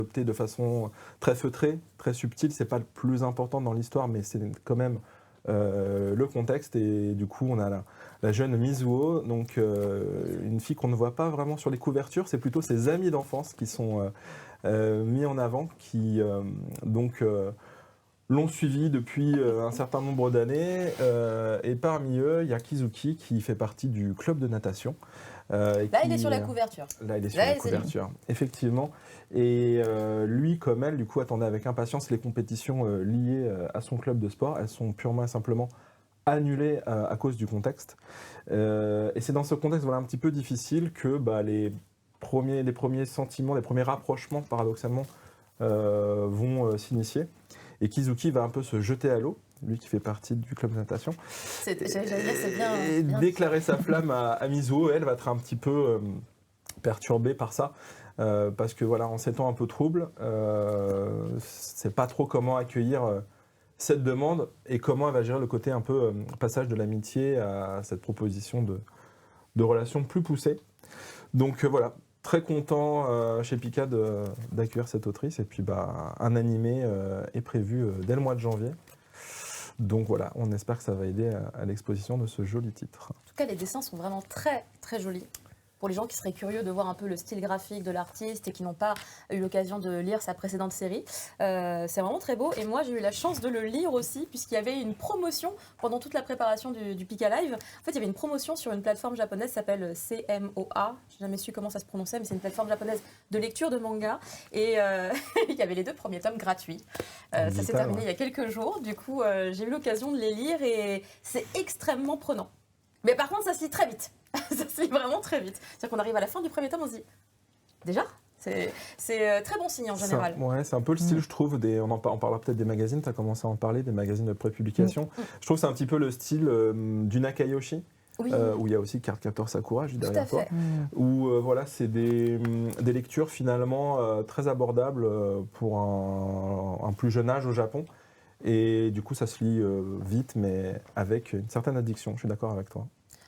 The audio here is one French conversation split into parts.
adopté de façon très feutrée, très subtile. C'est pas le plus important dans l'histoire, mais c'est quand même le contexte. Et du coup, on a la jeune Mizuho, donc une fille qu'on ne voit pas vraiment sur les couvertures. C'est plutôt ses amis d'enfance qui sont mis en avant, qui l'ont suivi depuis un certain nombre d'années. Et parmi eux, il y a Kizuki qui fait partie du club de natation. Il est sur la couverture. Là, il est sur la couverture, effectivement. Et lui, comme elle, du coup, attendait avec impatience les compétitions liées à son club de sport. Elles sont purement et simplement annulées à cause du contexte. Et c'est dans ce contexte un petit peu difficile que les premiers sentiments, les premiers rapprochements, paradoxalement, vont s'initier. Et Kizuki va un peu se jeter à l'eau, lui qui fait partie du club de natation, c'est bien déclarer sa flamme à Mizuho. Elle va être un petit peu perturbée par ça, parce que en ces temps un peu troubles, c'est pas trop comment accueillir cette demande et comment elle va gérer le côté un peu passage de l'amitié à cette proposition de relations plus poussées. Donc très content chez Pika d'accueillir cette autrice. Et puis un animé est prévu dès le mois de janvier. Donc on espère que ça va aider à l'exposition de ce joli titre. En tout cas, les dessins sont vraiment très très jolis. Pour les gens qui seraient curieux de voir un peu le style graphique de l'artiste et qui n'ont pas eu l'occasion de lire sa précédente série, c'est vraiment très beau. Et moi, j'ai eu la chance de le lire aussi, puisqu'il y avait une promotion pendant toute la préparation du Pika Live. En fait, il y avait une promotion sur une plateforme japonaise qui s'appelle CMOA. Je n'ai jamais su comment ça se prononçait, mais c'est une plateforme japonaise de lecture de manga. Et il y avait les 2 premiers tomes gratuits. Ça s'est terminé il y a quelques jours. Du coup, j'ai eu l'occasion de les lire et c'est extrêmement prenant. Mais par contre, ça se lit très vite. Ça se lit vraiment très vite. C'est-à-dire qu'on arrive à la fin du premier tome, on se dit déjà, c'est très bon signe en général. C'est un peu le style, je trouve. On parlera peut-être des magazines, tu as commencé à en parler, des magazines de prépublication. Je trouve que c'est un petit peu le style du Nakayoshi. Oui. Où il y a aussi Cardcaptor Sakura juste derrière toi, où c'est des lectures finalement très abordables pour un plus jeune âge au Japon. Et du coup, ça se lit vite, mais avec une certaine addiction. Je suis d'accord avec toi.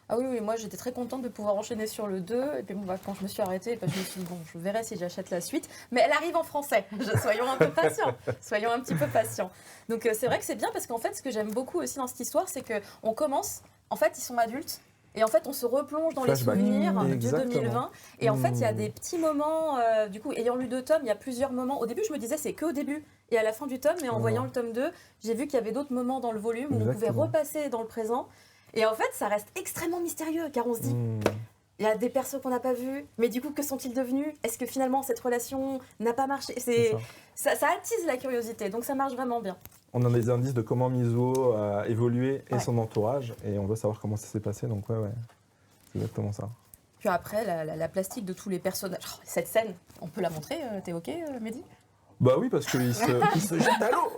Ah oui, moi j'étais très contente de pouvoir enchaîner sur le 2. Et puis quand je me suis arrêtée, je me suis dit, je verrai si j'achète la suite. Mais elle arrive en français. Soyons un peu patients. Soyons un petit peu patients. Donc c'est vrai que c'est bien parce qu'en fait, ce que j'aime beaucoup aussi dans cette histoire, c'est qu'on commence, en fait, ils sont adultes. Et en fait, on se replonge dans Flashback. Les souvenirs de Exactement. 2020. Et en fait, il y a des petits moments, du coup, ayant lu 2 tomes, il y a plusieurs moments. Au début, je me disais, c'est qu'au début et à la fin du tome. Mais en voyant le tome 2, j'ai vu qu'il y avait d'autres moments dans le volume où on pouvait repasser dans le présent. Et en fait, ça reste extrêmement mystérieux, car on se dit, il y a des persos qu'on n'a pas vus, mais du coup, que sont-ils devenus? Est-ce que finalement, cette relation n'a pas marché? Ça attise la curiosité, donc ça marche vraiment bien. On a des indices de comment Mizuho a évolué et son entourage, et on veut savoir comment ça s'est passé, donc c'est exactement ça. Puis après, la plastique de tous les personnages. Oh, cette scène, on peut la montrer, t'es OK, Mehdi? Bah oui, parce qu'il se jette à l'eau.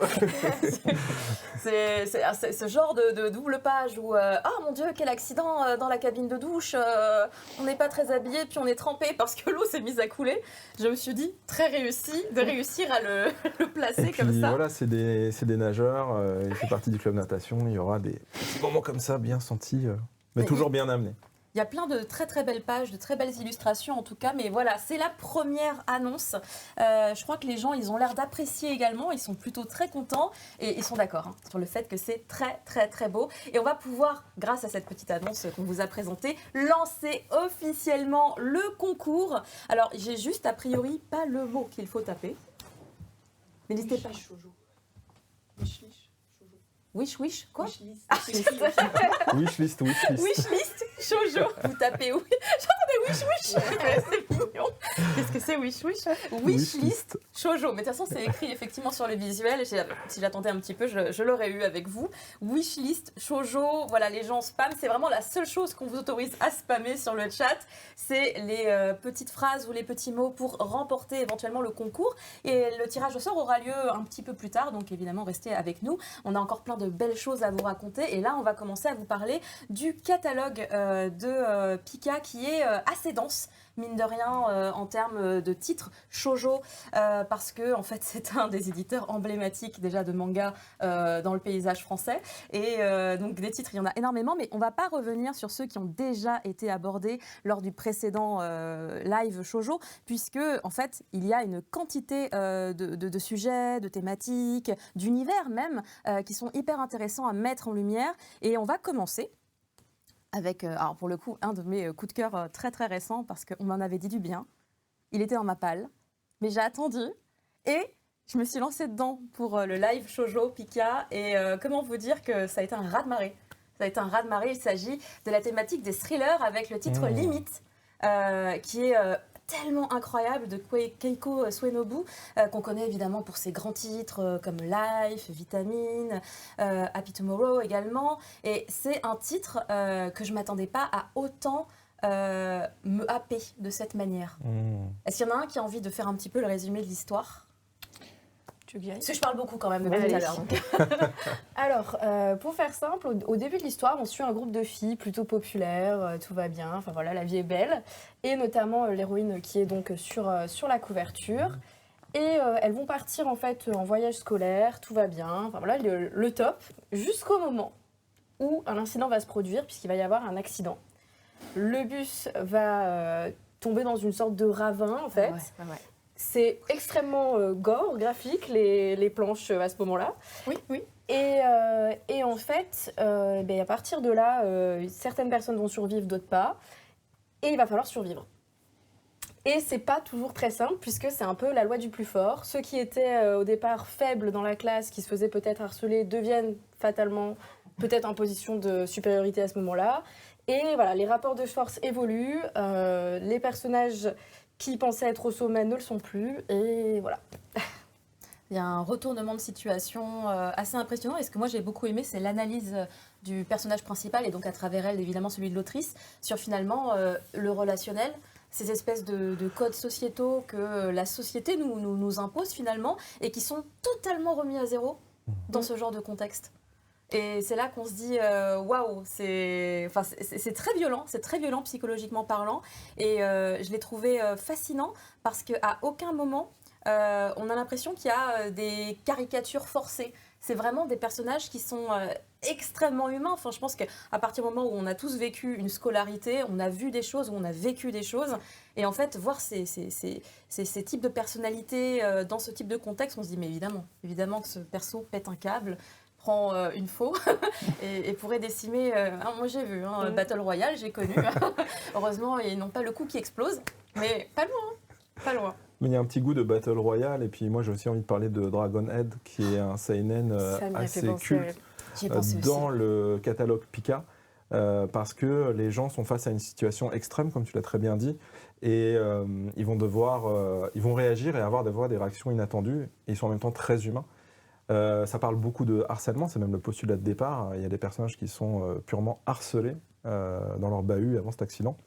C'est ce genre de double page où ah mon Dieu, quel accident dans la cabine de douche, on n'est pas très habillé, puis on est trempé parce que l'eau s'est mise à couler. Je me suis dit, très réussi de réussir à le placer comme ça. Voilà, c'est des nageurs, il fait partie du club natation, il y aura des petits moments comme ça, bien sentis, mais toujours bien amenés. Il y a plein de très très belles pages, de très belles illustrations en tout cas, mais voilà, c'est la première annonce. Je crois que les gens, ils ont l'air d'apprécier également, ils sont plutôt très contents et ils sont d'accord sur le fait que c'est très très très beau. Et on va pouvoir, grâce à cette petite annonce qu'on vous a présentée, lancer officiellement le concours. Alors, j'ai juste a priori pas le mot qu'il faut taper. Mais n'hésitez pas. Wish, quoi? Wishlist. Wishlist, shoujo. Vous tapez oui. J'entendais wish. C'est mignon. Qu'est-ce que c'est wish? Wishlist, shoujo. Mais de toute façon, c'est écrit effectivement sur le visuel. Si j'attendais un petit peu, je l'aurais eu avec vous. Wishlist, shoujo. Voilà, les gens spam. C'est vraiment la seule chose qu'on vous autorise à spammer sur le chat. C'est les petites phrases ou les petits mots pour remporter éventuellement le concours. Et le tirage au sort aura lieu un petit peu plus tard. Donc évidemment, restez avec nous. On a encore plein de belles choses à vous raconter. Et là, on va commencer à vous parler du catalogue de Pika qui est assez dense mine de rien, en termes de titres shoujo, parce que en fait, c'est un des éditeurs emblématiques déjà de manga dans le paysage français. Et donc des titres, il y en a énormément, mais on va pas revenir sur ceux qui ont déjà été abordés lors du précédent live shoujo, puisque en fait, il y a une quantité de sujets, de thématiques, d'univers même, qui sont hyper intéressants à mettre en lumière. Et on va commencer avec, alors pour le coup, un de mes coups de cœur très très récents, parce qu'on m'en avait dit du bien. Il était dans ma palle, mais j'ai attendu et je me suis lancée dedans pour le live shoujo Pika. Et comment vous dire que ça a été un raz-de-marée. Ça a été un raz-de-marée. Il s'agit de la thématique des thrillers avec le titre Limite, qui est tellement incroyable, de Keiko Suenobu, qu'on connaît évidemment pour ses grands titres comme Life, Vitamine, Happy Tomorrow également. Et c'est un titre que je ne m'attendais pas à autant me happer de cette manière. Est-ce qu'il y en a un qui a envie de faire un petit peu le résumé de l'histoire ? Parce que je parle beaucoup quand même depuis tout à l'heure. Alors, pour faire simple, au début de l'histoire, on suit un groupe de filles plutôt populaires, tout va bien, enfin voilà, la vie est belle, et notamment l'héroïne qui est donc sur la couverture. Et elles vont partir en fait en voyage scolaire, tout va bien, enfin voilà, le top, jusqu'au moment où un incident va se produire, puisqu'il va y avoir un accident. Le bus va tomber dans une sorte de ravin en fait. Ouais. C'est extrêmement gore, graphique, les planches à ce moment-là. Oui. Et en fait, à partir de là, certaines personnes vont survivre, d'autres pas. Et il va falloir survivre. Et c'est pas toujours très simple, puisque c'est un peu la loi du plus fort. Ceux qui étaient au départ faibles dans la classe, qui se faisaient peut-être harceler, deviennent fatalement peut-être en position de supériorité à ce moment-là. Et voilà, les rapports de force évoluent, les personnages qui pensaient être au sommet ne le sont plus, et voilà. Il y a un retournement de situation assez impressionnant, et ce que moi j'ai beaucoup aimé, c'est l'analyse du personnage principal, et donc à travers elle, évidemment, celui de l'autrice, sur finalement le relationnel, ces espèces de codes sociétaux que la société nous impose finalement, et qui sont totalement remis à zéro dans ce genre de contexte. Et c'est là qu'on se dit waouh, c'est très violent psychologiquement parlant. Et je l'ai trouvé fascinant parce qu'à aucun moment on a l'impression qu'il y a des caricatures forcées. C'est vraiment des personnages qui sont extrêmement humains. Enfin, je pense qu'à partir du moment où on a tous vécu une scolarité, on a vu des choses, où on a vécu des choses. Et en fait, voir ces types de personnalités dans ce type de contexte, on se dit mais évidemment que ce perso pète un câble, prend une faux et pourrait décimer. Moi j'ai vu, Battle Royale, j'ai connu. Heureusement, ils n'ont pas le coup qui explose, mais pas loin. Mais il y a un petit goût de Battle Royale, et puis moi j'ai aussi envie de parler de Dragonhead, qui est un seinen assez culte dans le catalogue Pika, parce que les gens sont face à une situation extrême, comme tu l'as très bien dit, et ils vont réagir et avoir des réactions inattendues, et ils sont en même temps très humains. Ça parle beaucoup de harcèlement, c'est même le postulat de départ. Il y a des personnages qui sont purement harcelés dans leur bahut avant cet accident.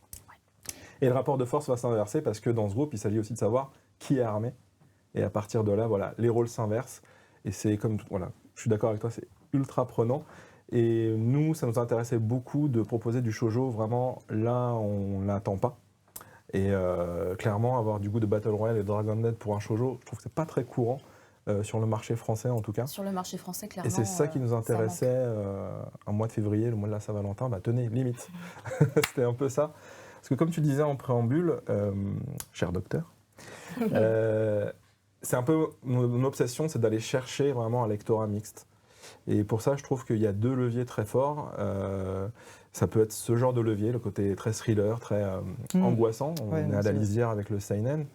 Et le rapport de force va s'inverser parce que dans ce groupe, il s'agit aussi de savoir qui est armé. Et à partir de là, voilà, les rôles s'inversent. Et c'est comme, voilà, je suis d'accord avec toi, c'est ultra prenant. Et nous, ça nous intéressait beaucoup de proposer du shoujo vraiment là où on l'attend pas. Et clairement, avoir du goût de Battle Royale et de Dragonhead pour un shoujo, je trouve que c'est pas très courant. Sur le marché français en tout cas. Sur le marché français, clairement. Et c'est ça qui nous intéressait un mois de février, le mois de la Saint-Valentin. Tenez, limite. C'était un peu ça. Parce que comme tu disais en préambule, cher docteur, c'est un peu mon obsession, c'est d'aller chercher vraiment un lectorat mixte. Et pour ça, je trouve qu'il y a deux leviers très forts. Ça peut être ce genre de levier, le côté très thriller, très angoissant. On est à la lisière avec le seinen.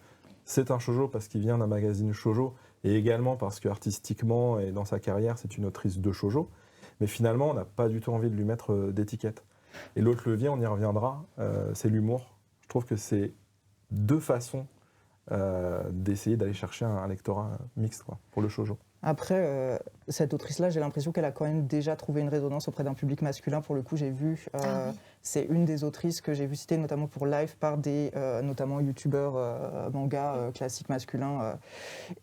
C'est un shoujo parce qu'il vient d'un magazine shoujo, et également parce qu'artistiquement et dans sa carrière, c'est une autrice de shoujo. Mais finalement, on n'a pas du tout envie de lui mettre d'étiquette. Et l'autre levier, on y reviendra, c'est l'humour. Je trouve que c'est deux façons d'essayer d'aller chercher un lectorat mixte pour le shoujo. Après, cette autrice-là, j'ai l'impression qu'elle a quand même déjà trouvé une résonance auprès d'un public masculin. Pour le coup, j'ai vu c'est une des autrices que j'ai vu citer notamment pour live par des notamment youtubeurs manga classiques masculins.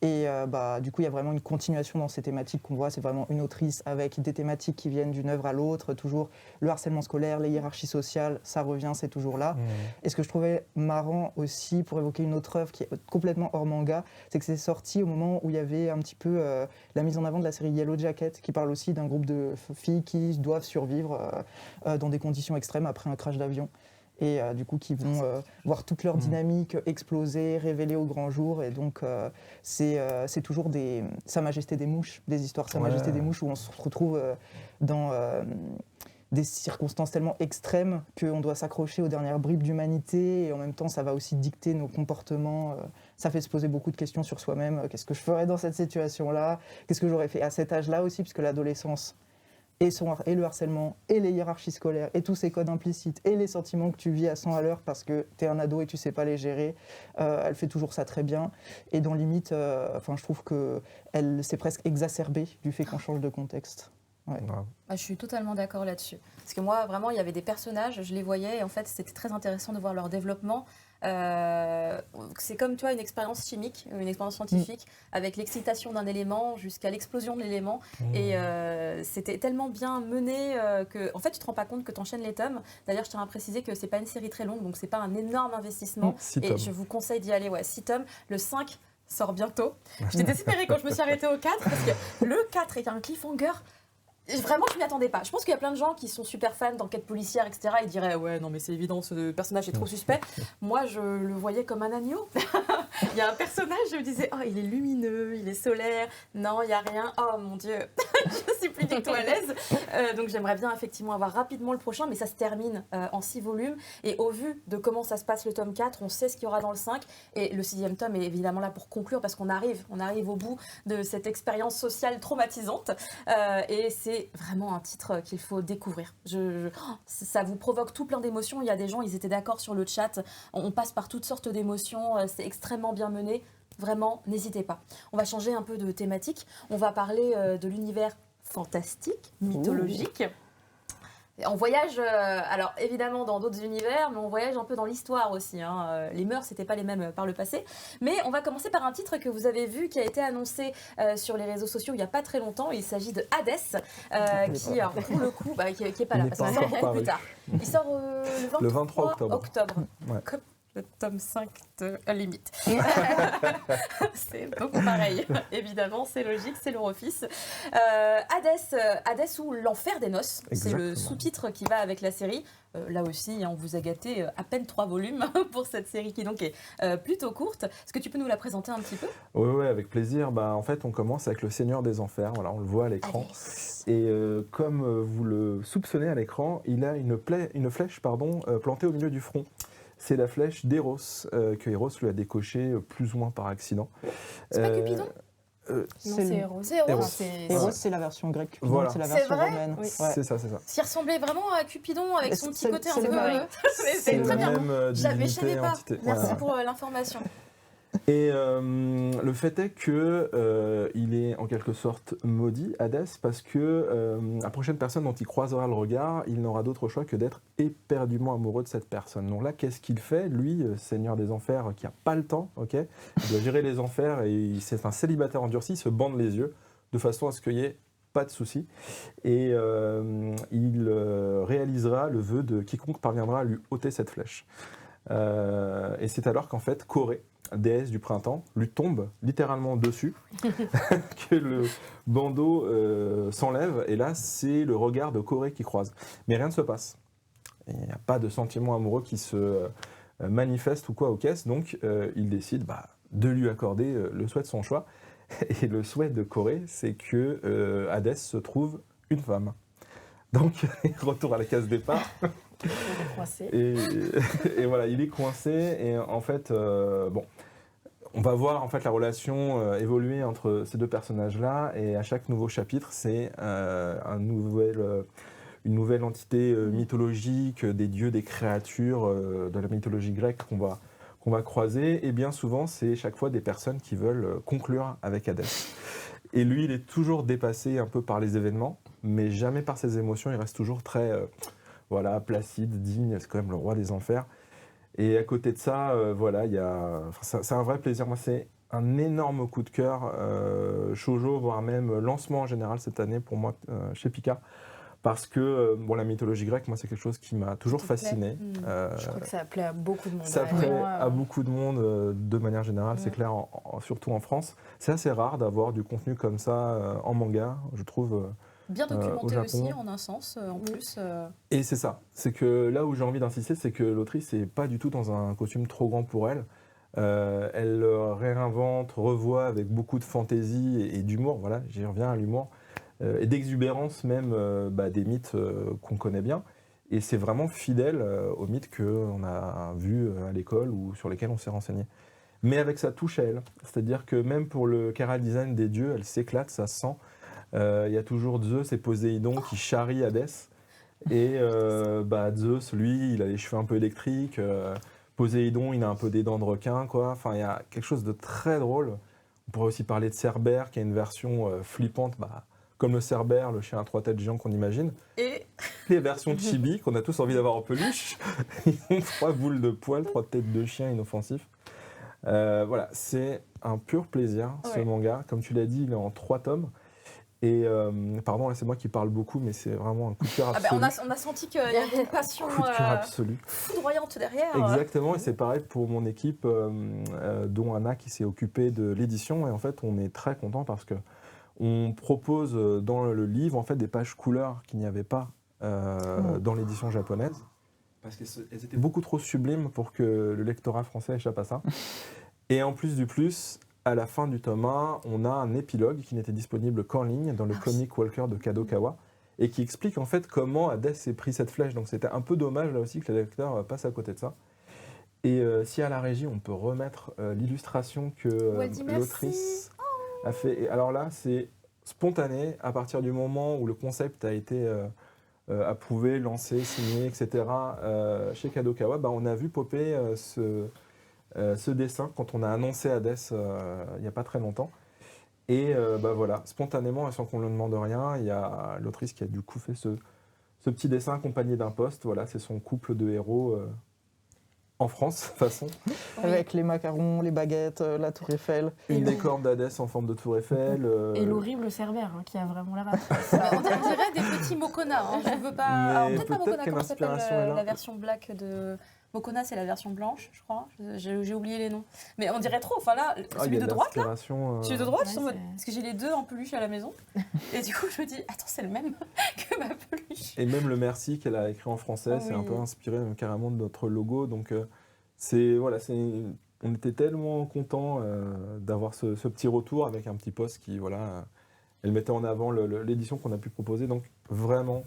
Du coup, il y a vraiment une continuation dans ces thématiques qu'on voit. C'est vraiment une autrice avec des thématiques qui viennent d'une œuvre à l'autre. Toujours le harcèlement scolaire, les hiérarchies sociales, ça revient, c'est toujours là. Et ce que je trouvais marrant aussi, pour évoquer une autre œuvre qui est complètement hors manga, c'est que c'est sorti au moment où il y avait un petit peu la mise en avant de la série Yellow Jacket, qui parle aussi d'un groupe de filles qui doivent survivre dans des conditions extrêmes après un crash d'avion. Et du coup, qui vont voir toute leur dynamique exploser, révéler au grand jour. Et donc, c'est toujours Sa Majesté des Mouches, des histoires Sa Majesté des Mouches, où on se retrouve dans des circonstances tellement extrêmes qu'on doit s'accrocher aux dernières bribes d'humanité. Et en même temps, ça va aussi dicter nos comportements. Ça fait se poser beaucoup de questions sur soi-même. Qu'est-ce que je ferais dans cette situation-là? Qu'est-ce que j'aurais fait à cet âge-là aussi? Puisque l'adolescence... Et le harcèlement, et les hiérarchies scolaires, et tous ces codes implicites, et les sentiments que tu vis à 100 à l'heure parce que tu es un ado et tu sais pas les gérer, elle fait toujours ça très bien. Et dans limite, je trouve que c'est presque exacerbé du fait qu'on change de contexte. Ouais. Je suis totalement d'accord là-dessus. Parce que moi, vraiment, il y avait des personnages, je les voyais, et en fait, c'était très intéressant de voir leur développement. C'est comme, tu vois, une expérience chimique, une expérience scientifique, avec l'excitation d'un élément jusqu'à l'explosion de l'élément. Et c'était tellement bien mené que, en fait, tu te rends pas compte que tu enchaînes les tomes. D'ailleurs, je tiens à préciser que c'est pas une série très longue, donc c'est pas un énorme investissement. Et je vous conseille d'y aller, 6 tomes. Le 5 sort bientôt. J'étais désespérée quand je me suis arrêtée au 4, parce que le 4 est un cliffhanger. Vraiment, je m'y attendais pas. Je pense qu'il y a plein de gens qui sont super fans d'enquête policière, etc. Ils diraient ouais, non mais c'est évident, ce personnage est trop suspect. Moi, je le voyais comme un agneau. Il y a un personnage, je me disais oh, il est lumineux, il est solaire. Non, il y a rien. Oh mon Dieu, je suis plus du tout à l'aise. Donc j'aimerais bien effectivement avoir rapidement le prochain, mais ça se termine en 6 volumes. Et au vu de comment ça se passe le tome 4, on sait ce qu'il y aura dans le 5. Et le 6e tome est évidemment là pour conclure parce qu'on arrive au bout de cette expérience sociale traumatisante. Et c'est vraiment un titre qu'il faut découvrir. Ça vous provoque tout plein d'émotions. Il y a des gens, ils étaient d'accord sur le chat. On passe par toutes sortes d'émotions. C'est extrêmement bien mené. Vraiment, n'hésitez pas. On va changer un peu de thématique. On va parler de l'univers fantastique, mythologique. On voyage, alors évidemment dans d'autres univers, mais on voyage un peu dans l'histoire aussi. Les mœurs, c'était pas les mêmes par le passé. Mais on va commencer par un titre que vous avez vu, qui a été annoncé sur les réseaux sociaux il n'y a pas très longtemps. Il s'agit de Hades, qui, alors, pour le coup, qui est pas là, parce qu'il sort beaucoup plus tard. Il sort le 23 octobre. Ouais. Comme le tome 5 de Limite. C'est beaucoup pareil. Évidemment, c'est logique, c'est leur office. Hades ou l'enfer des noces, c'est le sous-titre qui va avec la série. Là aussi, on vous a gâté à peine 3 volumes pour cette série qui donc est plutôt courte. Est-ce que tu peux nous la présenter un petit peu ? Oui, avec plaisir. En fait, on commence avec le Seigneur des Enfers. Voilà, on le voit à l'écran. Et comme vous le soupçonnez à l'écran, il a une flèche plantée au milieu du front. C'est la flèche d'Eros, que Eros lui a décochée plus ou moins par accident. C'est pas Cupidon c'est Eros. Eros, c'est la version grecque. Cupidon, voilà. c'est la version romaine. Oui. Ouais. C'est ça. Ce qui ressemblait vraiment à Cupidon avec son petit côté un peu... C'est très bien. Je savais pas. Merci pour l'information. Et le fait est que il est en quelque sorte maudit, Hadès, parce que la prochaine personne dont il croisera le regard, il n'aura d'autre choix que d'être éperdument amoureux de cette personne. Donc là, qu'est-ce qu'il fait, lui, Seigneur des Enfers, qui n'a pas le temps, il doit gérer les enfers et c'est un célibataire endurci, il se bande les yeux de façon à ce qu'il n'y ait pas de souci. Et il réalisera le vœu de quiconque parviendra à lui ôter cette flèche. Et c'est alors qu'en fait, Corée, déesse du printemps, lui tombe littéralement dessus, que le bandeau s'enlève, et là c'est le regard de Corée qui croise. Mais rien ne se passe. Il n'y a pas de sentiment amoureux qui se manifeste ou quoi aux caisses, donc il décide de lui accorder le souhait de son choix. Et le souhait de Corée, c'est que Hadès se trouve une femme. Donc, retour à la case départ. Et voilà, il est coincé. Et en fait, on va voir en fait la relation évoluer entre ces deux personnages-là. Et à chaque nouveau chapitre, c'est une nouvelle entité mythologique, des dieux, des créatures de la mythologie grecque qu'on va croiser. Et bien souvent, c'est chaque fois des personnes qui veulent conclure avec Hadès. Et lui, il est toujours dépassé un peu par les événements, mais jamais par ses émotions. Il reste toujours très voilà, placide, digne, c'est quand même le roi des enfers. Et à côté de ça, voilà, c'est un vrai plaisir. Moi, c'est un énorme coup de cœur, shoujo, voire même lancement en général cette année pour moi chez Pika. Parce que bon, la mythologie grecque, moi, c'est quelque chose qui m'a toujours Qui te plaît. fasciné. Je crois que ça plaît à beaucoup de monde. Ça ouais. plaît Vraiment, à beaucoup de monde de manière générale, c'est clair, surtout en France. C'est assez rare d'avoir du contenu comme ça en manga, je trouve. Bien au documenté Japon. aussi, en un sens, en plus. Et c'est ça, c'est que là où j'ai envie d'insister, c'est que l'autrice n'est pas du tout dans un costume trop grand pour elle. Elle réinvente, revoit avec beaucoup de fantaisie et d'humour, voilà, j'y reviens à l'humour, et d'exubérance même des mythes qu'on connaît bien. Et c'est vraiment fidèle aux mythes qu'on a vus à l'école ou sur lesquels on s'est renseigné. Mais avec sa touche à elle, c'est-à-dire que même pour le chara design des dieux, elle s'éclate, ça se sent. Il y a toujours Zeus et Poséidon qui charrient Hadès. Et Zeus, lui, il a les cheveux un peu électriques. Poséidon, il a un peu des dents de requin, quoi. Enfin, il y a quelque chose de très drôle. On pourrait aussi parler de Cerbère, qui a une version flippante, comme le Cerbère, le chien à 3 têtes géant qu'on imagine. Et Les versions de Chibi, qu'on a tous envie d'avoir en peluche. Ils ont 3 boules de poils, 3 têtes de chien inoffensifs. Voilà, c'est un pur plaisir, ce manga. Comme tu l'as dit, il est en 3 tomes. Et pardon, là, c'est moi qui parle beaucoup, mais c'est vraiment un coup de cœur absolu. On a senti qu'il y avait une passion Coup de cœur absolu. foudroyante derrière. Exactement, et c'est pareil pour mon équipe, dont Anna qui s'est occupée de l'édition. Et en fait, on est très content parce que on propose dans le livre en fait des pages couleurs qu'il n'y avait pas dans l'édition japonaise, parce qu'elles étaient beaucoup trop sublimes pour que le lectorat français échappe à ça. Et en plus du plus, à la fin du tome 1, on a un épilogue qui n'était disponible qu'en ligne dans le Comic Walker de Kadokawa et qui explique en fait comment Hadès s'est pris cette flèche. Donc c'était un peu dommage là aussi que les lecteurs passent à côté de ça. Et si à la régie on peut remettre l'illustration que l'autrice a fait. Et alors là, c'est spontané à partir du moment où le concept a été approuvé, lancé, signé, etc. Chez Kadokawa, on a vu popper ce dessin quand on a annoncé Hadès il n'y a pas très longtemps. Et voilà, spontanément et sans qu'on ne le demande rien, il y a l'autrice qui a du coup fait ce petit dessin accompagné d'un post. Voilà, c'est son couple de héros en France, de toute façon. Avec les macarons, les baguettes, la tour Eiffel. Une décorne d'Hadès en forme de tour Eiffel. Et l'horrible Cerbère, qui a vraiment la rate. On dirait des petits Mokona. Je veux pas. Alors, peut-être pas Mokona, que comment s'appelle l'inspiration est là. la version black de. Mokona, c'est la version blanche, je crois. J'ai oublié les noms. Mais on dirait trop. Enfin là, celui de droite, là. Celui de droite, parce que j'ai les deux en peluche à la maison. Et du coup, je me dis, attends, c'est le même que ma peluche. Et même le merci qu'elle a écrit en français, c'est un peu inspiré carrément de notre logo. Donc on était tellement contents d'avoir ce petit retour avec un petit post qui, elle mettait en avant l'édition qu'on a pu proposer. Donc vraiment,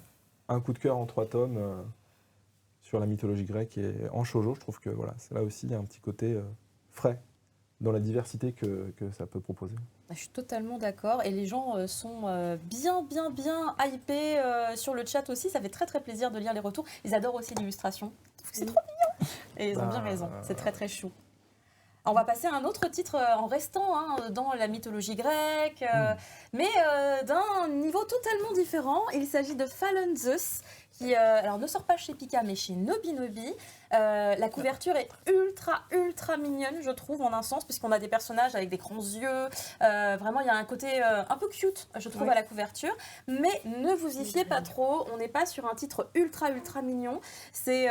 un coup de cœur en 3 tomes. Sur la mythologie grecque et en shoujo, je trouve que c'est là aussi il y a un petit côté frais dans la diversité que ça peut proposer. Je suis totalement d'accord et les gens sont bien hypés sur le chat aussi. Ça fait très très plaisir de lire les retours. Ils adorent aussi l'illustration. Je trouve que c'est trop mignon et ils ont bien raison. C'est très très chou. On va passer à un autre titre en restant dans la mythologie grecque, mais d'un niveau totalement différent. Il s'agit de Fallen Zeus, qui alors ne sort pas chez Pika, mais chez Nobinobi. La couverture est ultra mignonne, je trouve, en un sens, puisqu'on a des personnages avec des grands yeux. Vraiment, il y a un côté un peu cute, je trouve, à la couverture. Mais ne vous y fiez pas trop, on n'est pas sur un titre ultra mignon. C'est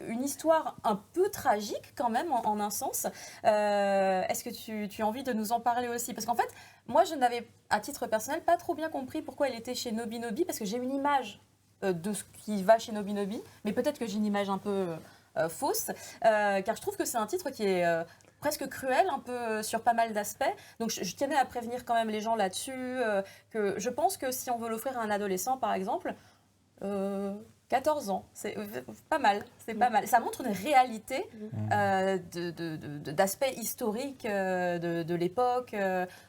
une histoire un peu tragique, quand même, en un sens. Est-ce que tu as envie de nous en parler aussi? Parce qu'en fait, moi, je n'avais, à titre personnel, pas trop bien compris pourquoi elle était chez Nobinobi, parce que j'ai une image de ce qui va chez Nobinobi, mais peut-être que j'ai une image un peu fausse, car je trouve que c'est un titre qui est presque cruel, un peu sur pas mal d'aspects. Donc je tenais à prévenir quand même les gens là-dessus, que je pense que si on veut l'offrir à un adolescent, par exemple, 14 ans, c'est pas mal, Ça montre une réalité d'aspects historiques de l'époque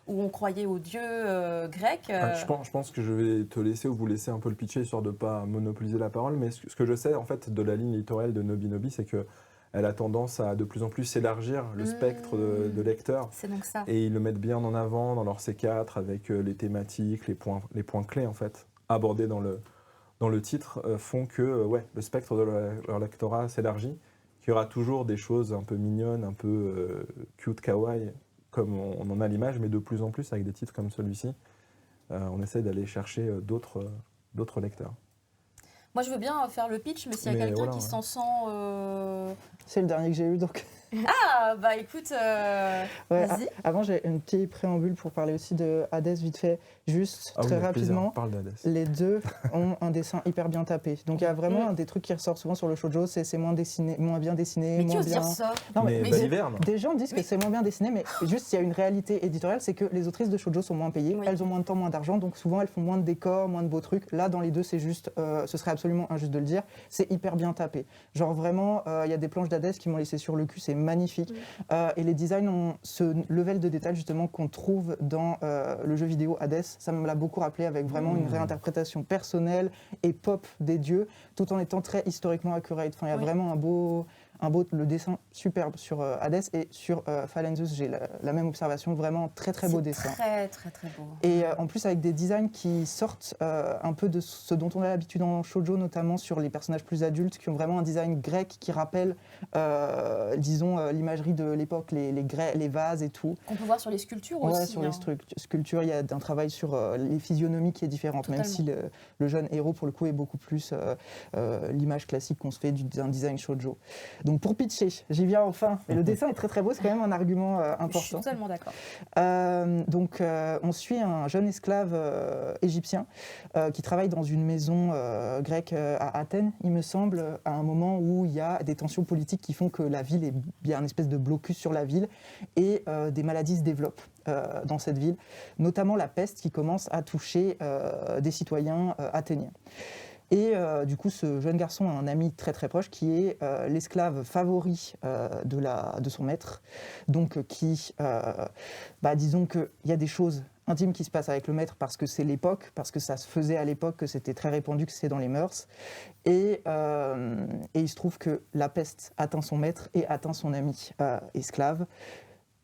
où on croyait aux dieux grecs. Je pense que je vais te laisser ou vous laisser un peu le pitcher, histoire de ne pas monopoliser la parole, mais ce que je sais en fait de la ligne éditoriale de Nobinobi, c'est que elle a tendance à de plus en plus s'élargir le spectre de lecteurs. C'est donc ça. Et ils le mettent bien en avant dans leur C4 avec les thématiques, les points clés en fait abordés dans dans le titre font que le spectre de leur lectorat s'élargit, qu'il y aura toujours des choses un peu mignonnes, un peu cute, kawaii, comme on en a l'image, mais de plus en plus avec des titres comme celui-ci, on essaie d'aller chercher d'autres lecteurs. Moi, je veux bien faire le pitch, mais s'il y a Mais quelqu'un voilà, qui ouais. s'en sent... C'est le dernier que j'ai eu, donc. Ah, bah écoute, Ouais, vas-y. avant, j'ai une petite préambule pour parler aussi de Hades vite fait. Juste, Ah oui, très avec plaisir, rapidement. on parle d'Hades. Les deux ont un dessin hyper bien tapé. Donc il y a vraiment un des trucs qui ressort souvent sur le shoujo, c'est moins bien dessiné, Mais qui moins ose bien. dire ça? Non, Mais mais Baliverne, Des gens disent que Oui. c'est moins bien dessiné, mais juste il y a une réalité éditoriale, c'est que les autrices de shoujo sont moins payées, Oui. elles ont moins de temps, moins d'argent, donc souvent elles font moins de décors, moins de beaux trucs. Là, dans les deux, c'est juste, ce serait absolument injuste de le dire, c'est hyper bien tapé. Genre vraiment, il y a des planches d'Hades qui m'ont laissé sur le cul, c'est magnifique. Et les designs ont ce level de détail justement qu'on trouve dans le jeu vidéo Hades. Ça me l'a beaucoup rappelé avec vraiment une réinterprétation personnelle et pop des dieux, tout en étant très historiquement accurate. Enfin, il y a Oui. vraiment le dessin superbe sur Hades, et sur Phalanzus, j'ai la même observation, vraiment très très beau C'est dessin. très, très, très beau. Et en plus avec des designs qui sortent un peu de ce dont on a l'habitude en shoujo, notamment sur les personnages plus adultes, qui ont vraiment un design grec qui rappelle, disons, l'imagerie de l'époque, les vases et tout. Qu'on peut voir sur les sculptures Ouais, aussi. sur hein. les sculptures, il y a un travail sur les physionomies qui est différent, même si le jeune héros, pour le coup, est beaucoup plus l'image classique qu'on se fait d'un design shoujo. Donc pour pitcher, j'y viens enfin. Et le dessin est très très beau, c'est quand même un argument Je suis important. totalement d'accord. Donc on suit un jeune esclave égyptien qui travaille dans une maison grecque à Athènes, il me semble, à un moment où il y a des tensions politiques qui font que il y a une espèce de blocus sur la ville, et des maladies se développent dans cette ville, notamment la peste qui commence à toucher des citoyens athéniens. Et du coup, ce jeune garçon a un ami très très proche qui est l'esclave favori de son maître. Donc disons qu'il y a des choses intimes qui se passent avec le maître parce que c'est l'époque, parce que ça se faisait à l'époque, que c'était très répandu, que c'est dans les mœurs. Et il se trouve que la peste atteint son maître et atteint son ami esclave.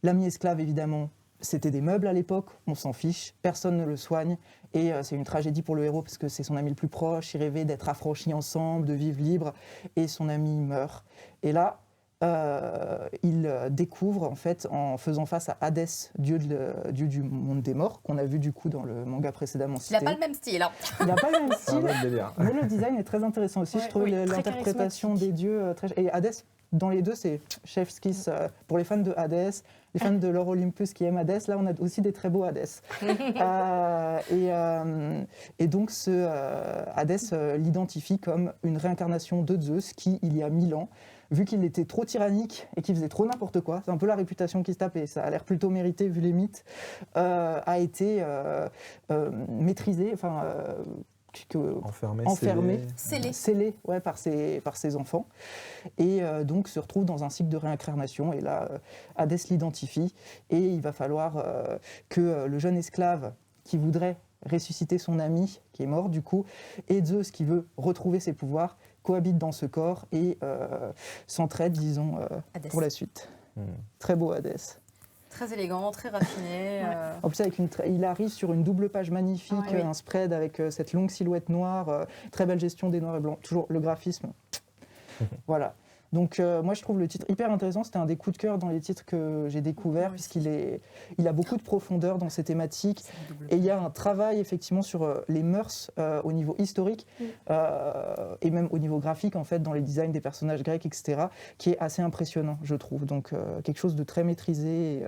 L'ami esclave, évidemment, c'était des meubles à l'époque, on s'en fiche, personne ne le soigne, et c'est une tragédie pour le héros parce que c'est son ami le plus proche, il rêvait d'être affranchis ensemble, de vivre libre, et son ami meurt. Et là, il découvre, en fait, en faisant face à Hadès, dieu du monde des morts, qu'on a vu du coup dans le manga précédemment Il cité. n'a pas le même style. Hein. Il n'a pas le même c'est un style, autre délire. mais le design est très intéressant aussi, Ouais, je trouve, oui, très l'interprétation charismatique. des dieux. Et Hadès, dans les deux, c'est chef's kiss pour les fans de Hadès, les fans de Lore Olympus qui aiment Hadès. Là, on a aussi des très beaux Hadès. Et donc, ce Hadès l'identifie comme une réincarnation de Zeus qui, il y a 1000 ans, vu qu'il était trop tyrannique et qu'il faisait trop n'importe quoi, c'est un peu la réputation qui se tape et ça a l'air plutôt mérité vu les mythes, a été maîtrisé, enfermé, scellé ouais, par ses enfants, et donc se retrouve dans un cycle de réincarnation. Et là, Hadès l'identifie, et il va falloir que le jeune esclave qui voudrait ressusciter son ami, qui est mort du coup, et Zeus qui veut retrouver ses pouvoirs, cohabitent dans ce corps et s'entraident, disons, Hadès. pour la suite. Très beau Hadès. Très élégant, très raffiné. En plus, il arrive sur une double page magnifique, Ah oui. un spread avec cette longue silhouette noire, très belle gestion des noirs et blancs, toujours le graphisme. Voilà. Donc moi je trouve le titre hyper intéressant, c'était un des coups de cœur dans les titres que j'ai découverts, Moi aussi. puisqu'il a beaucoup de profondeur dans ses thématiques, C'est une double et il y a un travail effectivement sur les mœurs au niveau historique, et même au niveau graphique en fait, dans les designs des personnages grecs, etc., qui est assez impressionnant, je trouve. Donc quelque chose de très maîtrisé.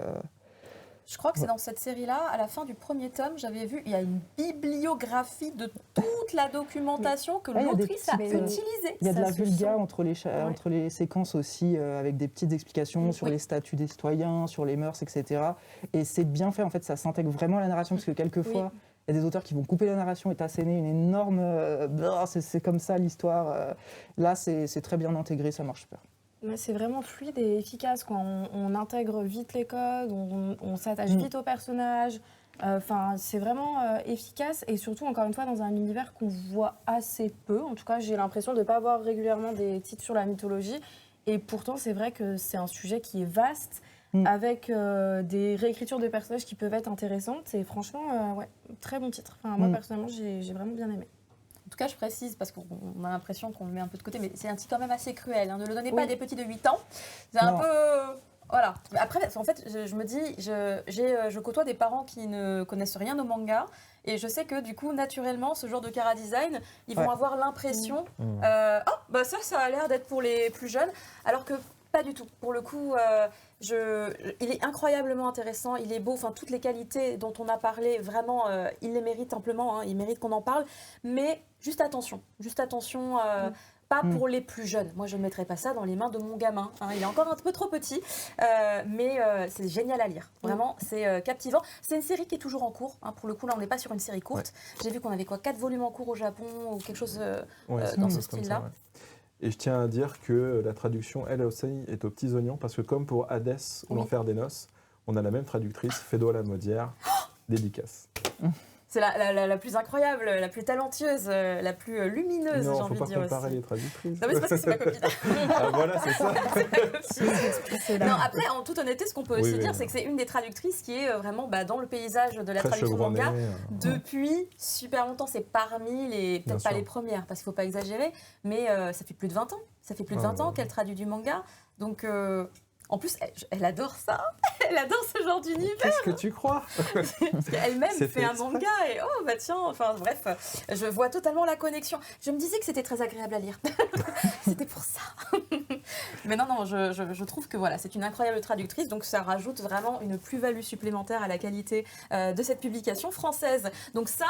Je crois que c'est dans cette série-là, à la fin du premier tome, j'avais vu, il y a une bibliographie de toute la documentation que Ouais, il y a des l'autrice a petites, utilisée. Il y a de Ça la se vulga sent. entre les séquences aussi, avec des petites explications sur Oui. les statuts des citoyens, sur les mœurs, etc. Et c'est bien fait, en fait, ça s'intègre vraiment à la narration, parce que quelquefois, il y a des auteurs qui vont couper la narration et t'asséner une énorme... c'est comme ça l'histoire. Là, c'est très bien intégré, ça marche super. Ouais, c'est vraiment fluide et efficace, quoi. On intègre vite les codes, on s'attache vite aux personnages. C'est vraiment efficace, et surtout, encore une fois, dans un univers qu'on voit assez peu. En tout cas, j'ai l'impression de ne pas voir régulièrement des titres sur la mythologie. Et pourtant, c'est vrai que c'est un sujet qui est vaste, avec des réécritures de personnages qui peuvent être intéressantes. Et franchement, ouais, très bon titre. Enfin, moi, personnellement, j'ai vraiment bien aimé. En tout cas, je précise, parce qu'on a l'impression qu'on le met un peu de côté, mais c'est un titre quand même assez cruel. Hein. Ne le donnez pas à des petits de 8 ans. C'est un Non. peu... Voilà. Après, en fait, je me dis, je côtoie des parents qui ne connaissent rien au manga. Et je sais que du coup, naturellement, ce genre de chara design, ils vont Ouais. avoir l'impression Mmh. oh, bah ça a l'air d'être pour les plus jeunes. Alors que pas du tout. Pour le coup, il est incroyablement intéressant, il est beau. Enfin, toutes les qualités dont on a parlé, vraiment, il les mérite amplement. Hein, il mérite qu'on en parle. Mais juste attention. Pas pour les plus jeunes. Moi, je ne mettrais pas ça dans les mains de mon gamin. Hein. Il est encore un peu trop petit, mais c'est génial à lire. Vraiment, c'est captivant. C'est une série qui est toujours en cours. Hein. Pour le coup, là, on n'est pas sur une série courte. J'ai vu qu'on avait 4 volumes en cours au Japon ou quelque chose Ouais, c'est dans quelque ce chose comme style-là. ça, ouais. Et je tiens à dire que la traduction, elle aussi, est aux petits oignons, parce que comme pour Hadès ou Oui. l'Enfer des Noces, on a la même traductrice, Fédoa Lamodière, dédicace. C'est la plus incroyable, la plus talentueuse, la plus lumineuse, j'ai Non, envie faut de pas dire comparer aussi. les traductrices. Non mais c'est parce que c'est ma copine. Ah voilà, c'est ça. Non, après, en toute honnêteté, ce qu'on peut Oui, aussi oui, dire, non. c'est que c'est une des traductrices qui est vraiment dans le paysage de la Très traduction chevronnée. manga depuis super longtemps. C'est parmi les, Bien peut-être pas sûr. les premières, parce qu'il ne faut pas exagérer, mais ça fait plus de 20 ans. Ça fait plus de Ah, 20 ans ouais. qu'elle traduit du manga. Donc, en plus, elle adore ça. Elle adore ce genre d'univers. Qu'est-ce que tu crois? Parce qu'elle-même C'était fait un exprès. manga et oh bah tiens, enfin bref, je vois totalement la connexion. Je me disais que c'était très agréable à lire. C'était pour ça. Mais non, je trouve que voilà, c'est une incroyable traductrice, donc ça rajoute vraiment une plus-value supplémentaire à la qualité de cette publication française. Donc ça,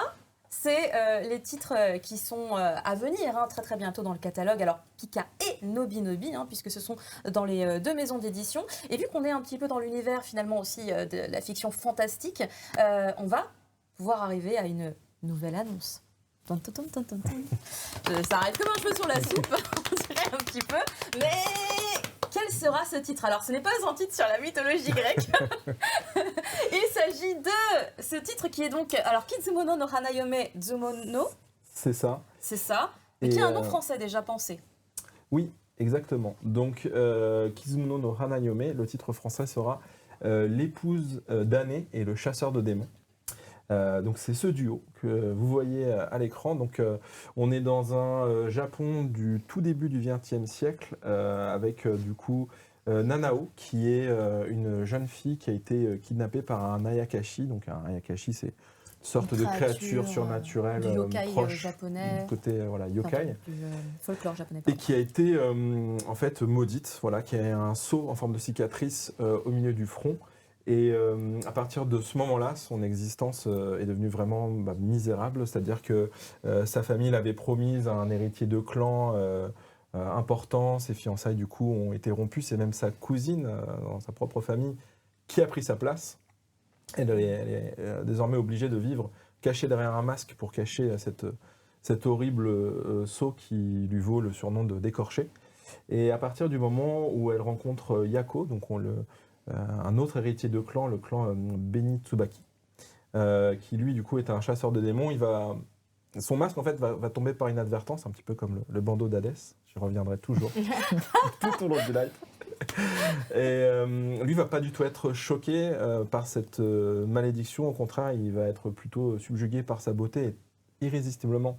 c'est les titres qui sont à venir très très bientôt dans le catalogue. Alors Pika et Nobi Nobi, puisque ce sont dans les 2 maisons d'édition. Et vu qu'on est un petit peu dans l'univers finalement aussi de la fiction fantastique, on va pouvoir arriver à une nouvelle annonce. Tum, tum, tum, tum, tum, tum. Ça arrive comme un cheveu sur la soupe, on dirait un petit peu. Mais quel sera ce titre? Alors, ce n'est pas un titre sur la mythologie grecque. Il s'agit de ce titre qui est donc... Alors, Kizumono no Hanayome Zumono, C'est ça. c'est ça. Mais Et, qui a un nom français déjà pensé. Oui, exactement. Donc, Kizumono no Hanayome, le titre français sera L'épouse d'Anné et le chasseur de démons. Donc c'est ce duo que vous voyez à l'écran. Donc on est dans un Japon du tout début du XXe siècle avec du coup Nanao qui est une jeune fille qui a été kidnappée par un ayakashi. Donc un ayakashi c'est une sorte Une de créature, créature surnaturelle du yokai proche japonais. du côté voilà yokai. Enfin, du folklore japonais. Et pardon. qui a été en fait maudite, voilà, qui a un sceau en forme de cicatrice au milieu du front. Et à partir de ce moment-là, son existence est devenue vraiment misérable, c'est-à-dire que sa famille l'avait promise à un héritier de clan important, ses fiançailles du coup ont été rompues, c'est même sa cousine dans sa propre famille qui a pris sa place. Elle est désormais obligée de vivre cachée derrière un masque pour cacher cet horrible sceau qui lui vaut le surnom de d'écorché. Et à partir du moment où elle rencontre Yako, donc un autre héritier de clan, le clan Beni Tsubaki, qui lui du coup est un chasseur de démons, son masque en fait va tomber par inadvertance, un petit peu comme le bandeau d'Hadès, j'y reviendrai toujours tout au long du live. Et lui va pas du tout être choqué par cette malédiction, au contraire il va être plutôt subjugué par sa beauté et irrésistiblement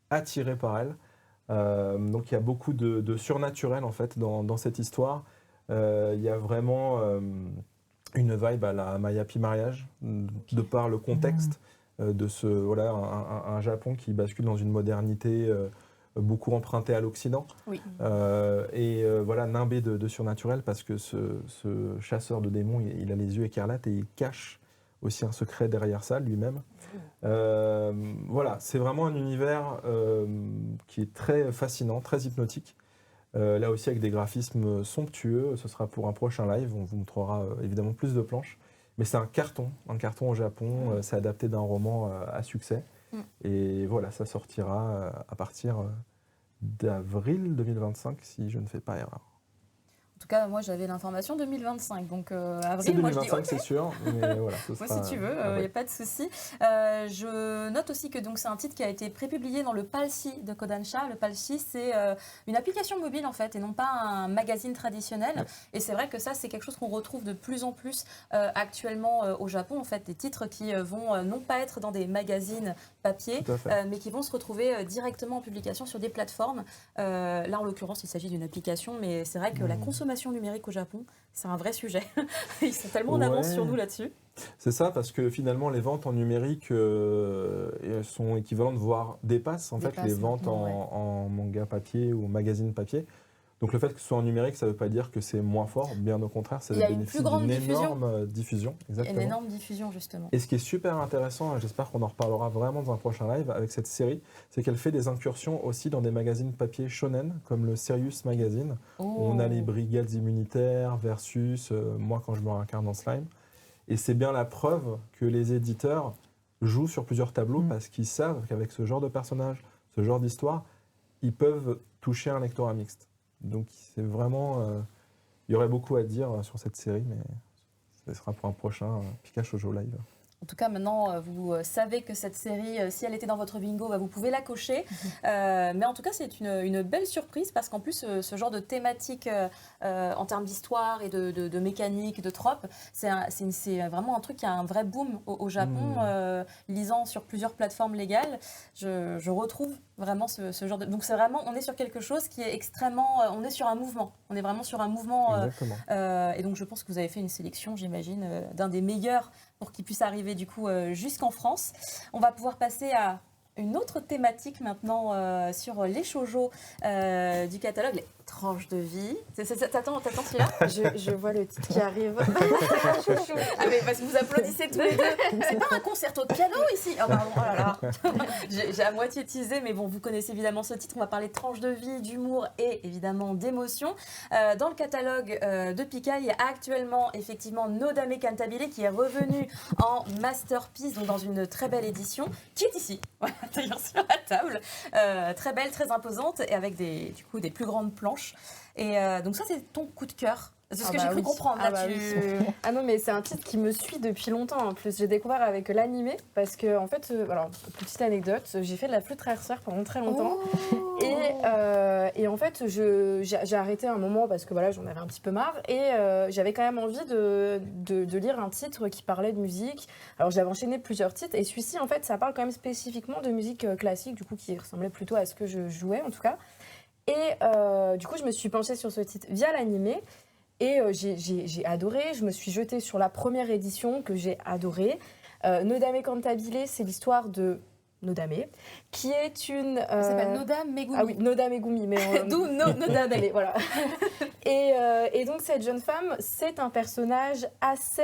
attiré par elle. Donc il y a beaucoup de surnaturel en fait dans cette histoire. Il y a vraiment une vibe à la Mayapi mariage, de par le contexte de un Japon qui bascule dans une modernité beaucoup empruntée à l'Occident. Oui. Voilà, nimbé de surnaturel parce que ce chasseur de démons, il a les yeux écarlates et il cache aussi un secret derrière ça lui-même. Voilà, c'est vraiment un univers qui est très fascinant, très hypnotique. Là aussi avec des graphismes somptueux, ce sera pour un prochain live, on vous montrera évidemment plus de planches. Mais c'est un carton au Japon, c'est adapté d'un roman à succès. Et voilà, ça sortira à partir d'avril 2025 si je ne fais pas erreur. En tout cas, moi j'avais l'information 2025, donc C'est avril, moi je dis 2025, ok. c'est sûr, mais voilà. Ce Moi, sera- si tu veux, il ah n'y ouais. a pas de souci. Je note aussi que donc, c'est un titre qui a été prépublié dans le Palsy de Kodansha. Le Palsy, c'est une application mobile en fait, et non pas un magazine traditionnel. Ouais. Et c'est vrai que ça, c'est quelque chose qu'on retrouve de plus en plus actuellement au Japon. En fait, des titres qui vont non pas être dans des magazines papier, Tout à fait. mais qui vont se retrouver directement en publication sur des plateformes. Là, en l'occurrence, il s'agit d'une application, mais c'est vrai que la consommation numérique au Japon, c'est un vrai sujet. Ils sont tellement en avance Ouais. sur nous là-dessus. C'est ça, parce que finalement, les ventes en numérique sont équivalentes, voire dépassent en fait Dépassent les ventes maintenant, ouais. en manga papier ou magazine papier. Donc le fait que ce soit en numérique, ça ne veut pas dire que c'est moins fort, bien au contraire, ça Il y a une bénéficie plus grande d'une diffusion. énorme diffusion. Il y a une Exactement. énorme diffusion, justement. Et ce qui est super intéressant, et j'espère qu'on en reparlera vraiment dans un prochain live avec cette série, c'est qu'elle fait des incursions aussi dans des magazines papier shonen, comme le Serious Magazine, où on a les brigades immunitaires versus moi quand je me réincarne dans Slime. Et c'est bien la preuve que les éditeurs jouent sur plusieurs tableaux parce qu'ils savent qu'avec ce genre de personnage, ce genre d'histoire, ils peuvent toucher un lectorat mixte. Donc c'est vraiment... il y aurait beaucoup à dire sur cette série, mais ce sera pour un prochain Pikachu Shoujo Live. En tout cas, maintenant, vous savez que cette série, si elle était dans votre bingo, bah, vous pouvez la cocher. Mais en tout cas, c'est une belle surprise parce qu'en plus, ce genre de thématique en termes d'histoire et de mécanique, de tropes, c'est vraiment un truc qui a un vrai boom au Japon. Lisant sur plusieurs plateformes légales, je retrouve vraiment ce genre de... Donc c'est vraiment, on est sur quelque chose qui est extrêmement... on est sur un mouvement. On est vraiment sur un mouvement... Exactement. et donc je pense que vous avez fait une sélection, j'imagine, d'un des meilleurs pour qu'il puisse arriver du coup jusqu'en France. On va pouvoir passer à une autre thématique maintenant sur les shoujo du catalogue, les tranches de vie. T'attends celui-là? Je vois le titre qui arrive. Ah mais parce que vous applaudissez tous les deux. C'est pas un concerto de piano ici. Oh pardon, oh là là. J'ai à moitié teasé, mais bon, vous connaissez évidemment ce titre. On va parler de tranches de vie, d'humour et évidemment d'émotion. Dans le catalogue de Pika, il y a actuellement effectivement Nodame Cantabile qui est revenu en masterpiece, donc dans une très belle édition, qui est ici, voilà, d'ailleurs sur la table. Très belle, très imposante et avec des plus grandes planches. Et donc ça, c'est ton coup de cœur. C'est ce que j'ai cru comprendre. Ah, Là, bah oui. Ah non, mais c'est un titre qui me suit depuis longtemps. En plus, j'ai découvert avec l'animé parce que, en fait, alors, petite anecdote, j'ai fait de la flûte traversière pendant très longtemps. Et en fait, j'ai arrêté un moment parce que voilà, j'en avais un petit peu marre. Et j'avais quand même envie de lire un titre qui parlait de musique. Alors, j'avais enchaîné plusieurs titres. Et celui-ci, en fait, ça parle quand même spécifiquement de musique classique, du coup, qui ressemblait plutôt à ce que je jouais, en tout cas. Et du coup, je me suis penchée sur ce titre via l'animé. Et j'ai adoré, je me suis jetée sur la première édition que j'ai adorée. Nodame Cantabile, c'est l'histoire de Nodame, qui est une... Elle s'appelle Nodame Megumi. Ah oui, Nodame Megumi, mais... D'où Nodame. Voilà. Et donc cette jeune femme, c'est un personnage assez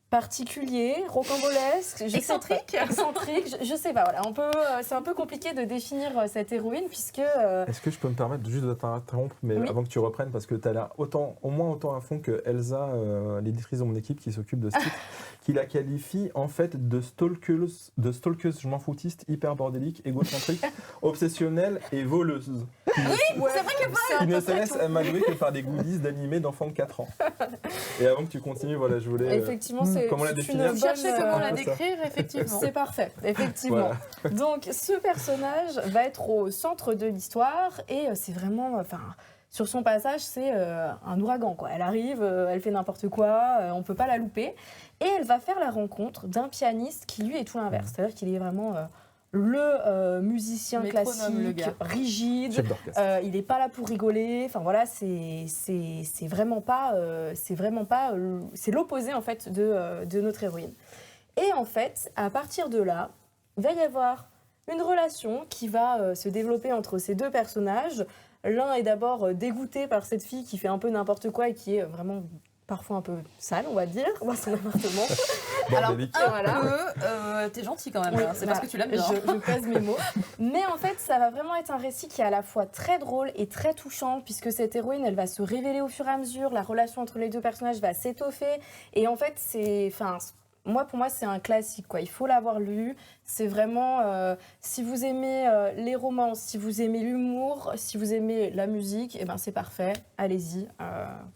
particulier, rocambolesque, excentrique, je sais pas, voilà, c'est un peu compliqué de définir cette héroïne puisque... Est-ce que je peux me permettre juste de t'interrompre, mais Oui. avant que tu reprennes, parce que tu as l'air au moins autant à fond que Elsa, l'éditrice de mon équipe qui s'occupe de ce titre, qui la qualifie en fait de stalkeuse je m'en foutiste, hyper bordélique, égocentrique, obsessionnelle et voleuse. C'est vrai que Qui ne se laisse amadouer que par des goodies d'animés d'enfants de 4 ans. Et avant que tu continues, voilà, je voulais... Effectivement, c'est comment la c'est définir une bonne, chercher comment la c'est ça. décrire, effectivement. C'est parfait, effectivement. Voilà. Donc, ce personnage va être au centre de l'histoire et c'est vraiment, enfin, sur son passage, c'est un ouragan, quoi. Elle arrive, elle fait n'importe quoi, on peut pas la louper. Et elle va faire la rencontre d'un pianiste qui, lui, est tout l'inverse. C'est-à-dire qu'il est vraiment le musicien Métronome, le classique, gars. rigide. Chef d'orchestre. Il n'est pas là pour rigoler. Enfin voilà, c'est vraiment pas, c'est l'opposé en fait de notre héroïne. Et en fait, à partir de là, il va y avoir une relation qui va se développer entre ces deux personnages. L'un est d'abord dégoûté par cette fille qui fait un peu n'importe quoi et qui est vraiment parfois un peu sale, on va dire, dans son appartement. Bordélique. Alors, t'es gentil quand même, Oui, hein. C'est parce que tu l'aimes bien. Je pèse mes mots. Mais en fait, ça va vraiment être un récit qui est à la fois très drôle et très touchant, puisque cette héroïne, elle va se révéler au fur et à mesure, la relation entre les deux personnages va s'étoffer. Et en fait, moi, pour moi, c'est un classique, quoi. Il faut l'avoir lu. C'est vraiment, si vous aimez les romances, si vous aimez l'humour, si vous aimez la musique, eh ben, c'est parfait. Allez-y.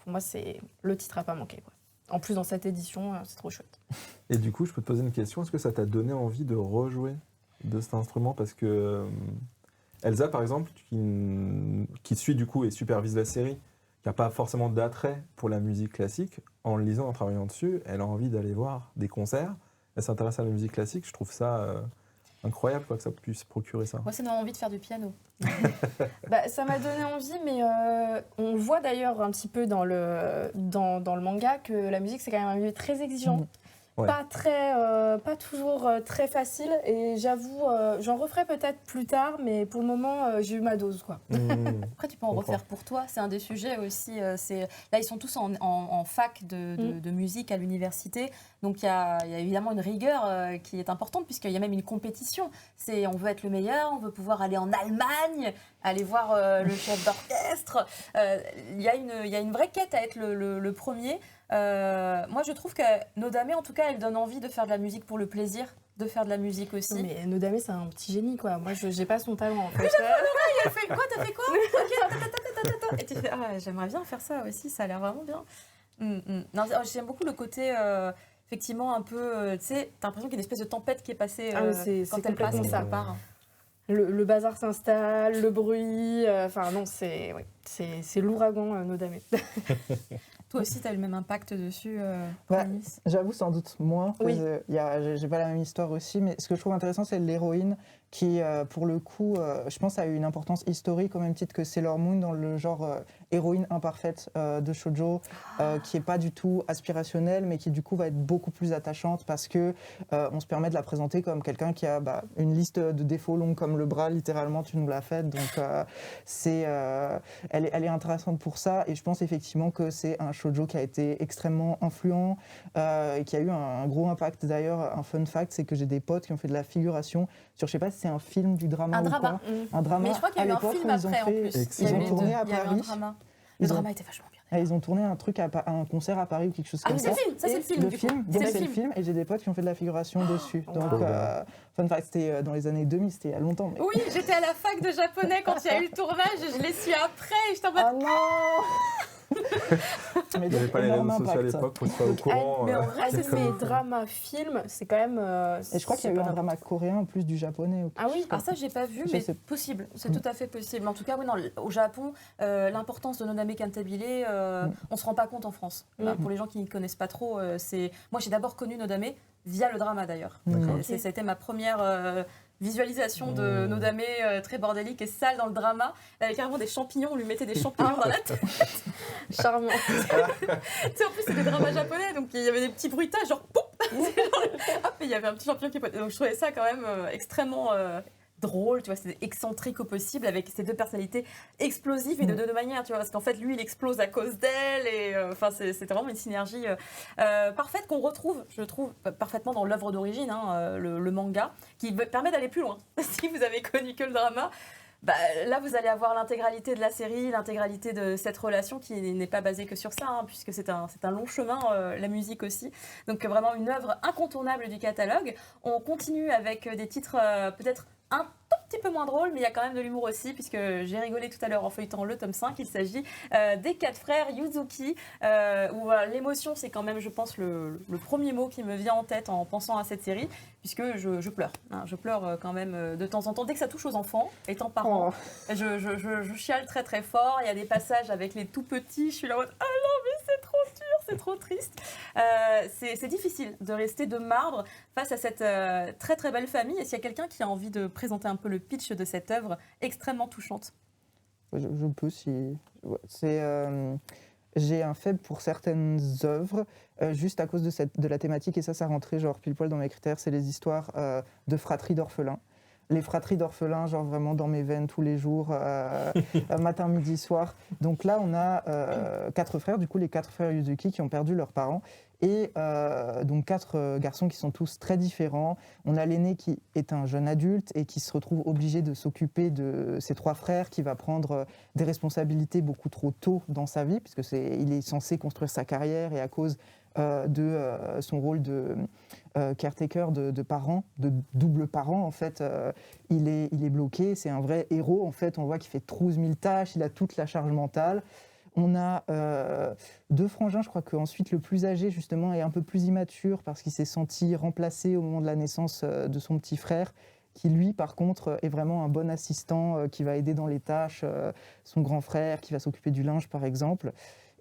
Pour moi, c'est le titre à pas manquer, quoi. En plus, dans cette édition, c'est trop chouette. Et du coup, je peux te poser une question. Est-ce que ça t'a donné envie de rejouer de cet instrument? Parce que Elsa, par exemple, qui suit du coup et supervise la série, qui n'a pas forcément d'attrait pour la musique classique, en le lisant, en travaillant dessus, elle a envie d'aller voir des concerts. Elle s'intéresse à la musique classique. Je trouve ça incroyable quoi, que ça puisse procurer ça. Moi, ça m'a envie de faire du piano. Bah, ça m'a donné envie, mais on voit d'ailleurs un petit peu dans le manga que la musique, c'est quand même un milieu très exigeant. Ouais. Pas toujours très facile. Et j'avoue, j'en referai peut-être plus tard, mais pour le moment, j'ai eu ma dose, quoi. Après, tu peux en refaire pour toi. C'est un des sujets aussi. Là, ils sont tous en fac de musique à l'université. Donc, il y a évidemment une rigueur qui est importante, puisqu'il y a même une compétition. On veut être le meilleur, on veut pouvoir aller en Allemagne, aller voir le chef d'orchestre. Il y a une vraie quête à être le premier. Moi, je trouve que Nodame, en tout cas, elle donne envie de faire de la musique pour le plaisir, de faire de la musique aussi. Mais Nodame, c'est un petit génie, quoi. Moi, je n'ai pas son talent, en fait. Elle fait quoi? T'as fait quoi? Ok, et tu fais, j'aimerais bien faire ça aussi, ça a l'air vraiment bien. Non, j'aime beaucoup le côté, effectivement, un peu, tu sais, t'as l'impression qu'il y a une espèce de tempête qui est passée quand elle passe et ça part. Le bazar s'installe, le bruit, non, c'est l'ouragan, Nodame. Toi aussi, tu as eu le même impact dessus, Nice. J'avoue sans doute moins. Oui. J'ai pas la même histoire aussi, mais ce que je trouve intéressant, c'est l'héroïne qui, pour le coup, je pense, a eu une importance historique au même titre que Sailor Moon dans le genre héroïne imparfaite de shoujo, qui est pas du tout aspirationnelle, mais qui du coup va être beaucoup plus attachante parce que on se permet de la présenter comme quelqu'un qui a une liste de défauts longue comme le bras, littéralement, tu nous l'as faite. Donc elle est intéressante pour ça, et je pense effectivement que c'est un shoujo qui a été extrêmement influent et qui a eu un gros impact. D'ailleurs, un fun fact, c'est que j'ai des potes qui ont fait de la figuration sur, je sais pas si c'est un film, du drama ou pas. Un drama. Mais je crois qu'il y a eu un film après en plus. Ils ont tourné à Paris. Le drama était vachement bien. Ils ont tourné un truc un concert à Paris ou quelque chose comme ça. C'est le film. C'est le film, et j'ai des potes qui ont fait de la figuration dessus. Donc, fun fact, c'était dans les années 2000, c'était il y a longtemps. Mais... Oui, j'étais à la fac de japonais quand il y a eu le tournage, je l'ai su après, et j'étais en mode... Oh non. Il n'y avait pas les réseaux sociaux à l'époque pour se faire au courant. Mais en vrai, mais drama, film, c'est quand même... et je crois qu'il y a eu un drama coréen en plus du japonais. Ah oui? Ah ça, j'ai pas vu, mais c'est possible. C'est tout à fait possible. En tout cas, oui, non, au Japon, l'importance de Nodame Cantabile, on se rend pas compte en France. Pour les gens qui ne connaissent pas trop, moi, j'ai d'abord connu Nodame via le drama, d'ailleurs. Ça a été ma première... visualisation de Nodame très bordélique et sale dans le drama, avec carrément des champignons, on lui mettait des champignons dans la tête. Charmant. Tu sais, en plus, c'est des dramas japonais, donc il y avait des petits bruitages, genre pouf. Hop, et il y avait un petit champignon qui pointait. Donc je trouvais ça quand même extrêmement drôle, tu vois, c'était excentrique au possible, avec ces deux personnalités explosives et de deux manières, tu vois, parce qu'en fait, lui, il explose à cause d'elle, et c'était vraiment une synergie parfaite qu'on retrouve, je trouve, parfaitement dans l'œuvre d'origine, le manga, qui permet d'aller plus loin. Si vous avez connu que le drama, là, vous allez avoir l'intégralité de la série, l'intégralité de cette relation qui n'est pas basée que sur ça, puisque c'est un long chemin, la musique aussi. Donc vraiment une œuvre incontournable du catalogue. On continue avec des titres peut-être un tout petit peu moins drôles, mais il y a quand même de l'humour aussi, puisque j'ai rigolé tout à l'heure en feuilletant le tome 5. Il s'agit des 4 frères Yuzuki, où l'émotion, c'est quand même, je pense, le premier mot qui me vient en tête en pensant à cette série, puisque je pleure. Je pleure quand même de temps en temps. Dès que ça touche aux enfants, étant parent, je chiale très très fort. Il y a des passages avec les tout petits, je suis là en mode « Ah non, mais c'est trop dur, c'est trop triste ». C'est difficile de rester de marbre face à cette très très belle famille. Et s'il y a quelqu'un qui a envie de présenter un peu le pitch de cette œuvre extrêmement touchante. Je peux si... J'ai un faible pour certaines œuvres, juste à cause de la thématique, et ça rentrait genre pile poil dans mes critères, c'est les histoires de fratries d'orphelins. Les fratries d'orphelins, genre vraiment dans mes veines tous les jours, matin, midi, soir. Donc là, on a 4 frères, du coup les 4 frères Yuzuki qui ont perdu leurs parents. Et donc 4 garçons qui sont tous très différents. On a l'aîné qui est un jeune adulte et qui se retrouve obligé de s'occuper de ses 3 frères, qui va prendre des responsabilités beaucoup trop tôt dans sa vie, puisque il est censé construire sa carrière, et à cause de son rôle de caretaker de parents, de double parent en fait. Il est bloqué, c'est un vrai héros en fait. On voit qu'il fait 12 000 tâches, il a toute la charge mentale. On a 2 frangins, je crois qu'ensuite le plus âgé justement est un peu plus immature parce qu'il s'est senti remplacé au moment de la naissance de son petit frère, qui lui par contre est vraiment un bon assistant qui va aider dans les tâches, son grand frère qui va s'occuper du linge par exemple.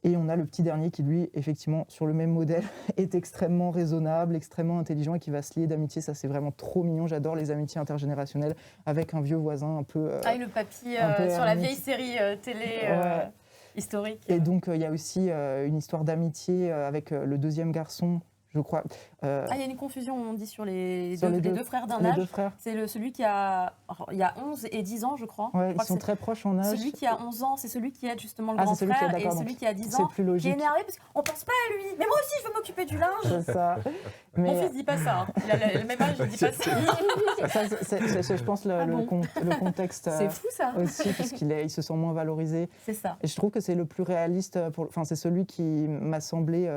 Et on a le petit dernier qui lui, effectivement, sur le même modèle, est extrêmement raisonnable, extrêmement intelligent et qui va se lier d'amitié. Ça, c'est vraiment trop mignon. J'adore les amitiés intergénérationnelles avec un vieux voisin un peu... Ah, et le papy un peu sur la ermite. vieille série télé Ouais. historique. Et donc, il y a aussi une histoire d'amitié avec le deuxième garçon, je crois. Ah, il y a une confusion, on dit, sur les Sur deux frères d'un les âge. 2 frères. C'est celui qui a... Il y a 11 et 10 ans, je crois. Ouais, Je ils crois que sont c'est très proches en âge. celui qui a 11 ans, c'est celui qui aide justement le Ah, grand c'est celui qui est frère. Et d'accord, celui donc qui a 10 c'est ans, plus qui est logique. énervé parce qu'on pense pas à lui. Mais moi aussi, je veux m'occuper du linge. C'est ça. Mon Mais fils dit pas ça. Hein. Il a le même âge, il dit pas ça. ça, c'est, je pense, Ah bon le contexte C'est fou, ça. aussi, parce il se sent moins valorisé. C'est ça. Et je trouve que c'est le plus réaliste, enfin c'est celui qui m'a semblé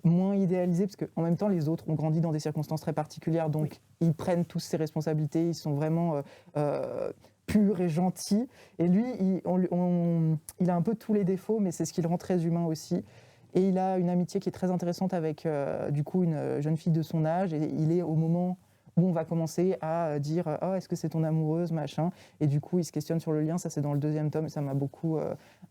moins idéalisé, parce qu'en même temps les autres ont grandi dans des circonstances très particulières, donc ils prennent tous ses responsabilités, ils sont vraiment purs et gentils. Et lui, il a un peu tous les défauts, mais c'est ce qui le rend très humain aussi. Et il a une amitié qui est très intéressante avec du coup une jeune fille de son âge, et il est au moment où on va commencer à dire « Oh, est-ce que c'est ton amoureuse ?» machin. Et du coup, il se questionne sur le lien. Ça, c'est dans le 2e tome. Et ça m'a beaucoup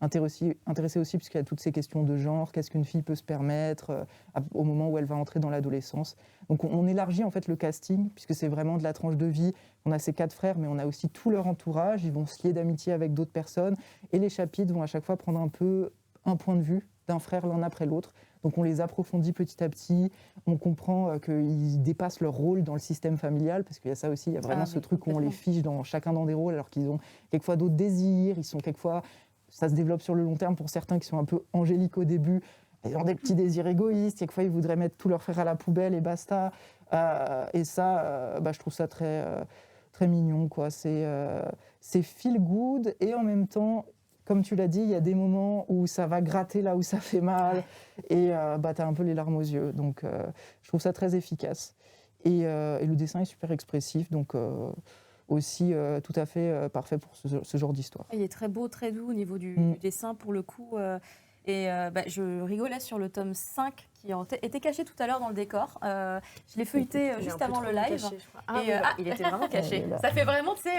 intéressé aussi, puisqu'il y a toutes ces questions de genre. Qu'est-ce qu'une fille peut se permettre au moment où elle va entrer dans l'adolescence. Donc, on élargit en fait le casting, puisque c'est vraiment de la tranche de vie. On a ces 4 frères, mais on a aussi tout leur entourage. Ils vont se lier d'amitié avec d'autres personnes. Et les chapitres vont à chaque fois prendre un peu un point de vue d'un frère l'un après l'autre. Donc on les approfondit petit à petit, on comprend qu'ils dépassent leur rôle dans le système familial, parce qu'il y a ça aussi, il y a vraiment ce truc où on les fiche chacun dans des rôles, alors qu'ils ont quelquefois d'autres désirs, ils sont quelquefois, ça se développe sur le long terme pour certains qui sont un peu angéliques au début, ils ont des petits désirs égoïstes, quelquefois ils voudraient mettre tous leurs frères à la poubelle et basta. Et ça, je trouve ça très, très mignon, quoi. C'est feel good et en même temps, comme tu l'as dit, il y a des moments où ça va gratter là où ça fait mal et tu as un peu les larmes aux yeux. Donc, je trouve ça très efficace. Et le dessin est super expressif, donc aussi tout à fait parfait pour ce genre d'histoire. Il est très beau, très doux au niveau du dessin pour le coup. Je rigolais sur le tome 5 qui était caché tout à l'heure dans le décor. Je l'ai feuilleté juste avant le live. Il était vraiment caché. Ça fait vraiment, tu sais...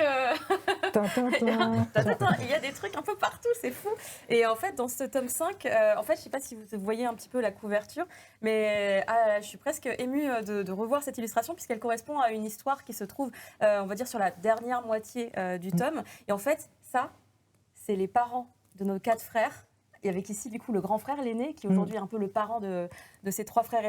Il y a des trucs un peu partout, c'est fou. Et en fait, dans ce tome 5, je ne sais pas si vous voyez un petit peu la couverture, mais je suis presque émue de revoir cette illustration puisqu'elle correspond à une histoire qui se trouve, on va dire, sur la dernière moitié du tome. Et en fait, ça, c'est les parents de nos 4 frères. Et avec ici, du coup, le grand frère, l'aîné, qui aujourd'hui est un peu le parent de ses trois frères.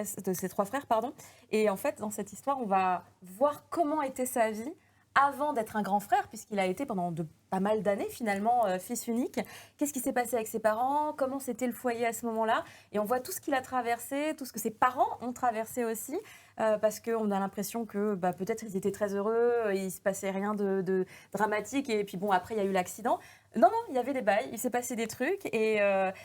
Et en fait, dans cette histoire, on va voir comment était sa vie avant d'être un grand frère, puisqu'il a été pendant pas mal d'années, finalement, fils unique. Qu'est-ce qui s'est passé avec ses parents? Comment c'était le foyer à ce moment-là? Et on voit tout ce qu'il a traversé, tout ce que ses parents ont traversé aussi, parce qu'on a l'impression que peut-être ils étaient très heureux, il ne se passait rien de dramatique, et puis bon, après, il y a eu l'accident. Non, il y avait des bails, il s'est passé des trucs, et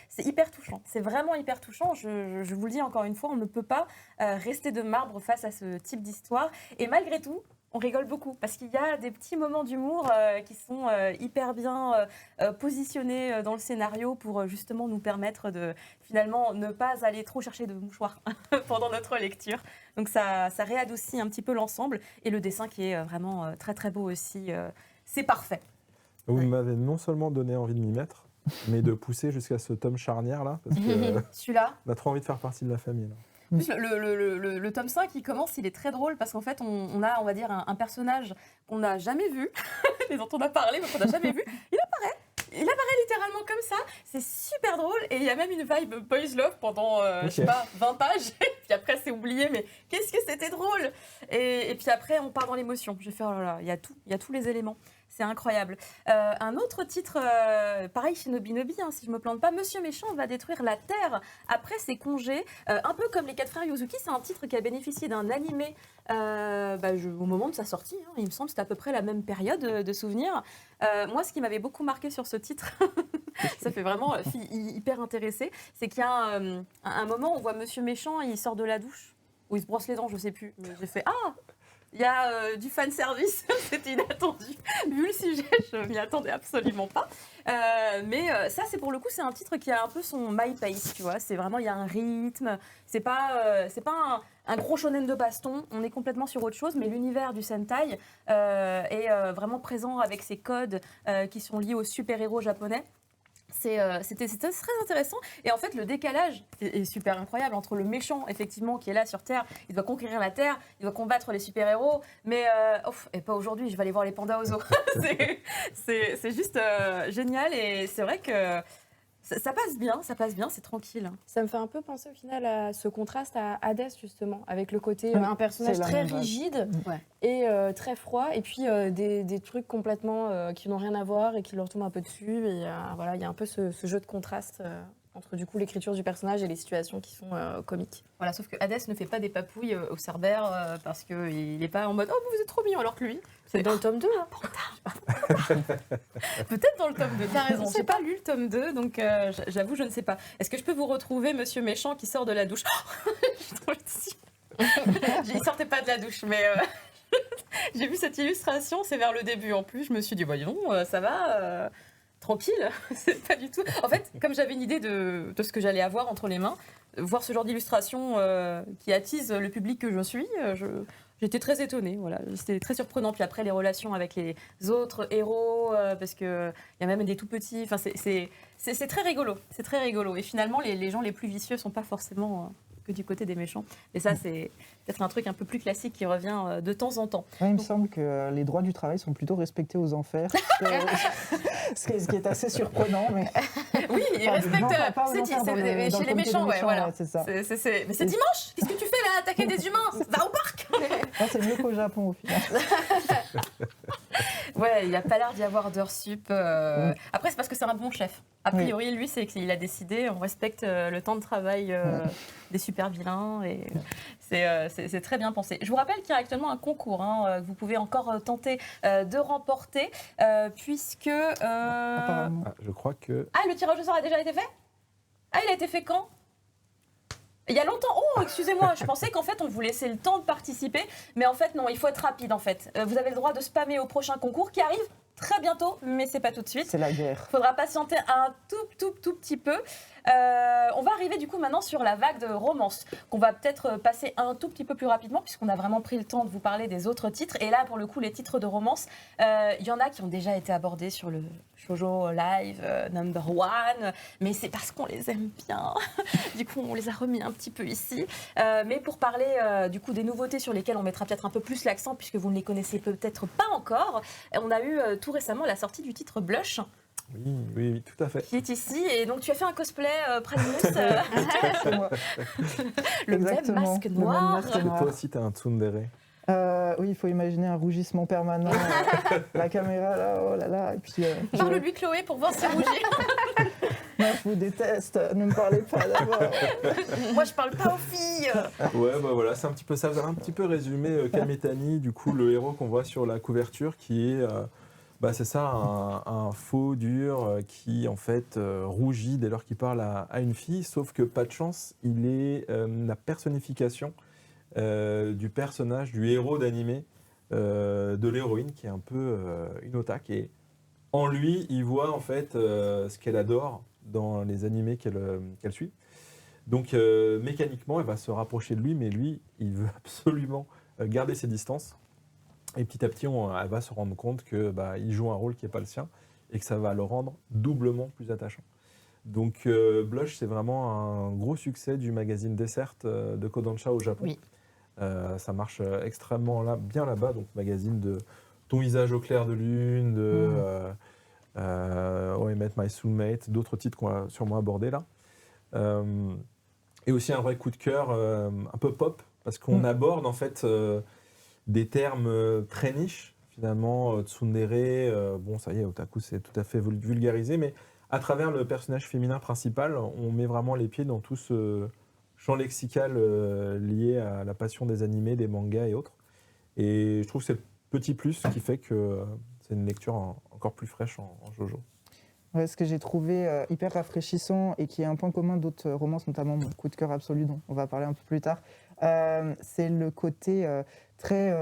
c'est hyper touchant. C'est vraiment hyper touchant. Je vous le dis encore une fois, on ne peut pas rester de marbre face à ce type d'histoire. Et malgré tout, on rigole beaucoup parce qu'il y a des petits moments d'humour qui sont hyper bien positionnés dans le scénario pour justement nous permettre de finalement ne pas aller trop chercher de mouchoirs pendant notre lecture. Donc ça réadoucit un petit peu l'ensemble et le dessin qui est vraiment très très beau aussi. C'est parfait. Vous m'avez non seulement donné envie de m'y mettre, mais de pousser jusqu'à ce tome charnière là, parce que celui-là, on a trop envie de faire partie de la famille là. En plus, le tome 5, il commence, il est très drôle parce qu'en fait, on a, on va dire, un personnage qu'on n'a jamais vu, et dont on a parlé, mais qu'on n'a jamais vu. Il apparaît littéralement comme ça. C'est super drôle et il y a même une vibe boys love pendant, je sais pas, 20 pages. Et puis après, c'est oublié, mais qu'est-ce que c'était drôle! Et puis après, on part dans l'émotion. Je fais, oh là là, il y a tous les éléments. C'est incroyable. Un autre titre, pareil chez Nobinobi, si je me plante pas, Monsieur Méchant va détruire la Terre après ses congés. Un peu comme les 4 frères Yuzuki, c'est un titre qui a bénéficié d'un animé au moment de sa sortie. Il me semble que c'était à peu près la même période de souvenirs. Moi, ce qui m'avait beaucoup marqué sur ce titre, Ça fait vraiment fille hyper intéressée. C'est qu'il y a un moment où on voit Monsieur Méchant, il sort de la douche, ou il se brosse les dents, je sais plus. Mais j'ai fait ah, il y a du fan service, c'était inattendu. Vu le sujet, je m'y attendais absolument pas. Mais ça, c'est pour le coup, c'est un titre qui a un peu son my pace, tu vois. C'est vraiment, il y a un rythme. C'est pas un gros shonen de baston. On est complètement sur autre chose, mais l'univers du Sentai est vraiment présent avec ses codes qui sont liés aux super-héros japonais. C'était très intéressant et en fait le décalage est super incroyable entre le méchant effectivement qui est là sur Terre, il doit conquérir la Terre, il doit combattre les super-héros mais et pas aujourd'hui, je vais aller voir les pandas au zoo. c'est juste génial et c'est vrai que ça passe bien, c'est tranquille. Ça me fait un peu penser au final à ce contraste à Hades justement, avec le côté un personnage c'est la très même base. rigide Ouais. et très froid, et puis des trucs complètement qui n'ont rien à voir et qui leur tombent un peu dessus. Et voilà, il y a un peu ce jeu de contraste entre du coup l'écriture du personnage et les situations qui sont comiques. Voilà, sauf que Hades ne fait pas des papouilles au Cerbère parce qu'il n'est pas en mode « Oh, vous êtes trop mignon », alors que lui... C'est dans le tome 2, hein. Peut-être dans le tome 2, t'as raison. J'ai pas lu le tome 2, donc j'avoue, je ne sais pas. Est-ce que je peux vous retrouver Monsieur Méchant qui sort de la douche? Je suis trop gentille. Il sortait pas de la douche, mais j'ai vu cette illustration, c'est vers le début en plus. Je me suis dit, voyons, ça va, tranquille. C'est pas du tout. En fait, comme j'avais une idée de ce que j'allais avoir entre les mains, voir ce genre d'illustration qui attise le public que je suis, j'étais très étonnée, voilà. C'était très surprenant. Puis après, les relations avec les autres héros, parce qu'il y a même des tout petits. Enfin, c'est très rigolo. C'est très rigolo. Et finalement, les gens les plus vicieux sont pas forcément que du côté des méchants. Et ça, c'est peut-être un truc un peu plus classique qui revient de temps en temps. Ouais, il me semble que les droits du travail sont plutôt respectés aux enfers, ce qui est assez surprenant. Mais... Oui, ils respectent. Chez les méchants, ouais, voilà. C'est ça. Mais c'est dimanche. Qu'est-ce que tu fais là, attaquer des humains? Va au parc. Ah, c'est mieux qu'au Japon au final. Ouais, il n'a pas l'air d'y avoir d'heures sup. Après, c'est parce que c'est un bon chef. A priori, lui, c'est qu'il a décidé, on respecte le temps de travail des super vilains. Et c'est très bien pensé. Je vous rappelle qu'il y a actuellement un concours que vous pouvez encore tenter de remporter, puisque... Apparemment. Ah, je crois que. Ah, le tirage au sort a déjà été fait? Ah, il a été fait quand? Il y a longtemps. Oh, excusez-moi, je pensais qu'en fait on vous laissait le temps de participer, mais en fait non, il faut être rapide en fait. Vous avez le droit de spammer au prochain concours qui arrive très bientôt, mais c'est pas tout de suite. C'est la guerre. Faudra patienter un tout petit peu. On va arriver du coup maintenant sur la vague de romance, qu'on va peut-être passer un tout petit peu plus rapidement puisqu'on a vraiment pris le temps de vous parler des autres titres. Et là, pour le coup, les titres de romance, il y en a qui ont déjà été abordés sur le Shoujo Live Number One, mais c'est parce qu'on les aime bien. Du coup, on les a remis un petit peu ici. Mais pour parler du coup des nouveautés sur lesquelles on mettra peut-être un peu plus l'accent puisque vous ne les connaissez peut-être pas encore, on a eu tout récemment la sortie du titre Blush. Oui, tout à fait. Qui est ici, et donc tu as fait un cosplay Primus, C'est moi. le même Exactement, masque le même noir. masque Et noir. toi aussi, t'as un tsundere. Oui, il faut imaginer un rougissement permanent. La caméra, là, oh là là. Et puis, Parle-lui Chloé pour voir si rougit. Moi, je vous déteste, ne me parlez pas d'abord. Moi je parle pas aux filles. Ouais, bah voilà, c'est un petit peu ça. Vous avez un petit peu résumé Kametani, du coup, le héros qu'on voit sur la couverture, qui est, c'est ça, un faux dur qui, en fait, rougit dès lors qu'il parle à une fille, sauf que, pas de chance, il est la personnification du personnage, du héros d'animé, de l'héroïne, qui est un peu une otaku. Et en lui, il voit, en fait, ce qu'elle adore dans les animés qu'elle suit. Donc mécaniquement, elle va se rapprocher de lui, mais lui, il veut absolument garder ses distances. Et petit à petit, elle va se rendre compte que il joue un rôle qui n'est pas le sien et que ça va le rendre doublement plus attachant. Donc Blush, c'est vraiment un gros succès du magazine Dessert de Kodansha au Japon. Oui. Ça marche extrêmement bien là-bas, donc magazine de Ton visage au clair de lune, de Oh, I Met My Soulmate, d'autres titres qu'on va sûrement aborder là. Et aussi un vrai coup de cœur un peu pop, parce qu'on aborde en fait des termes très niches, finalement, tsundere, bon ça y est, otaku c'est tout à fait vulgarisé, mais à travers le personnage féminin principal, on met vraiment les pieds dans tout ce champ lexical lié à la passion des animés, des mangas et autres. Et je trouve que c'est le petit plus qui fait que c'est une lecture encore plus fraîche en JoJo. Ouais, ce que j'ai trouvé hyper rafraîchissant et qui est un point commun d'autres romances, notamment mon coup de cœur absolu, dont on va parler un peu plus tard, c'est le côté très,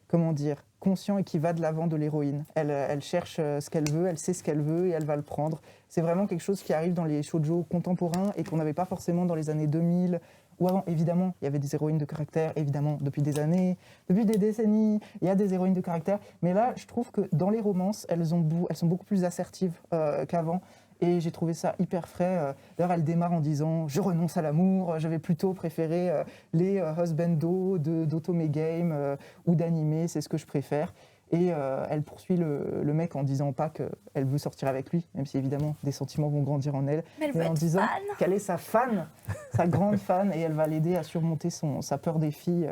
comment dire, conscient et qui va de l'avant de l'héroïne. Elle cherche ce qu'elle veut, elle sait ce qu'elle veut et elle va le prendre. C'est vraiment quelque chose qui arrive dans les shoujo contemporains et qu'on n'avait pas forcément dans les années 2000 ou avant. Évidemment, il y avait des héroïnes de caractère, évidemment, depuis des années, depuis des décennies, il y a des héroïnes de caractère. Mais là, je trouve que dans les romances, elles sont beaucoup plus assertives qu'avant. Et j'ai trouvé ça hyper frais. D'ailleurs, elle démarre en disant « Je renonce à l'amour, je vais plutôt préférer les husbandos d'Otome Game ou d'anime, c'est ce que je préfère. » Et elle poursuit le mec en disant pas qu'elle veut sortir avec lui, même si évidemment des sentiments vont grandir en elle, mais en disant qu'elle est sa fan, sa grande fan, et elle va l'aider à surmonter sa peur des filles.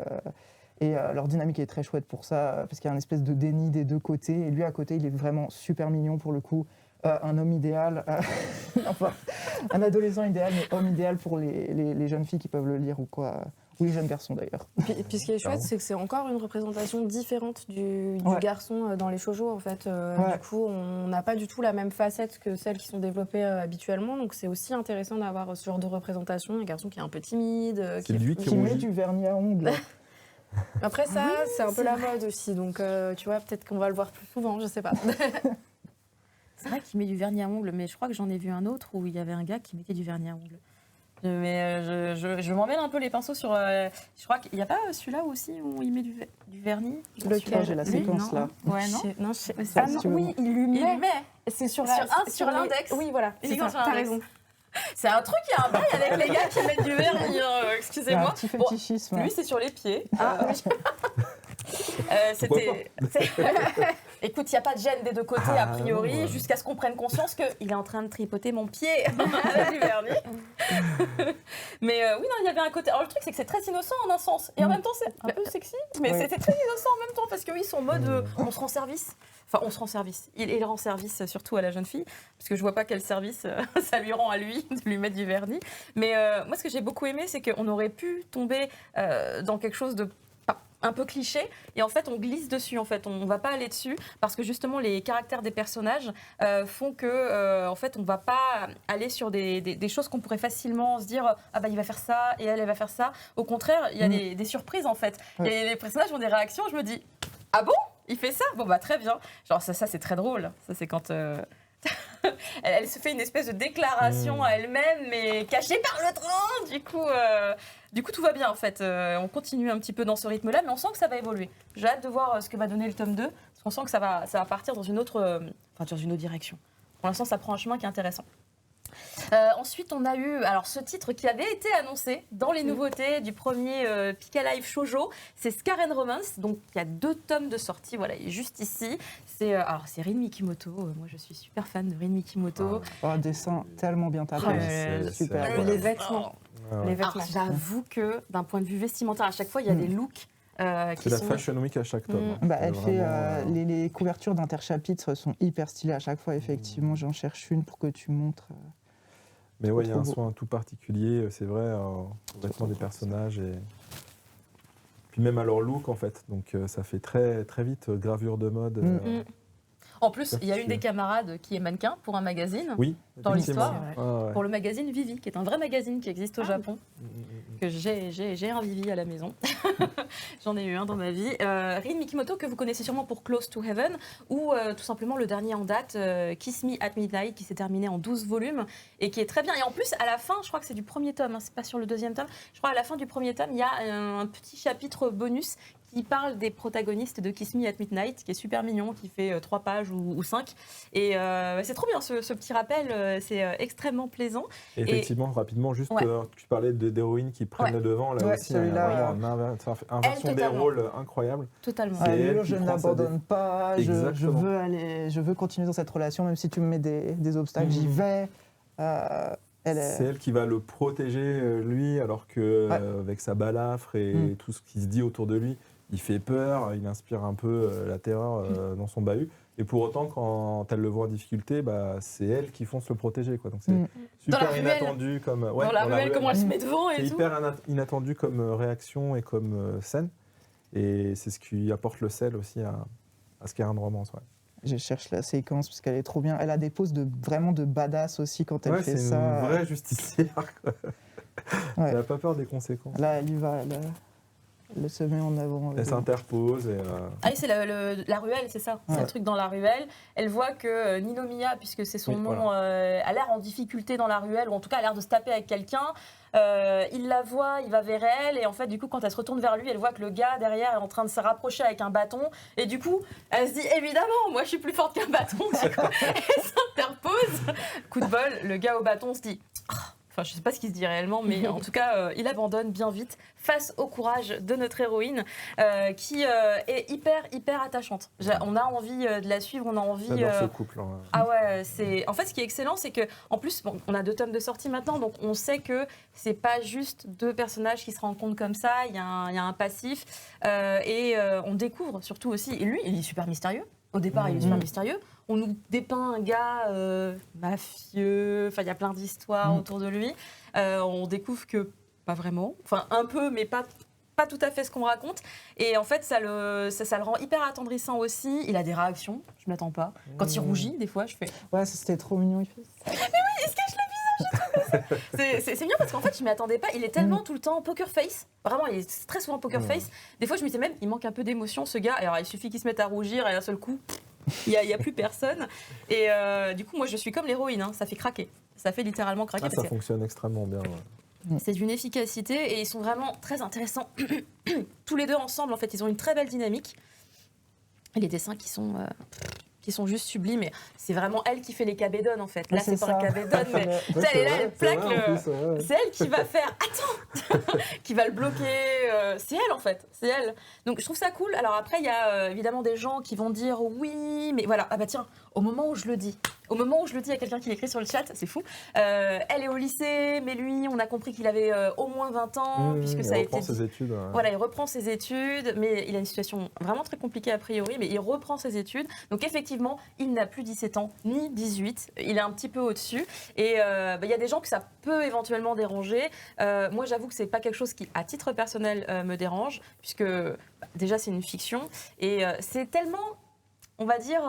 Et leur dynamique est très chouette pour ça, parce qu'il y a une espèce de déni des deux côtés. Et lui, à côté, il est vraiment super mignon pour le coup. Un homme idéal, enfin, un adolescent idéal, mais homme idéal pour les jeunes filles qui peuvent le lire ou quoi. Ou les jeunes garçons d'ailleurs. Puis ce qui est chouette, c'est que c'est encore une représentation différente du garçon dans les shoujo en fait. Du coup, on n'a pas du tout la même facette que celles qui sont développées habituellement. Donc c'est aussi intéressant d'avoir ce genre de représentation. Un garçon qui est un peu timide, qui met du vernis à ongles. Après ça, c'est un peu la mode aussi. Donc tu vois, peut-être qu'on va le voir plus souvent, je sais pas. C'est vrai qu'il met du vernis à ongles, mais je crois que j'en ai vu un autre où il y avait un gars qui mettait du vernis à ongles. Mais je m'emmêle un peu les pinceaux sur. Je crois qu'il n'y a pas celui-là aussi où il met du vernis. Lequel j'ai la séquence là. Ouais, non. Oui, il lui met. C'est sur l'index. Oui, voilà. T'as raison. C'est un truc, il y a un bail avec les gars qui mettent du vernis. Excusez-moi. Un petit fétichisme. Lui, c'est sur les pieds. Écoute, il n'y a pas de gêne des deux côtés, a priori, jusqu'à ce qu'on prenne conscience qu'il est en train de tripoter mon pied avec du vernis. Mais oui, non, il y avait un côté. Alors, le truc, c'est que c'est très innocent en un sens. Et en même temps, c'est un peu sexy. Mais c'était très innocent en même temps, parce que oui, ils sont en mode on se rend service. Enfin, on se rend service. Il rend service surtout à la jeune fille, parce que je vois pas quel service ça lui rend à lui de lui mettre du vernis. Mais moi, ce que j'ai beaucoup aimé, c'est qu'on aurait pu tomber dans quelque chose de un peu cliché, et en fait on glisse dessus, en fait on va pas aller dessus parce que justement les caractères des personnages font que en fait on va pas aller sur des choses qu'on pourrait facilement se dire ah bah il va faire ça et elle va faire ça. Au contraire, il y a des surprises en fait. Et les personnages ont des réactions, je me dis ah bon il fait ça, bon bah très bien, genre ça c'est très drôle, ça c'est quand elle se fait une espèce de déclaration à elle-même, mais cachée par le train. Du coup, tout va bien en fait. On continue un petit peu dans ce rythme-là, mais on sent que ça va évoluer. J'ai hâte de voir ce que va donner le tome 2, parce qu'on sent que ça va partir dans une autre direction. Pour l'instant, ça prend un chemin qui est intéressant. Ensuite, on a eu ce titre qui avait été annoncé dans les nouveautés du premier Pika Live Shoujo, c'est Scar and Romance. Donc, il y a 2 tomes de sortie. Voilà, il est juste ici. C'est Rin Mikimoto. Moi, je suis super fan de Rin Mikimoto. Un dessin tellement bien tapé. Super. Les vêtements. J'avoue que d'un point de vue vestimentaire, à chaque fois, il y a des looks. C'est la Fashion Week à chaque tome. Elle fait les couvertures d'interchapitres sont hyper stylées à chaque fois. Effectivement, j'en cherche une pour que tu montres. Mais ouais, il y a un soin tout particulier, c'est vrai, au vêtement des personnages et puis même à leur look en fait. Donc ça fait très très vite gravure de mode. En plus, il y a une des camarades qui est mannequin pour un magazine, dans l'histoire, pour le magazine Vivi, qui est un vrai magazine qui existe au Japon, que j'ai un Vivi à la maison. J'en ai eu un dans ma vie. Rin Mikimoto, que vous connaissez sûrement pour Close to Heaven, ou tout simplement le dernier en date, Kiss Me at Midnight, qui s'est terminé en 12 volumes, et qui est très bien. Et en plus, à la fin, je crois que c'est du premier tome, c'est pas sur le deuxième tome, je crois à la fin du premier tome, il y a un petit chapitre bonus qui parle des protagonistes de Kiss Me at Midnight, qui est super mignon, qui fait 3 pages ou 5. Et c'est trop bien ce petit rappel, c'est extrêmement plaisant. Et effectivement, rapidement, juste, tu parlais d'héroïnes qui prennent le devant, là aussi, celui-là, inversion des rôles incroyable. Totalement. Je n'abandonne pas, je veux continuer dans cette relation, même si tu me mets des obstacles, j'y vais. C'est elle qui va le protéger, lui, alors que avec sa balafre et tout ce qui se dit autour de lui, il fait peur, il inspire un peu la terreur dans son bahut. Et pour autant, quand elle le voit en difficulté, c'est elle qui fonce le protéger, quoi. Donc c'est super inattendu comme. Dans la ruelle, comment elle se met devant et tout. C'est hyper inattendu comme réaction et comme scène. Et c'est ce qui apporte le sel aussi à Scar and Romance. Je cherche la séquence parce qu'elle est trop bien. Elle a des poses vraiment de badass aussi quand elle Ouais, fait c'est ça. une vraie justicière. Quoi. Ouais. Elle n'a pas peur des conséquences. Là, elle y va. Elle se met en avant. Elle s'interpose et. Ah oui, c'est la ruelle, c'est ça. C'est Ouais. le truc dans la ruelle. Elle voit que Ninomiya, puisque c'est son Oui, nom, voilà. a l'air en difficulté dans la ruelle, ou en tout cas a l'air de se taper avec quelqu'un. Il la voit, il va vers elle, et en fait, du coup, quand elle se retourne vers lui, elle voit que le gars derrière est en train de se rapprocher avec un bâton, et du coup, elle se dit évidemment, moi je suis plus forte qu'un bâton, du coup, elle s'interpose. Coup de bol, le gars au bâton se dit. Enfin, je sais pas ce qu'il se dit réellement, mais en tout cas, il abandonne bien vite face au courage de notre héroïne, qui est hyper attachante. On a envie de la suivre, on a envie. J'adore ce couple. Hein. Ah ouais, c'est. En fait, ce qui est excellent, c'est que, en plus, bon, on a 2 tomes de sortie maintenant, donc on sait que c'est pas juste 2 personnages qui se rencontrent comme ça. Il y a un passif, et on découvre surtout aussi. Et lui, il est super mystérieux. Au départ, il est super mystérieux. On nous dépeint un gars mafieux. Enfin, il y a plein d'histoires autour de lui. On découvre que pas vraiment. Enfin, un peu, mais pas tout à fait ce qu'on raconte. Et en fait, ça le rend hyper attendrissant aussi. Il a des réactions, je m'attends pas. Quand il rougit, des fois, je fais. Ouais, ça, c'était trop mignon. Il fait ça. C'est mignon parce qu'en fait, je m'y attendais pas. Il est tellement tout le temps poker face. Vraiment, il est très souvent poker face. Des fois, je me disais même, il manque un peu d'émotion, ce gars. Alors, il suffit qu'il se mette à rougir et d'un seul coup, il y a plus personne. Et du coup, moi, je suis comme l'héroïne. Hein. Ça fait craquer. Ça fait littéralement craquer. Ça fonctionne extrêmement bien. Ouais. C'est d'une efficacité et ils sont vraiment très intéressants. Tous les deux ensemble, en fait, ils ont une très belle dynamique. Et les dessins qui sont juste sublimes. Et c'est vraiment elle qui fait les cabédones, en fait. Là, c'est pas un cabédone, mais Ouais, elle est là, vrai, elle plaque vrai, en le... plus, ouais. C'est elle qui va faire « Attends !» qui va le bloquer. C'est elle, en fait. C'est elle. Donc, je trouve ça cool. Alors après, il y a évidemment des gens qui vont dire « Oui, mais voilà. » Ah bah tiens, au moment où je le dis, il y a quelqu'un qui l'écrit sur le chat, c'est fou. Elle est au lycée, mais lui, on a compris qu'il avait au moins 20 ans, puisque ça a été... Il reprend ses études. Ouais. Voilà, il reprend ses études, mais il a une situation vraiment très compliquée a priori, mais il reprend ses études. Donc effectivement, il n'a plus 17 ans, ni 18, il est un petit peu au-dessus. Et il y a des gens que ça peut éventuellement déranger. Moi, j'avoue que c'est pas quelque chose qui, à titre personnel, me dérange, puisque déjà, c'est une fiction. Et c'est tellement, on va dire,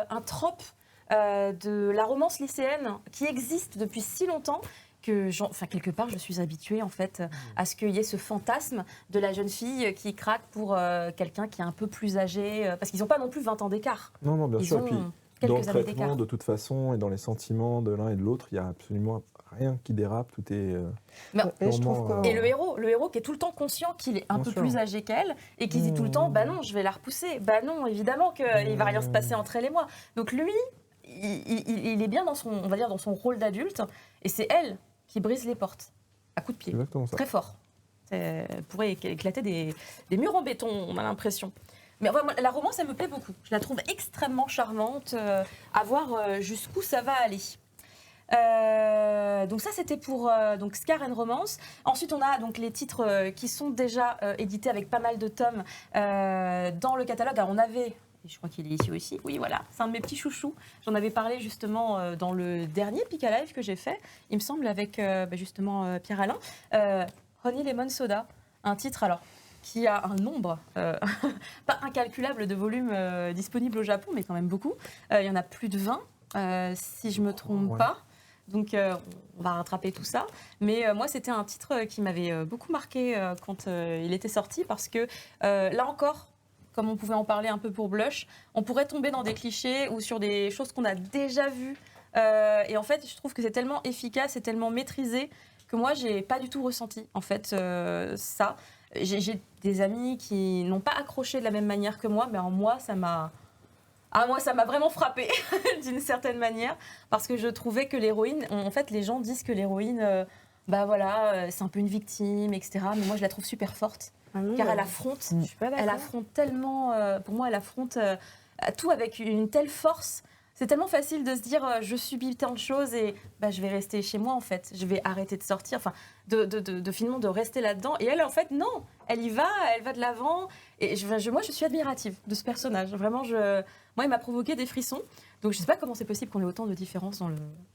un trope de la romance lycéenne qui existe depuis si longtemps que, quelque part, je suis habituée en fait à ce qu'il y ait ce fantasme de la jeune fille qui craque pour quelqu'un qui est un peu plus âgé, parce qu'ils n'ont pas non plus 20 ans d'écart. Non, bien Ils sûr. ont Et puis, dans le quelques années d'écart. traitement, de toute façon, et dans les sentiments de l'un et de l'autre, il n'y a absolument rien qui dérape. Tout est. Et je trouve vraiment, que- Et le héros qui est tout le temps conscient qu'il est un Bien peu sûr. plus âgé qu'elle et qui dit tout le temps, bah non, je vais la repousser. Bah non, évidemment qu'il va rien se passer entre elle et moi. Donc lui, il est bien dans son, on va dire, dans son rôle d'adulte, et c'est elle qui brise les portes à coups de pied, Exactement ça. très fort. Elle pourrait éclater des murs en béton, on a l'impression. Mais enfin, moi, la romance, elle me plaît beaucoup. Je la trouve extrêmement charmante, à voir jusqu'où ça va aller. Donc ça, c'était pour donc Scar and Romance. Ensuite, on a donc les titres qui sont déjà édités avec pas mal de tomes dans le catalogue. Alors, on avait... Je crois qu'il est ici aussi. Oui, voilà, c'est un de mes petits chouchous. J'en avais parlé justement dans le dernier Pika Live que j'ai fait, il me semble, avec justement Pierre-Alain. Honey Lemon Soda, un titre alors qui a un nombre pas incalculable de volumes disponibles au Japon, mais quand même beaucoup. Il y en a plus de 20, si je ne me trompe Ouais. pas. Donc on va rattraper tout ça. Mais moi, c'était un titre qui m'avait beaucoup marqué quand il était sorti, parce que là encore, comme on pouvait en parler un peu pour Blush, on pourrait tomber dans des clichés ou sur des choses qu'on a déjà vues. Et en fait, je trouve que c'est tellement efficace et tellement maîtrisé que moi, j'ai pas du tout ressenti en fait ça. J'ai des amis qui n'ont pas accroché de la même manière que moi, mais en moi, ça m'a vraiment frappée d'une certaine manière, parce que je trouvais que l'héroïne, en fait, les gens disent que l'héroïne, c'est un peu une victime, etc. Mais moi, je la trouve super forte. Car elle affronte, Je suis pas d'accord. elle affronte tellement, pour moi, elle affronte tout avec une telle force. C'est tellement facile de se dire, je subis tant de choses et je vais rester chez moi, en fait. Je vais arrêter de sortir, enfin, finalement, de rester là-dedans. Et elle, en fait, non, elle y va, elle va de l'avant. Et moi, je suis admirative de ce personnage. Vraiment, moi, il m'a provoqué des frissons. Donc, je ne sais pas comment c'est possible qu'on ait autant de différences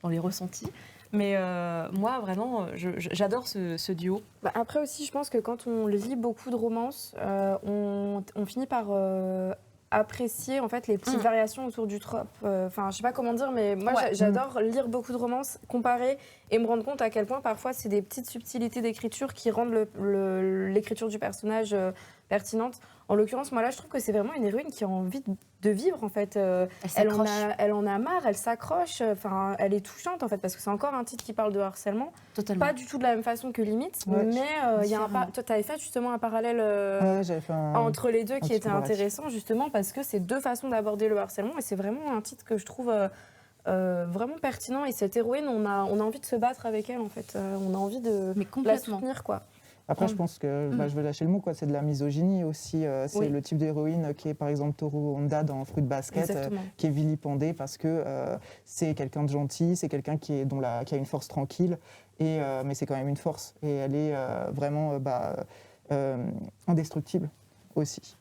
dans les ressentis. Mais moi, vraiment, j'adore ce duo. Après aussi, je pense que quand on lit beaucoup de romances, on finit par apprécier en fait les petites variations autour du trope. Enfin, je sais pas comment dire, mais moi j'adore lire beaucoup de romances, comparer et me rendre compte à quel point parfois c'est des petites subtilités d'écriture qui rendent l'écriture du personnage pertinente. En l'occurrence, moi là, je trouve que c'est vraiment une héroïne qui a envie de vivre en fait. Elle en a marre, elle s'accroche. Enfin, elle est touchante en fait parce que c'est encore un titre qui parle de harcèlement. Totalement. Pas du tout de la même façon que Limite, mais il y a toi, t'avais fait justement un parallèle j'avais fait entre les deux qui était comparatif. intéressant justement parce que c'est deux façons d'aborder le harcèlement et c'est vraiment un titre que je trouve vraiment pertinent. Et cette héroïne, on a envie de se battre avec elle en fait. On a envie de la soutenir quoi. Après, je pense que je vais lâcher le mot, quoi. C'est de la misogynie aussi. C'est le type d'héroïne qui est par exemple Toru Honda dans Fruit Basket, qui est vilipendée parce que c'est quelqu'un de gentil, c'est quelqu'un qui a une force tranquille, mais c'est quand même une force. Et elle est vraiment indestructible aussi.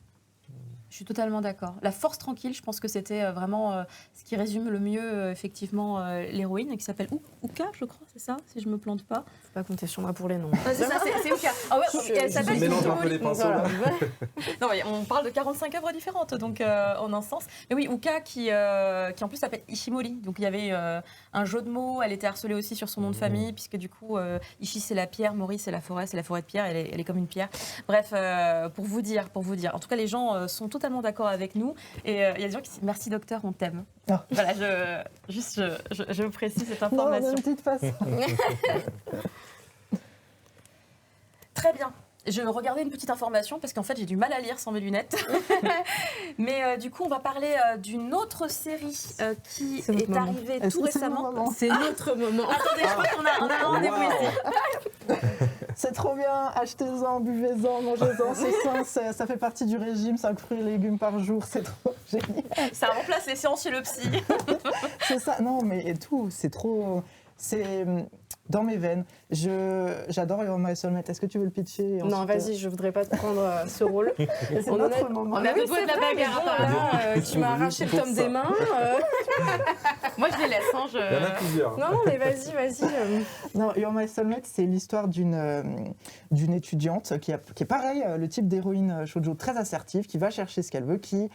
Je suis totalement d'accord. La force tranquille, je pense que c'était vraiment ce qui résume le mieux effectivement l'héroïne, qui s'appelle Uka, je crois, c'est ça, si je me plante pas. Faut pas compter sur moi pour les noms. C'est ça, c'est Uka. Ah ouais, elle s'appelle mélange un peu les pinceaux. Voilà. Non, mais on parle de 45 œuvres différentes, donc en un sens. Mais oui, Uka qui en plus s'appelle Ishimori. Donc il y avait un jeu de mots. Elle était harcelée aussi sur son nom de famille, puisque du coup, Ishi c'est la pierre, Mori c'est la forêt de pierre. Elle est comme une pierre. Bref, pour vous dire. En tout cas, les gens sont totalement d'accord avec nous. Et il y a des gens qui disent merci docteur, on t'aime. Ah. Voilà, je précise cette information. Non, d'une petite façon. Très bien. Je regardais une petite information parce qu'en fait j'ai du mal à lire sans mes lunettes. Mais du coup on va parler d'une autre série qui est arrivée tout récemment. C'est notre moment. Attendez, je crois qu'on a un rendez-vous ici. C'est trop bien, achetez-en, buvez-en, mangez-en, c'est sain, ça fait partie du régime, 5 fruits et légumes par jour, c'est trop génial. Ça remplace les séances chez le psy. C'est ça, non mais tout, c'est trop... C'est dans mes veines. J'adore You're My Soulmate. Est-ce que tu veux le pitcher? Non, vas-y, je voudrais pas te prendre ce rôle. C'est notre moment. On a deux doigts de la bagarre. Tu m'as arraché le tome des mains. Moi, je les laisse. Il y en a plusieurs. Non, mais vas-y. Non, You're My Soulmate, c'est l'histoire d'une étudiante qui est pareil, le type d'héroïne shoujo très assertive, qui va chercher ce qu'elle veut, qui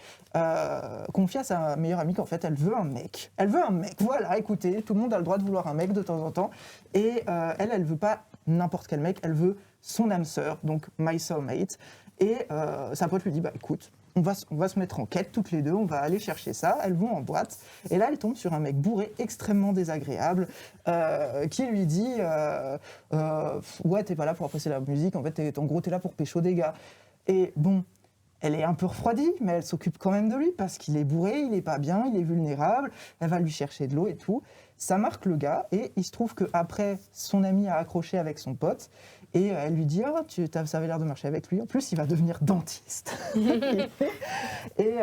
confie à sa meilleure amie qu'en fait, elle veut un mec. Elle veut un mec. Voilà, écoutez, tout le monde a le droit de vouloir un mec de temps en temps. Et elle veut pas n'importe quel mec, elle veut son âme sœur, donc My Soulmate. Et sa pote lui dit, bah écoute, on va se mettre en quête toutes les deux, on va aller chercher ça. Elles vont en boîte. Et là, elle tombe sur un mec bourré extrêmement désagréable qui lui dit ouais, t'es pas là pour apprécier la musique, en fait, en gros, t'es là pour pécho des gars. Et bon, elle est un peu refroidie, mais elle s'occupe quand même de lui parce qu'il est bourré, il est pas bien, il est vulnérable. Elle va lui chercher de l'eau et tout. Ça marque le gars et il se trouve qu'après, son ami a accroché avec son pote et elle lui dit « Oh, ça avait l'air de marcher avec lui. En plus, il va devenir dentiste. » Et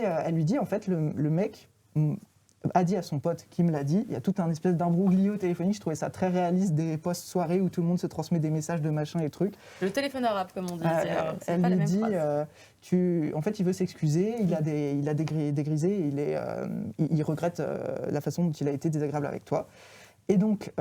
elle lui dit en fait, le mec a dit à son pote qui me l'a dit, il y a tout un espèce d'imbroglio téléphonique, je trouvais ça très réaliste, des post-soirées où tout le monde se transmet des messages de machin et trucs. Le téléphone arabe, comme on dit. Elle lui dit, en fait, il veut s'excuser, il a dégrisé, il regrette la façon dont il a été désagréable avec toi. Et donc,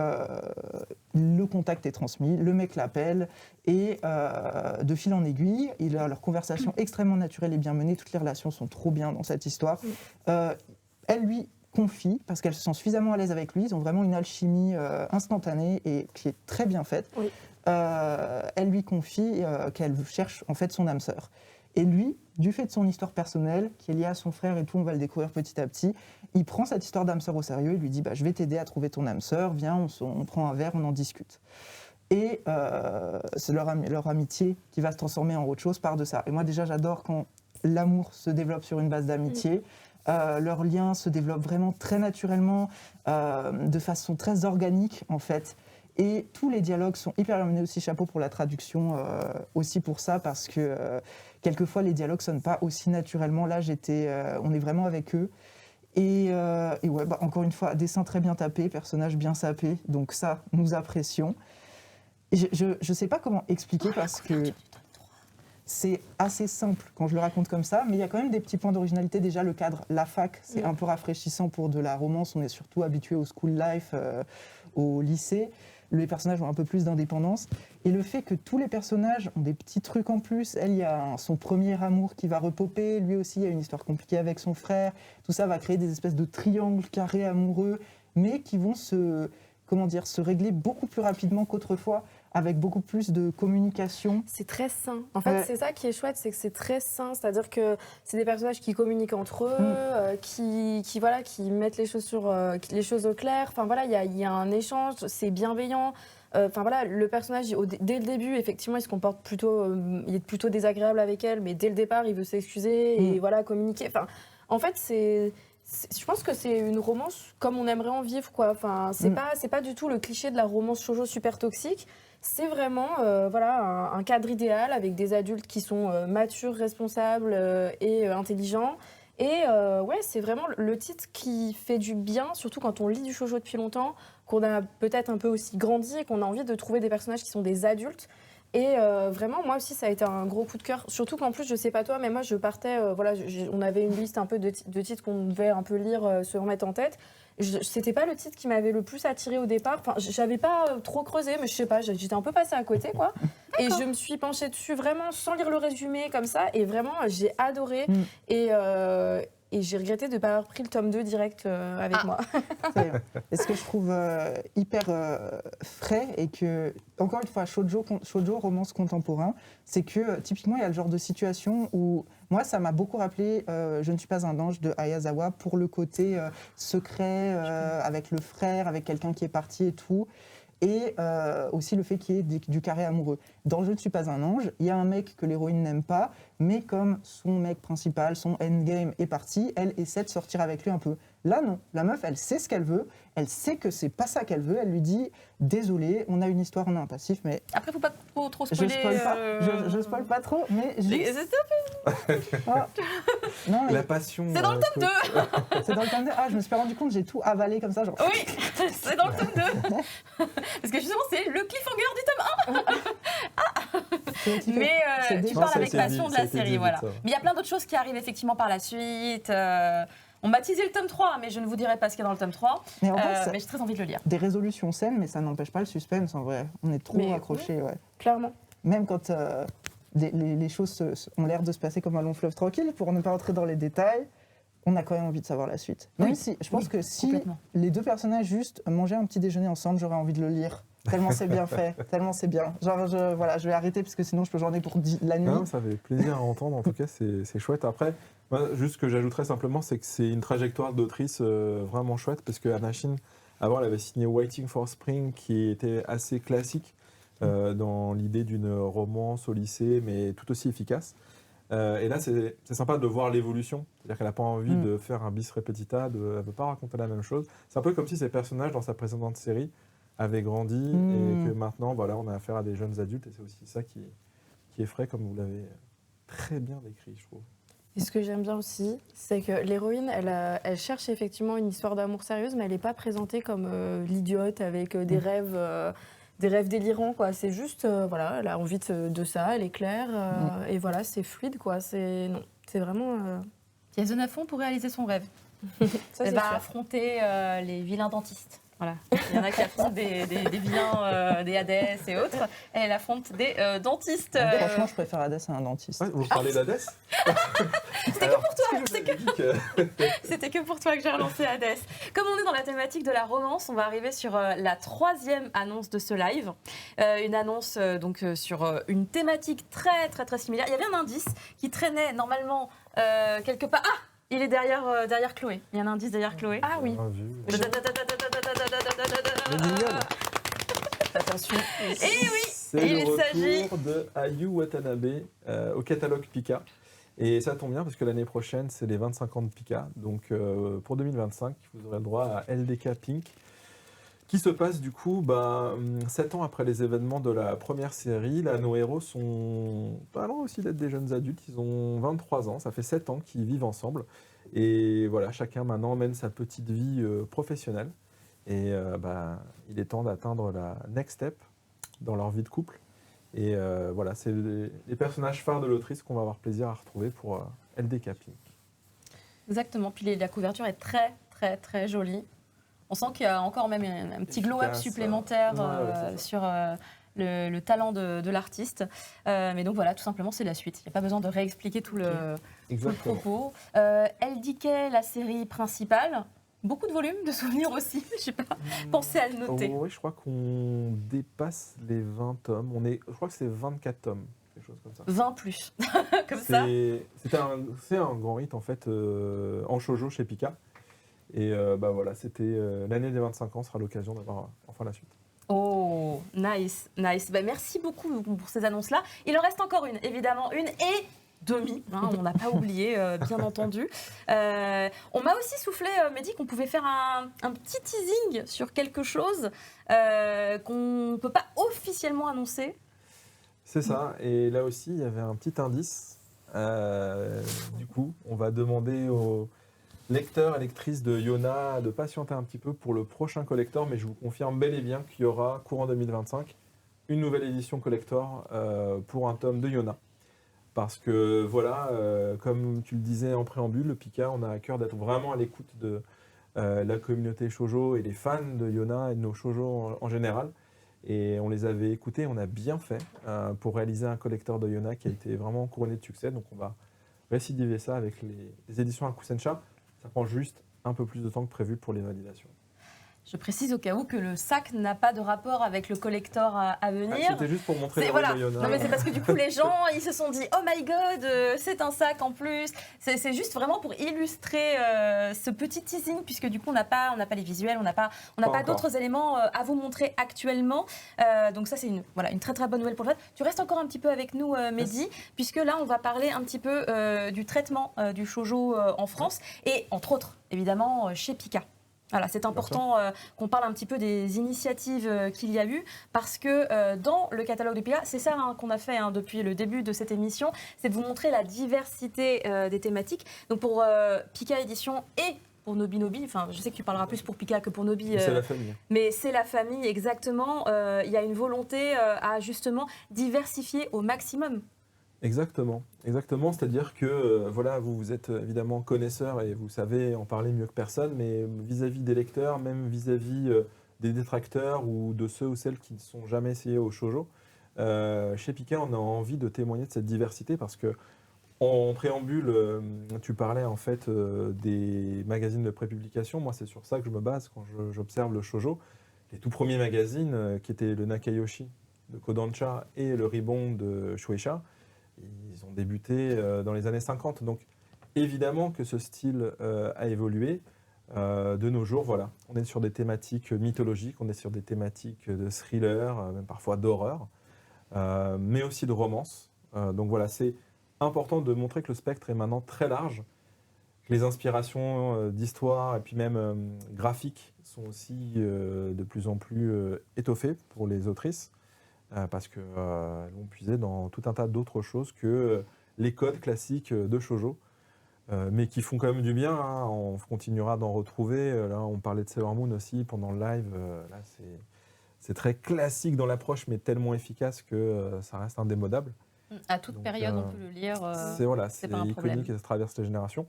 le contact est transmis, le mec l'appelle, et de fil en aiguille, leur conversation extrêmement naturelle et bien menée, toutes les relations sont trop bien dans cette histoire. Elle lui confie, parce qu'elle se sent suffisamment à l'aise avec lui, ils ont vraiment une alchimie instantanée et qui est très bien faite. Oui. Elle lui confie qu'elle cherche en fait son âme sœur. Et lui, du fait de son histoire personnelle, qui est liée à son frère et tout, on va le découvrir petit à petit, il prend cette histoire d'âme sœur au sérieux, il lui dit bah, « je vais t'aider à trouver ton âme sœur, viens, on prend un verre, on en discute ». Et c'est leur amitié qui va se transformer en autre chose par de ça. Et moi déjà, j'adore quand l'amour se développe sur une base d'amitié. Leur lien se développe vraiment très naturellement, de façon très organique en fait. Et tous les dialogues sont hyper bien menés aussi, chapeau pour la traduction, aussi pour ça, parce que quelquefois les dialogues sonnent pas aussi naturellement. Là, on est vraiment avec eux. Et ouais, bah, encore une fois, dessin très bien tapé, personnage bien sapé, donc ça, nous apprécions. Et je sais pas comment expliquer parce que c'est assez simple quand je le raconte comme ça, mais il y a quand même des petits points d'originalité. Déjà, le cadre, la fac, c'est un peu rafraîchissant pour de la romance. On est surtout habitué au school life, au lycée. les personnages ont un peu plus d'indépendance. Et le fait que tous les personnages ont des petits trucs en plus, elle, il y a son premier amour qui va repopper, lui aussi, il y a une histoire compliquée avec son frère, tout ça va créer des espèces de triangles carrés amoureux, mais qui vont se régler beaucoup plus rapidement qu'autrefois, avec beaucoup plus de communication. C'est très sain. En fait, c'est ça qui est chouette, c'est que c'est très sain. C'est-à-dire que c'est des personnages qui communiquent entre eux, qui mettent les choses au clair. Enfin voilà, il y a un échange, c'est bienveillant. Enfin voilà, le personnage, dès le début, effectivement, il se comporte plutôt, il est plutôt désagréable avec elle, mais dès le départ, il veut s'excuser et voilà, communiquer. Enfin, en fait, je pense que c'est une romance comme on aimerait en vivre, quoi. Enfin, c'est pas du tout le cliché de la romance shoujo super toxique. C'est vraiment voilà, un cadre idéal avec des adultes qui sont matures, responsables et intelligents. Et ouais, c'est vraiment le titre qui fait du bien, surtout quand on lit du shoujo depuis longtemps, qu'on a peut-être un peu aussi grandi et qu'on a envie de trouver des personnages qui sont des adultes. Et vraiment, moi aussi, ça a été un gros coup de cœur. Surtout qu'en plus, je sais pas toi, mais moi, je partais... voilà, on avait une liste un peu de titres qu'on devait un peu lire, se remettre en tête. C'était pas le titre qui m'avait le plus attiré au départ. Enfin, j'avais pas trop creusé, mais je sais pas, j'étais un peu passée à côté, quoi. Et je me suis penchée dessus vraiment sans lire le résumé, comme ça. Et vraiment, j'ai adoré. Et j'ai regretté de ne pas avoir pris le tome 2 direct avec moi. Et ce que je trouve hyper frais et que, encore une fois, shoujo romance contemporain, c'est que typiquement, il y a le genre de situation où, moi, ça m'a beaucoup rappelé Je ne suis pas un ange de Ayazawa pour le côté secret, avec le frère, avec quelqu'un qui est parti et tout. Et aussi le fait qu'il y ait du carré amoureux. Dans Je ne suis pas un ange, il y a un mec que l'héroïne n'aime pas, mais comme son mec principal, son endgame est parti, elle essaie de sortir avec lui un peu. Là, non. La meuf, elle sait ce qu'elle veut, elle sait que c'est pas ça qu'elle veut, elle lui dit « Désolé, on a une histoire, on a un passif, mais... » Après, faut pas trop spoiler. Je spoil pas trop, mais... Non, La passion... C'est dans le tome 2. C'est dans le tome 2. Ah, je me suis pas rendu compte, j'ai tout avalé comme ça, genre... Oui, c'est dans le tome 2. Parce que justement, c'est le cliffhanger du tome 1. Mais tu parles avec passion de la série, voilà. Mais il y a plein d'autres choses qui arrivent effectivement par la suite. On m'a teasé le tome 3, mais je ne vous dirai pas ce qu'il y a dans le tome 3. Mais, mais j'ai très envie de le lire. Des résolutions saines, mais ça n'empêche pas le suspense en vrai. On est trop accrochés, ouais. Clairement. Même quand les choses ont l'air de se passer comme un long fleuve tranquille, pour ne pas rentrer dans les détails, on a quand même envie de savoir la suite. Même si, je pense que si les deux personnages juste mangeaient un petit déjeuner ensemble, j'aurais envie de le lire. Tellement c'est bien fait, tellement c'est bien. Genre, je vais arrêter parce que sinon je peux journer pour la nuit. Non, ça fait plaisir à entendre, en tout cas, c'est chouette. Après, moi, juste ce que j'ajouterais simplement, c'est que c'est une trajectoire d'autrice vraiment chouette, parce que Anna-Shin, avant, elle avait signé Waiting for Spring, qui était assez classique dans l'idée d'une romance au lycée, mais tout aussi efficace. Et là, c'est sympa de voir l'évolution. C'est-à-dire qu'elle n'a pas envie de faire un bis repetita, elle ne veut pas raconter la même chose. C'est un peu comme si ces personnages, dans sa précédente série, avaient grandi et que maintenant, voilà, on a affaire à des jeunes adultes. Et c'est aussi ça qui est frais, comme vous l'avez très bien décrit, je trouve. Et ce que j'aime bien aussi, c'est que l'héroïne, elle cherche effectivement une histoire d'amour sérieuse, mais elle n'est pas présentée comme l'idiote avec des rêves délirants, quoi. C'est juste, voilà, elle a envie de ça, elle est claire, et voilà, c'est fluide, quoi. C'est vraiment... Il y a zone à fond pour réaliser son rêve. Ça, elle va affronter les vilains dentistes. Voilà. Il y en a qui affrontent des vilains, des Hadès et autres. Elle affronte des dentistes. Franchement, je préfère Hadès à un dentiste. Ouais, vous parlez d'Hadès? C'était que pour toi. C'était que pour toi que j'ai relancé Hadès. Comme on est dans la thématique de la romance, on va arriver sur la 3e annonce de ce live. Une annonce donc sur une thématique très très très similaire. Il y avait un indice qui traînait normalement quelque part. Ah, il est derrière Chloé. Il y a un indice derrière Chloé. Ah oui. Attention. Et oui, c'est le retour de Ayu Watanabe au catalogue Pika. Et ça tombe bien parce que l'année prochaine, c'est les 25 ans de Pika. Donc pour 2025, vous aurez le droit à LDK Pink, qui se passe du coup 7 ans après les événements de la première série. Là, nos héros sont pas loin aussi d'être des jeunes adultes. Ils ont 23 ans, ça fait 7 ans qu'ils vivent ensemble. Et voilà, chacun maintenant mène sa petite vie professionnelle. Et il est temps d'atteindre la next step dans leur vie de couple. Et voilà, c'est les personnages phares de l'autrice qu'on va avoir plaisir à retrouver pour LDK Pink. Exactement. Puis la couverture est très, très, très jolie. On sent qu'il y a encore même un petit glow-up Efficace, supplémentaire ouais, c'est ça. sur le talent de l'artiste. Mais donc voilà, tout simplement, c'est la suite. Il n'y a pas besoin de réexpliquer tout le propos. LDK, la série principale. Beaucoup de volume, de souvenirs aussi. Je sais pas. Pensez à le noter. Oui, je crois qu'on dépasse les 20 tomes. Je crois que c'est 24 tomes, quelque chose comme ça. 20 plus. Comme ça. C'est un grand hit en fait en shoujo chez Pika. Et bah voilà, c'était l'année des 25 ans sera l'occasion d'avoir enfin la suite. Oh, nice, nice. Ben, merci beaucoup pour ces annonces-là. Il en reste encore une, évidemment, une et demi. Hein, on n'a pas oublié, bien entendu. On m'a aussi soufflé, Mehdi, qu'on pouvait faire un petit teasing sur quelque chose qu'on ne peut pas officiellement annoncer. C'est ça. Et là aussi, il y avait un petit indice. Du coup, on va demander aux lecteurs et lectrices de Yona de patienter un petit peu pour le prochain collector, mais je vous confirme bel et bien qu'il y aura, courant 2025, une nouvelle édition collector pour un tome de Yona. Parce que voilà, comme tu le disais en préambule, le Pika, on a à cœur d'être vraiment à l'écoute de la communauté shoujo et des fans de Yona et de nos shoujo en général. Et on les avait écoutés, on a bien fait pour réaliser un collector de Yona qui a été vraiment couronné de succès. Donc on va récidiver ça avec les éditions Hakusensha. Ça prend juste un peu plus de temps que prévu pour les validations. Je précise au cas où que le sac n'a pas de rapport avec le collector à venir. C'était juste pour montrer les voilà. rôles de Yona. Non mais c'est parce que du coup les gens ils se sont dit oh my god c'est un sac en plus. C'est juste vraiment pour illustrer ce petit teasing puisque du coup on n'a pas les visuels, on n'a pas d'autres éléments à vous montrer actuellement. Donc ça c'est une très très bonne nouvelle pour le fait. Tu restes encore un petit peu avec nous Mehdi, puisque là on va parler un petit peu du traitement du shoujo en France et entre autres évidemment chez Pika. Voilà, c'est important qu'on parle un petit peu des initiatives qu'il y a eu, parce que dans le catalogue de Pika, c'est ça qu'on a fait depuis le début de cette émission, c'est de vous montrer la diversité des thématiques. Donc pour Pika Édition et pour Nobi Nobi, enfin je sais que tu parleras plus pour Pika que pour Nobi. C'est la famille. Mais c'est la famille, exactement. Il y a une volonté à justement diversifier au maximum. Exactement. C'est-à-dire que voilà, vous êtes évidemment connaisseur et vous savez en parler mieux que personne, mais vis-à-vis des lecteurs, même vis-à-vis des détracteurs ou de ceux ou celles qui ne sont jamais essayés au shoujo, chez Pika, on a envie de témoigner de cette diversité parce que en préambule, tu parlais en fait des magazines de prépublication. Moi, c'est sur ça que je me base quand j'observe le shoujo. Les tout premiers magazines qui étaient le Nakayoshi de Kodansha et le Ribbon de Shueisha. Ils ont débuté dans les années 50. Donc, évidemment que ce style a évolué. De nos jours, voilà, on est sur des thématiques mythologiques, on est sur des thématiques de thriller, même parfois d'horreur, mais aussi de romance. Donc voilà, c'est important de montrer que le spectre est maintenant très large. Les inspirations d'histoire et puis même graphiques sont aussi de plus en plus étoffées pour les autrices. Parce qu'elles vont puiser dans tout un tas d'autres choses que les codes classiques de shoujo, mais qui font quand même du bien. Hein. On continuera d'en retrouver. Là, on parlait de Sailor Moon aussi pendant le live. Là, c'est très classique dans l'approche, mais tellement efficace que ça reste indémodable. À toute période, on peut le lire. C'est iconique et ça traverse les générations.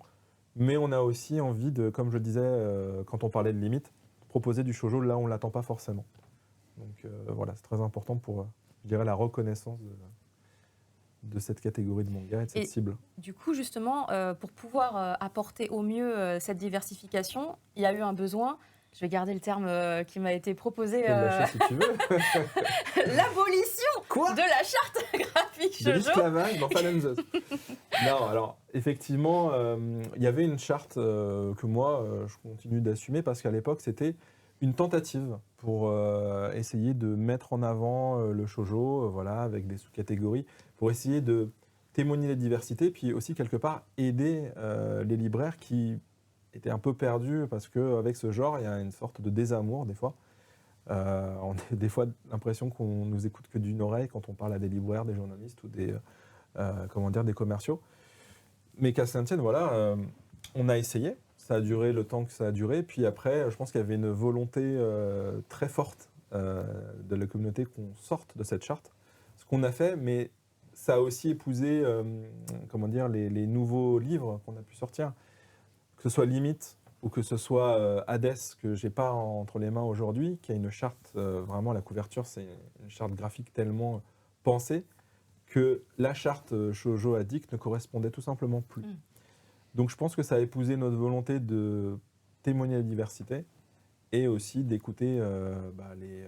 Mais on a aussi envie de, comme je le disais quand on parlait de limite, proposer du shoujo là où on ne l'attend pas forcément. Donc voilà, c'est très important pour, je dirais, la reconnaissance de cette catégorie de manga et de cette cible. Du coup, justement, pour pouvoir apporter au mieux cette diversification, il y a eu un besoin, je vais garder le terme qui m'a été proposé, Si tu veux. l'abolition Quoi de la charte graphique de shoujo. l'esclavage dans Fallen. Non, alors effectivement, il y avait une charte que moi, je continue d'assumer parce qu'à l'époque, c'était une tentative pour essayer de mettre en avant le shoujo, voilà, avec des sous-catégories, pour essayer de témoigner la diversité, puis aussi quelque part aider les libraires qui étaient un peu perdus parce qu'avec ce genre, il y a une sorte de désamour des fois. On a des fois l'impression qu'on nous écoute que d'une oreille quand on parle à des libraires, des journalistes ou des commerciaux. Mais qu'à cela ne tienne, voilà, on a essayé. Ça a duré le temps que ça a duré. Puis après, je pense qu'il y avait une volonté très forte de la communauté qu'on sorte de cette charte. Ce qu'on a fait, mais ça a aussi épousé les nouveaux livres qu'on a pu sortir. Que ce soit Limite ou que ce soit Hades, que j'ai pas entre les mains aujourd'hui, qui a une charte, vraiment la couverture, c'est une charte graphique tellement pensée, que la charte Shoujo Addict ne correspondait tout simplement plus. Donc je pense que ça a épousé notre volonté de témoigner la diversité et aussi d'écouter les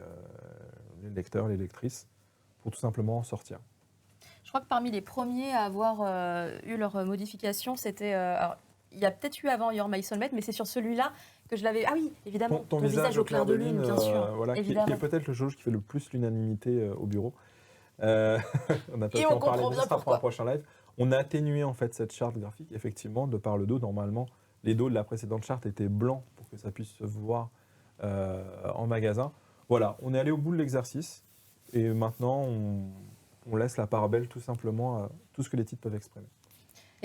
lecteurs, les lectrices, pour tout simplement en sortir. Je crois que parmi les premiers à avoir eu leur modification, c'était... alors, il y a peut-être eu avant Your My Soulmate, mais c'est sur celui-là que je l'avais... Ah oui, évidemment, Ton visage au clair de lune, bien sûr. Voilà, qui évidemment. est peut-être le chose qui fait le plus l'unanimité au bureau. On n'a pas Et pu on en parler, comprend mais bien ce sera pour pourquoi. un prochain live. On a atténué en fait cette charte graphique, effectivement, de par le dos. Normalement, les dos de la précédente charte étaient blancs pour que ça puisse se voir en magasin. Voilà, on est allé au bout de l'exercice et maintenant on laisse la part belle tout simplement à tout ce que les titres peuvent exprimer.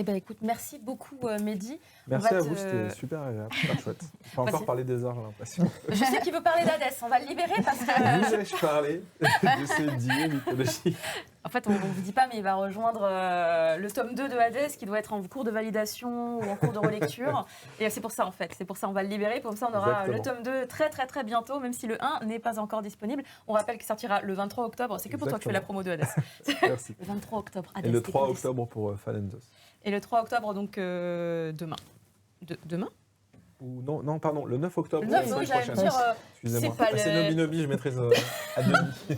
Eh bien, écoute, merci beaucoup, Mehdi. Merci va à te- vous, c'était super agréable, super chouette. On va encore Vas-y. parler des heures, j'ai l'impression. Je sais qu'il veut parler d'Hadès, on va le libérer parce que... Vous ai-je parlé de ce dieu mythologique? En fait, on ne vous dit pas, mais il va rejoindre le tome 2 de Hades qui doit être en cours de validation ou en cours de relecture. Et c'est pour ça, en fait. C'est pour ça on va le libérer. Comme ça, on aura Exactement. le tome 2 très, très, très bientôt, même si le 1 n'est pas encore disponible. On rappelle qu'il sortira le 23 octobre. C'est que pour toi que je fais la promo de Hades. Merci. Le 23 octobre, Hades. Et le 3 Découverte. octobre pour Falendos. Et le 3 octobre, donc demain. Demain Ou non, pardon, le 9 octobre. Le la 9, semaine oui, j'allais prochaine. me dire... Excusez-moi. c'est pas C'est le- Nobi, je maîtrise à demi. Oui,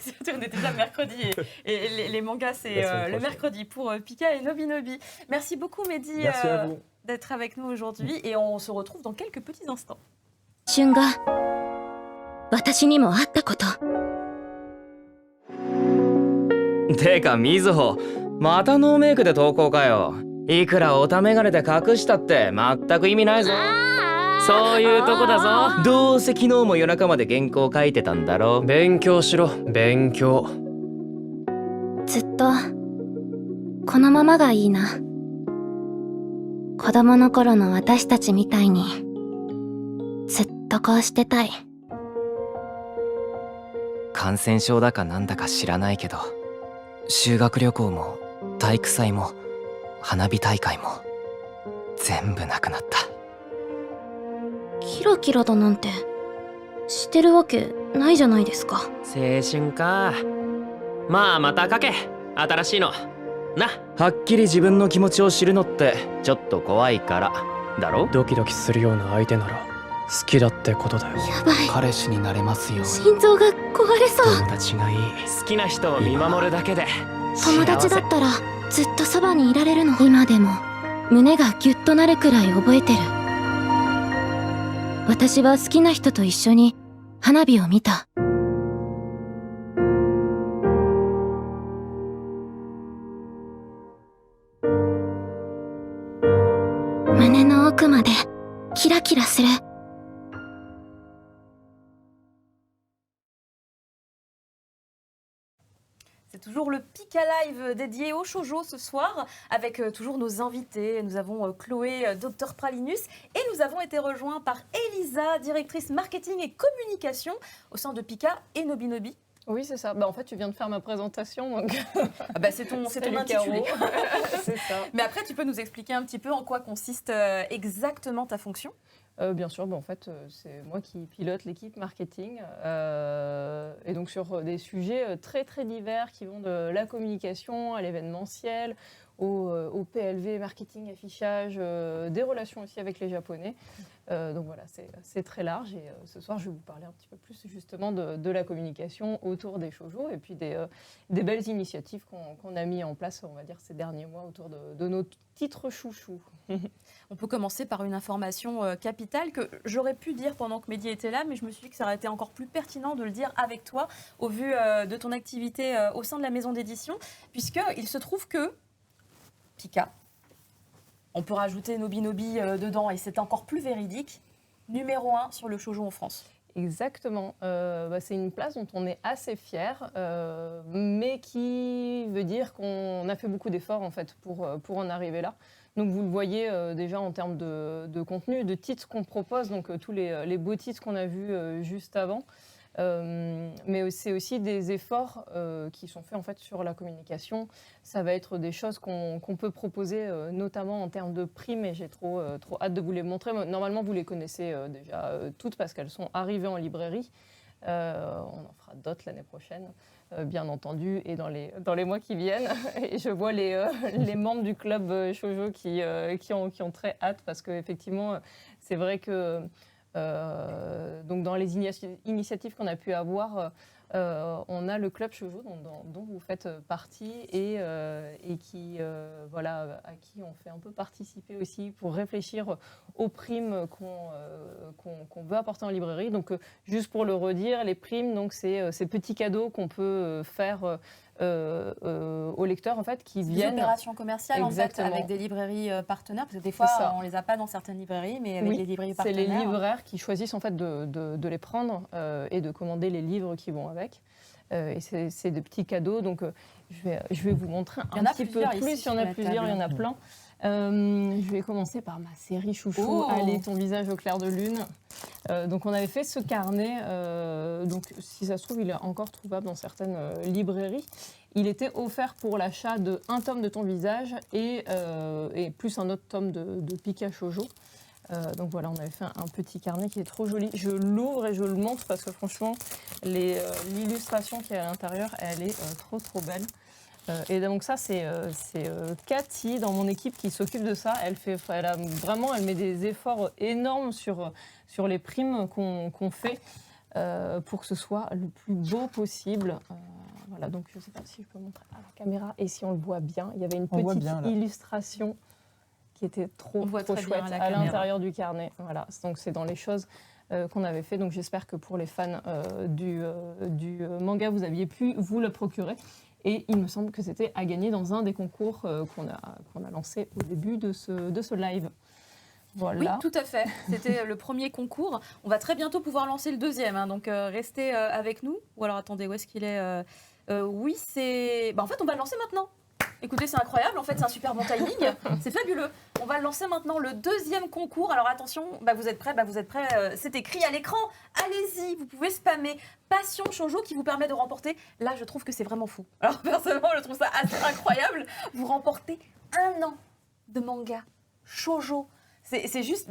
surtout, on était déjà mercredi et les mangas, c'est La semaine le prochaine. mercredi pour Pika et Nobi Nobi. Merci beaucoup, Mehdi, Merci à vous. d'être avec nous aujourd'hui et on se retrouve dans quelques petits instants. 瞬が私にもあったこと。てかみずほまたノーメイクで投稿かよ。いくらおためがれで隠したって全く意味ないぞ。そういうとこだぞ。どうせ昨日も夜中まで原稿書いてたんだろ。勉強しろ勉強。ずっとこのままがいいな。子供の頃の私たちみたいにずっとこうしてたい。感染症だかなんだか知らないけど修学旅行も体育祭も花火大会も全部なくなった。キラキラだなんてしてるわけないじゃないですか。青春か。まあまた書け新しいのな。はっきり自分の気持ちを知るのってちょっと怖いからだろ。ドキドキするような相手なら好きだってことだよ。やばい、彼氏になれますように。心臓が壊れそう。友達がいい。好きな人を見守るだけで友達だったらずっとそばにいられるの。今でも胸がギュッとなるくらい覚えてる。私は好きな人と一緒に花火を見た。胸の奥までキラキラする。C'est toujours le Pika Live dédié au shoujo ce soir, avec toujours nos invités. Nous avons Chloé, Dr Pralinus, et nous avons été rejoints par Elisa, directrice marketing et communication au sein de Pika et Nobi Nobi. Oui, c'est ça. Bah, en fait, tu viens de faire ma présentation, donc Ah bah, c'est ton Salut, intitulé. Caro. C'est ça. Mais après, tu peux nous expliquer un petit peu en quoi consiste exactement ta fonction? Bien sûr, en fait, c'est moi qui pilote l'équipe marketing. Et donc sur des sujets très très divers qui vont de la communication à l'événementiel, au PLV, marketing, affichage, des relations aussi avec les Japonais. Donc voilà, c'est très large. Et ce soir, je vais vous parler un petit peu plus justement de la communication autour des shoujo et puis des belles initiatives qu'on a mis en place, on va dire, ces derniers mois autour de nos titres chouchous. On peut commencer par une information capitale que j'aurais pu dire pendant que Mehdi était là, mais je me suis dit que ça aurait été encore plus pertinent de le dire avec toi au vu de ton activité au sein de la maison d'édition, puisqu'il se trouve que Pika, on peut rajouter Nobi Nobi dedans et c'est encore plus véridique, numéro 1 sur le shoujo en France. Exactement. C'est une place dont on est assez fier, mais qui veut dire qu'on a fait beaucoup d'efforts en fait pour en arriver là. Donc vous le voyez déjà en termes de contenu, de titres qu'on propose, donc tous les beaux titres qu'on a vus juste avant. Mais c'est aussi des efforts qui sont faits en fait sur la communication. Ça va être des choses qu'on peut proposer, notamment en termes de primes, et j'ai trop hâte de vous les montrer. Normalement, vous les connaissez déjà toutes parce qu'elles sont arrivées en librairie. On en fera d'autres l'année prochaine, bien entendu, et dans les mois qui viennent. Et je vois les membres du club shoujo qui ont très hâte parce qu'effectivement, c'est vrai que donc dans les initiatives qu'on a pu avoir, on a le club shoujo dont vous faites partie et qui voilà, à qui on fait un peu participer aussi pour réfléchir aux primes qu'on veut apporter en librairie. Donc juste pour le redire, les primes, donc c'est ces petits cadeaux qu'on peut faire aux lecteurs en fait qui viennent. Des opérations commerciales en fait Exactement. avec des librairies partenaires parce que des fois on les a pas dans certaines librairies mais avec les librairies c'est partenaires. les libraires qui choisissent en fait de les prendre et de commander les livres qui vont avec. Et c'est des petits cadeaux donc je vais vous montrer un petit peu plus. Il y en a plusieurs, il y en a plein. Je vais commencer par ma série chouchou, Allez, ton visage au clair de lune. Donc on avait fait ce carnet, donc si ça se trouve il est encore trouvable dans certaines librairies. Il était offert pour l'achat d'un tome de ton visage et plus un autre tome de Pika Shoujo. Donc voilà, on avait fait un petit carnet qui est trop joli. Je l'ouvre et je le montre parce que franchement, l'illustration qui est à l'intérieur, elle est trop belle. Et donc ça, c'est Cathy dans mon équipe qui s'occupe de ça. Elle met des efforts énormes sur les primes qu'on fait pour que ce soit le plus beau possible. Voilà, donc je ne sais pas si je peux montrer à la caméra et si on le voit bien. Il y avait une petite illustration qui était trop chouette à l'intérieur du carnet. Voilà, donc c'est dans les choses qu'on avait fait. Donc j'espère que pour les fans du manga, vous aviez pu vous le procurer. Et il me semble que c'était à gagner dans un des concours qu'on a lancé au début de ce live. Voilà. Oui, tout à fait. C'était le premier concours. On va très bientôt pouvoir lancer le deuxième, hein, donc restez avec nous. Ou alors attendez, où est-ce qu'il est, Oui, c'est... en fait, on va le lancer maintenant. Écoutez, c'est incroyable, en fait, c'est un super bon timing, c'est fabuleux. On va lancer maintenant le deuxième concours. Alors attention, vous êtes prêts, c'est écrit à l'écran. Allez-y, vous pouvez spammer Passion Shoujo qui vous permet de remporter. Là, je trouve que c'est vraiment fou. Alors personnellement, je trouve ça assez incroyable. Vous remportez 1 an de manga shoujo. C'est juste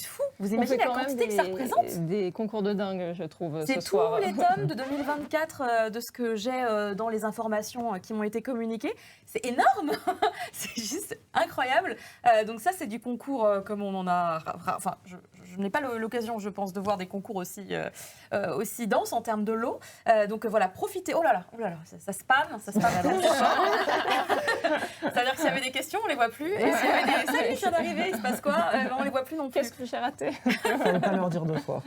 fou. Vous imaginez la quantité que ça représente? Des concours de dingue, je trouve, ce soir. C'est tous les tomes de 2024 de ce que j'ai dans les informations qui m'ont été communiquées. C'est énorme. C'est juste incroyable. Donc ça, c'est du concours comme on en a... Enfin, je n'ai pas l'occasion, je pense, de voir des concours aussi denses en termes de lots. Donc voilà, profitez. Oh là là, ça spam. C'est-à-dire que s'il y avait des questions, on les voit plus. Et s'il y avait des salut, je viens d'arriver, il se passe quoi? On les voit plus non plus. Qu'est-ce que j'ai raté? Fallait pas leur dire 2 fois.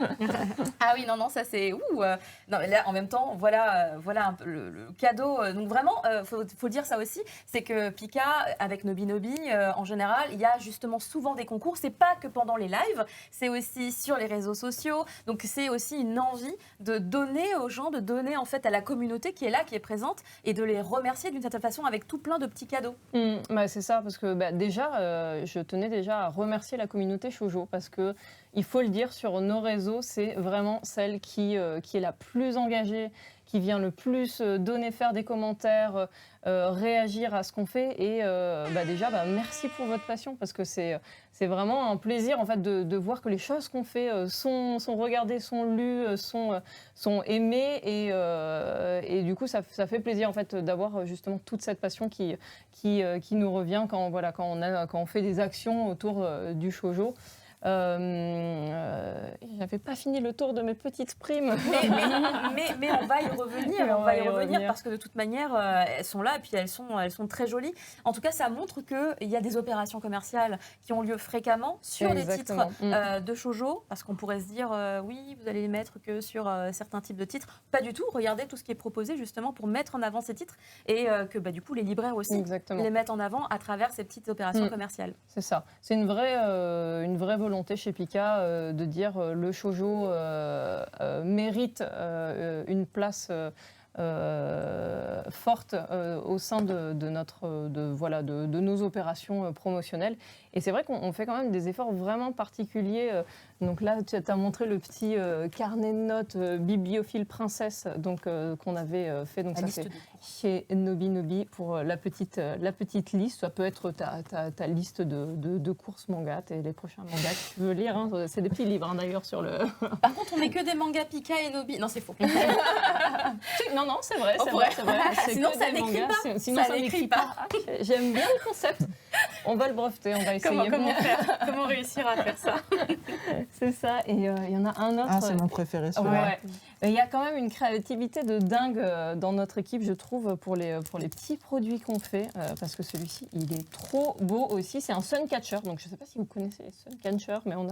Ah oui, non, ça c'est... Non, mais là, en même temps, voilà un peu le cadeau. Donc vraiment, faut dire ça aussi, c'est que Pika, avec Nobinobi, en général, il y a justement souvent des concours. C'est pas que pendant les lives, c'est aussi sur les réseaux sociaux. Donc c'est aussi une envie de donner aux gens, de donner en fait à la communauté qui est là, qui est présente, et de les remercier d'une certaine façon avec tout plein de petits cadeaux. C'est ça, parce que déjà, je tenais déjà à remercier la communauté shoujo parce que il faut le dire, sur nos réseaux, c'est vraiment celle qui est la plus engagée, qui vient le plus donner, faire des commentaires, réagir à ce qu'on fait. Et déjà, merci pour votre passion parce que c'est vraiment un plaisir en fait de voir que les choses qu'on fait sont regardées, sont lues, sont aimées et du coup ça fait plaisir en fait d'avoir justement toute cette passion qui nous revient quand on fait des actions autour du shoujo. J'avais pas fini le tour de mes petites primes. Mais on va y revenir. On va y revenir parce que de toute manière, elles sont là et puis elles sont très jolies. En tout cas, ça montre qu'il y a des opérations commerciales qui ont lieu fréquemment sur des titres de shoujo. Parce qu'on pourrait se dire, oui, vous allez les mettre que sur certains types de titres. Pas du tout. Regardez tout ce qui est proposé justement pour mettre en avant ces titres et que du coup, les libraires aussi les mettent en avant à travers ces petites opérations commerciales. C'est ça. C'est une vraie volonté chez Pika de dire le shoujo mérite une place forte au sein de nos opérations promotionnelles. Et c'est vrai qu'on fait quand même des efforts vraiment particuliers. Donc là, tu as montré le petit carnet de notes bibliophile princesse qu'on avait fait. Donc ça, c'est chez Nobi pour la petite liste. Ça peut être ta liste de courses manga, les prochains mangas que tu veux lire. Hein. C'est des petits livres d'ailleurs sur le... Par contre, on met que des mangas Pika et Nobi. Non, c'est faux. Non, c'est vrai. Sinon, ça n'écrit pas. Sinon, ça n'écrit pas. J'aime bien le concept. On va le breveter, on va essayer. Comment réussir à faire ça? C'est ça. Et il y en a un autre. Ah, c'est mon préféré, celui-là. Il y a quand même une créativité de dingue dans notre équipe, je trouve, pour les petits produits qu'on fait. Parce que celui-ci, il est trop beau aussi. C'est un Suncatcher. Donc, je ne sais pas si vous connaissez les Suncatchers, mais on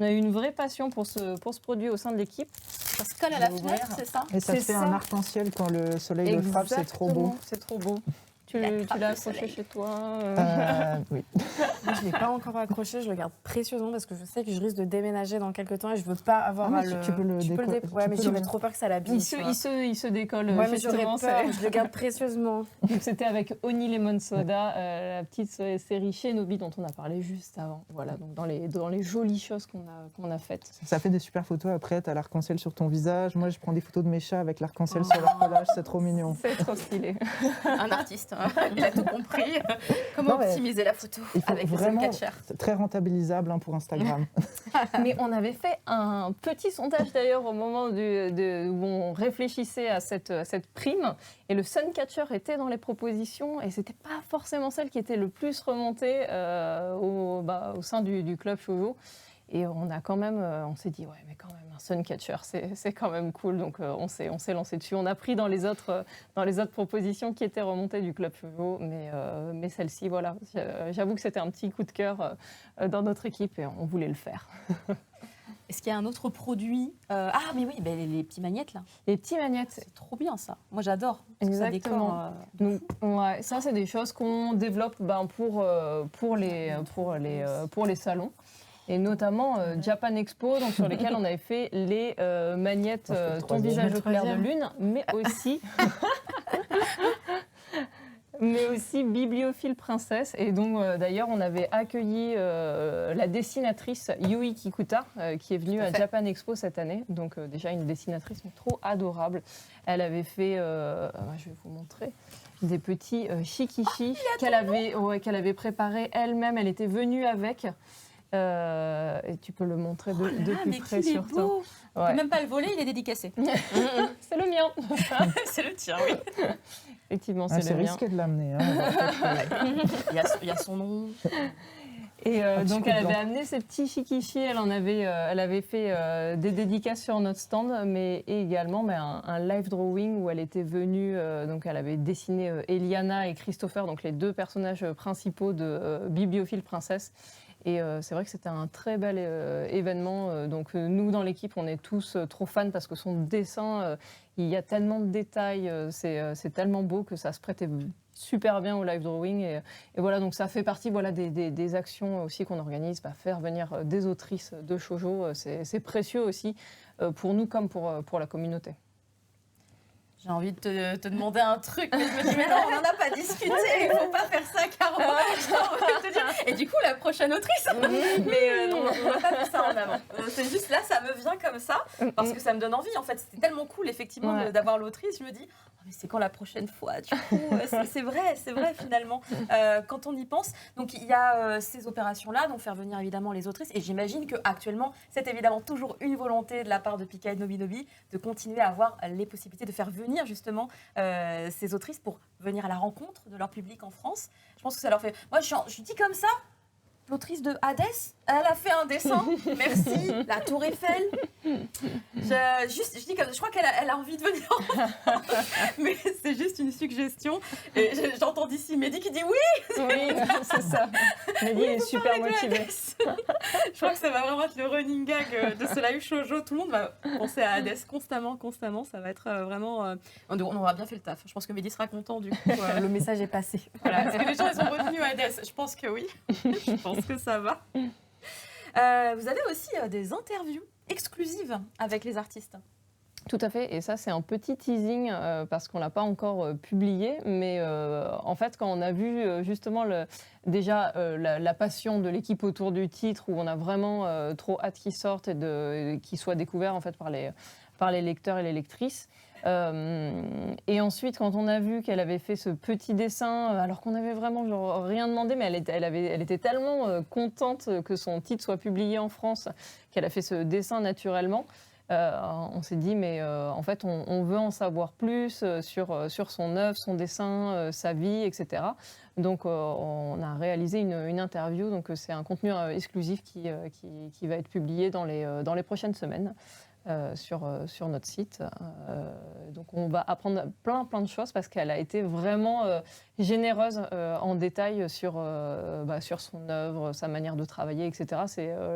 a eu une vraie passion pour ce produit au sein de l'équipe. Ça se colle à la fenêtre, c'est ça? Et ça fait un arc-en-ciel quand le soleil le frappe, c'est trop beau. C'est trop beau. Tu l'as accroché chez toi Oui. Moi, je ne l'ai pas encore accroché, je le garde précieusement parce que je sais que je risque de déménager dans quelques temps et je ne veux pas avoir à le... Tu peux le décoller. Ouais, mais j'aurais trop peur que ça l'abîme. Il se décolle. Ouais, mais j'aurais peur, je le garde précieusement. Donc c'était avec Oni Lemon Soda, la petite série chez Nobi dont on a parlé juste avant. Voilà, donc dans les jolies choses qu'on a faites. Ça fait des super photos après, tu as l'arc-en-ciel sur ton visage. Moi, je prends des photos de mes chats avec l'arc-en-ciel sur leur pelage, c'est trop mignon. C'est trop stylé. Un artiste. Il a tout compris. Comment optimiser la photo avec le Suncatcher. C'est très rentabilisable pour Instagram. Mais on avait fait un petit sondage d'ailleurs au moment où on réfléchissait à cette prime. Et le Suncatcher était dans les propositions et c'était pas forcément celle qui était le plus remontée au sein du club shoujo. Et on s'est dit, ouais, mais quand même, un Suncatcher, c'est quand même cool. Donc, on s'est lancé dessus. On a pris dans les autres propositions qui étaient remontées du Club Shoujo. Mais celle-ci, voilà, j'avoue que c'était un petit coup de cœur dans notre équipe et on voulait le faire. Est-ce qu'il y a un autre produit mais oui, les petits magnettes, là. Les petits magnettes. C'est trop bien, ça. Moi, j'adore. Exactement. Ça, c'est des choses qu'on développe pour les salons. Et notamment Japan Expo, donc, sur lesquels on avait fait les magnettes Ton visage au clair de lune, mais aussi Bibliophile Princesse. Et donc, d'ailleurs, on avait accueilli la dessinatrice Yui Kikuta, qui est venue à Japan Expo cette année. Donc, déjà, une dessinatrice trop adorable. Elle avait fait, je vais vous montrer, des petits shikishi qu'elle avait préparés elle-même. Elle était venue avec. Et tu peux le montrer de plus près sur toi. Ouais. Tu peux même pas le voler, il est dédicacé. C'est le mien. C'est le tien, oui. Effectivement, c'est le mien. C'est risqué de l'amener. Hein. Il y a son nom. Et donc elle avait amené ses petits shikishi, elle avait fait des dédicaces sur notre stand, mais également un live drawing où elle était venue, donc elle avait dessiné Eliana et Christopher, donc les deux personnages principaux de Bibliophile Princesse. Et c'est vrai que c'était un très bel événement. Donc nous, dans l'équipe, on est tous trop fans parce que son dessin, il y a tellement de détails, c'est tellement beau que ça se prêtait super bien au live drawing. Et voilà, donc ça fait partie des actions aussi qu'on organise. Faire venir des autrices de shoujo, c'est précieux aussi pour nous comme pour la communauté. J'ai envie de te demander un truc, mais je me dis, mais non, on n'en a pas discuté, il ne faut pas faire ça, Caro. Et du coup, la prochaine autrice. Mais non, on n'a pas vu ça en avant. C'est juste là, ça me vient comme ça, parce que ça me donne envie. En fait, c'était tellement cool, effectivement, d'avoir l'autrice. Je me dis, oh, mais c'est quand la prochaine fois? Du coup, c'est vrai, finalement, quand on y pense. Donc, il y a ces opérations-là, donc faire venir évidemment les autrices. Et j'imagine qu'actuellement, c'est évidemment toujours une volonté de la part de Pika et de Nobi de continuer à avoir les possibilités de faire venir justement ces autrices pour venir à la rencontre de leur public en France. Je pense que ça leur fait... Moi, je dis comme ça, l'autrice de Hades, elle a fait un dessin, merci, la Tour Eiffel. Je dis comme, je crois qu'elle a envie de venir en France, mais c'est juste une suggestion. Et j'entends d'ici Mehdi qui dit oui. Oui, c'est ça. Mehdi est super motivé. Je crois que ça va vraiment être le running gag de ce live shoujo. Tout le monde va penser à Hades constamment. Ça va être vraiment... on aura bien fait le taf. Je pense que Mehdi sera content du coup. Le message est passé. Voilà. Est-ce que les gens ils ont retenu Hades? Je pense que oui. Je pense que ça va. Vous avez aussi des interviews exclusives avec les artistes. Tout à fait, et ça c'est un petit teasing parce qu'on ne l'a pas encore publié, mais en fait quand on a vu justement déjà la passion de l'équipe autour du titre, où on a vraiment trop hâte qu'il sorte et qu'il soit découvert en fait par les lecteurs et les lectrices. Et ensuite, quand on a vu qu'elle avait fait ce petit dessin, alors qu'on n'avait vraiment genre, rien demandé, mais elle était tellement contente que son titre soit publié en France, qu'elle a fait ce dessin naturellement. On s'est dit, mais en fait, on veut en savoir plus sur son œuvre, son dessin, sa vie, etc. Donc, on a réalisé une interview. Donc, c'est un contenu exclusif qui va être publié dans les prochaines semaines. Sur notre site. Donc on va apprendre plein de choses parce qu'elle a été vraiment généreuse en détail sur son œuvre, sa manière de travailler, etc.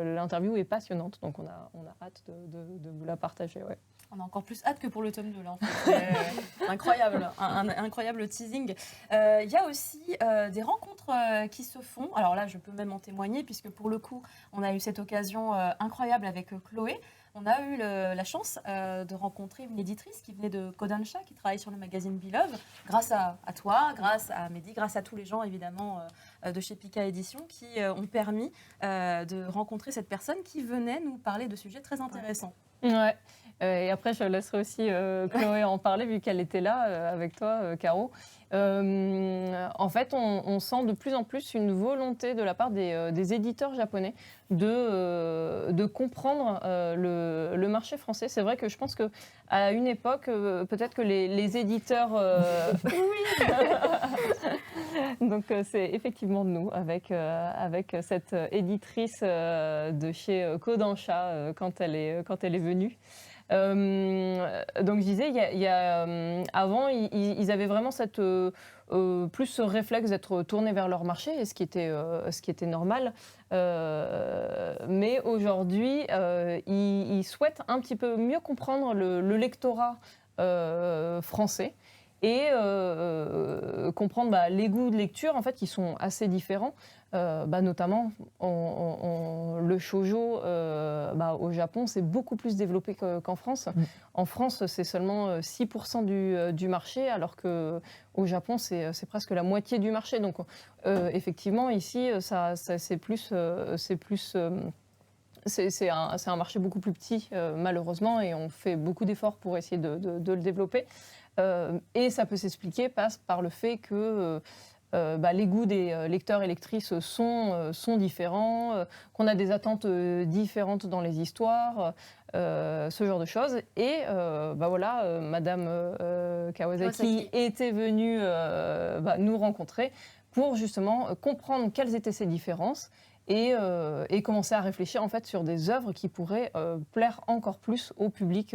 L'interview est passionnante, donc on a hâte de vous la partager. Ouais. On a encore plus hâte que pour le tome 2 là en fait. Incroyable, un incroyable teasing. Il y a aussi des rencontres qui se font. Alors là, je peux même en témoigner puisque pour le coup, on a eu cette occasion incroyable avec Chloé. On a eu la chance de rencontrer une éditrice qui venait de Kodansha, qui travaille sur le magazine Beloved, grâce à toi, grâce à Mehdi, grâce à tous les gens évidemment de chez Pika Édition qui ont permis de rencontrer cette personne qui venait nous parler de sujets très intéressants. Ouais. Et après, je laisserai aussi Chloé en parler, vu qu'elle était là avec toi, Caro. En fait, on sent de plus en plus une volonté de la part des éditeurs japonais de comprendre le marché français. C'est vrai que je pense qu'à une époque, peut-être que les éditeurs... Oui. Donc, c'est effectivement nous, avec cette éditrice de chez Kodansha quand elle est venue. Donc je disais, avant, ils avaient vraiment plus ce réflexe d'être tournés vers leur marché, et ce qui était normal. Mais aujourd'hui, ils souhaitent un petit peu mieux comprendre le lectorat français et comprendre les goûts de lecture en fait, qui sont assez différents. Notamment, le shoujo au Japon, c'est beaucoup plus développé qu'en France. En France, c'est seulement 6% du marché, alors qu'au Japon, c'est presque la moitié du marché. Donc, effectivement, ici, c'est un marché beaucoup plus petit, malheureusement, et on fait beaucoup d'efforts pour essayer de le développer. Et ça peut s'expliquer par le fait que les goûts des lecteurs et lectrices sont différents, qu'on a des attentes différentes dans les histoires, ce genre de choses. Et Madame Kawasaki était venue nous rencontrer pour justement comprendre quelles étaient ces différences et commencer à réfléchir en fait sur des œuvres qui pourraient plaire encore plus au public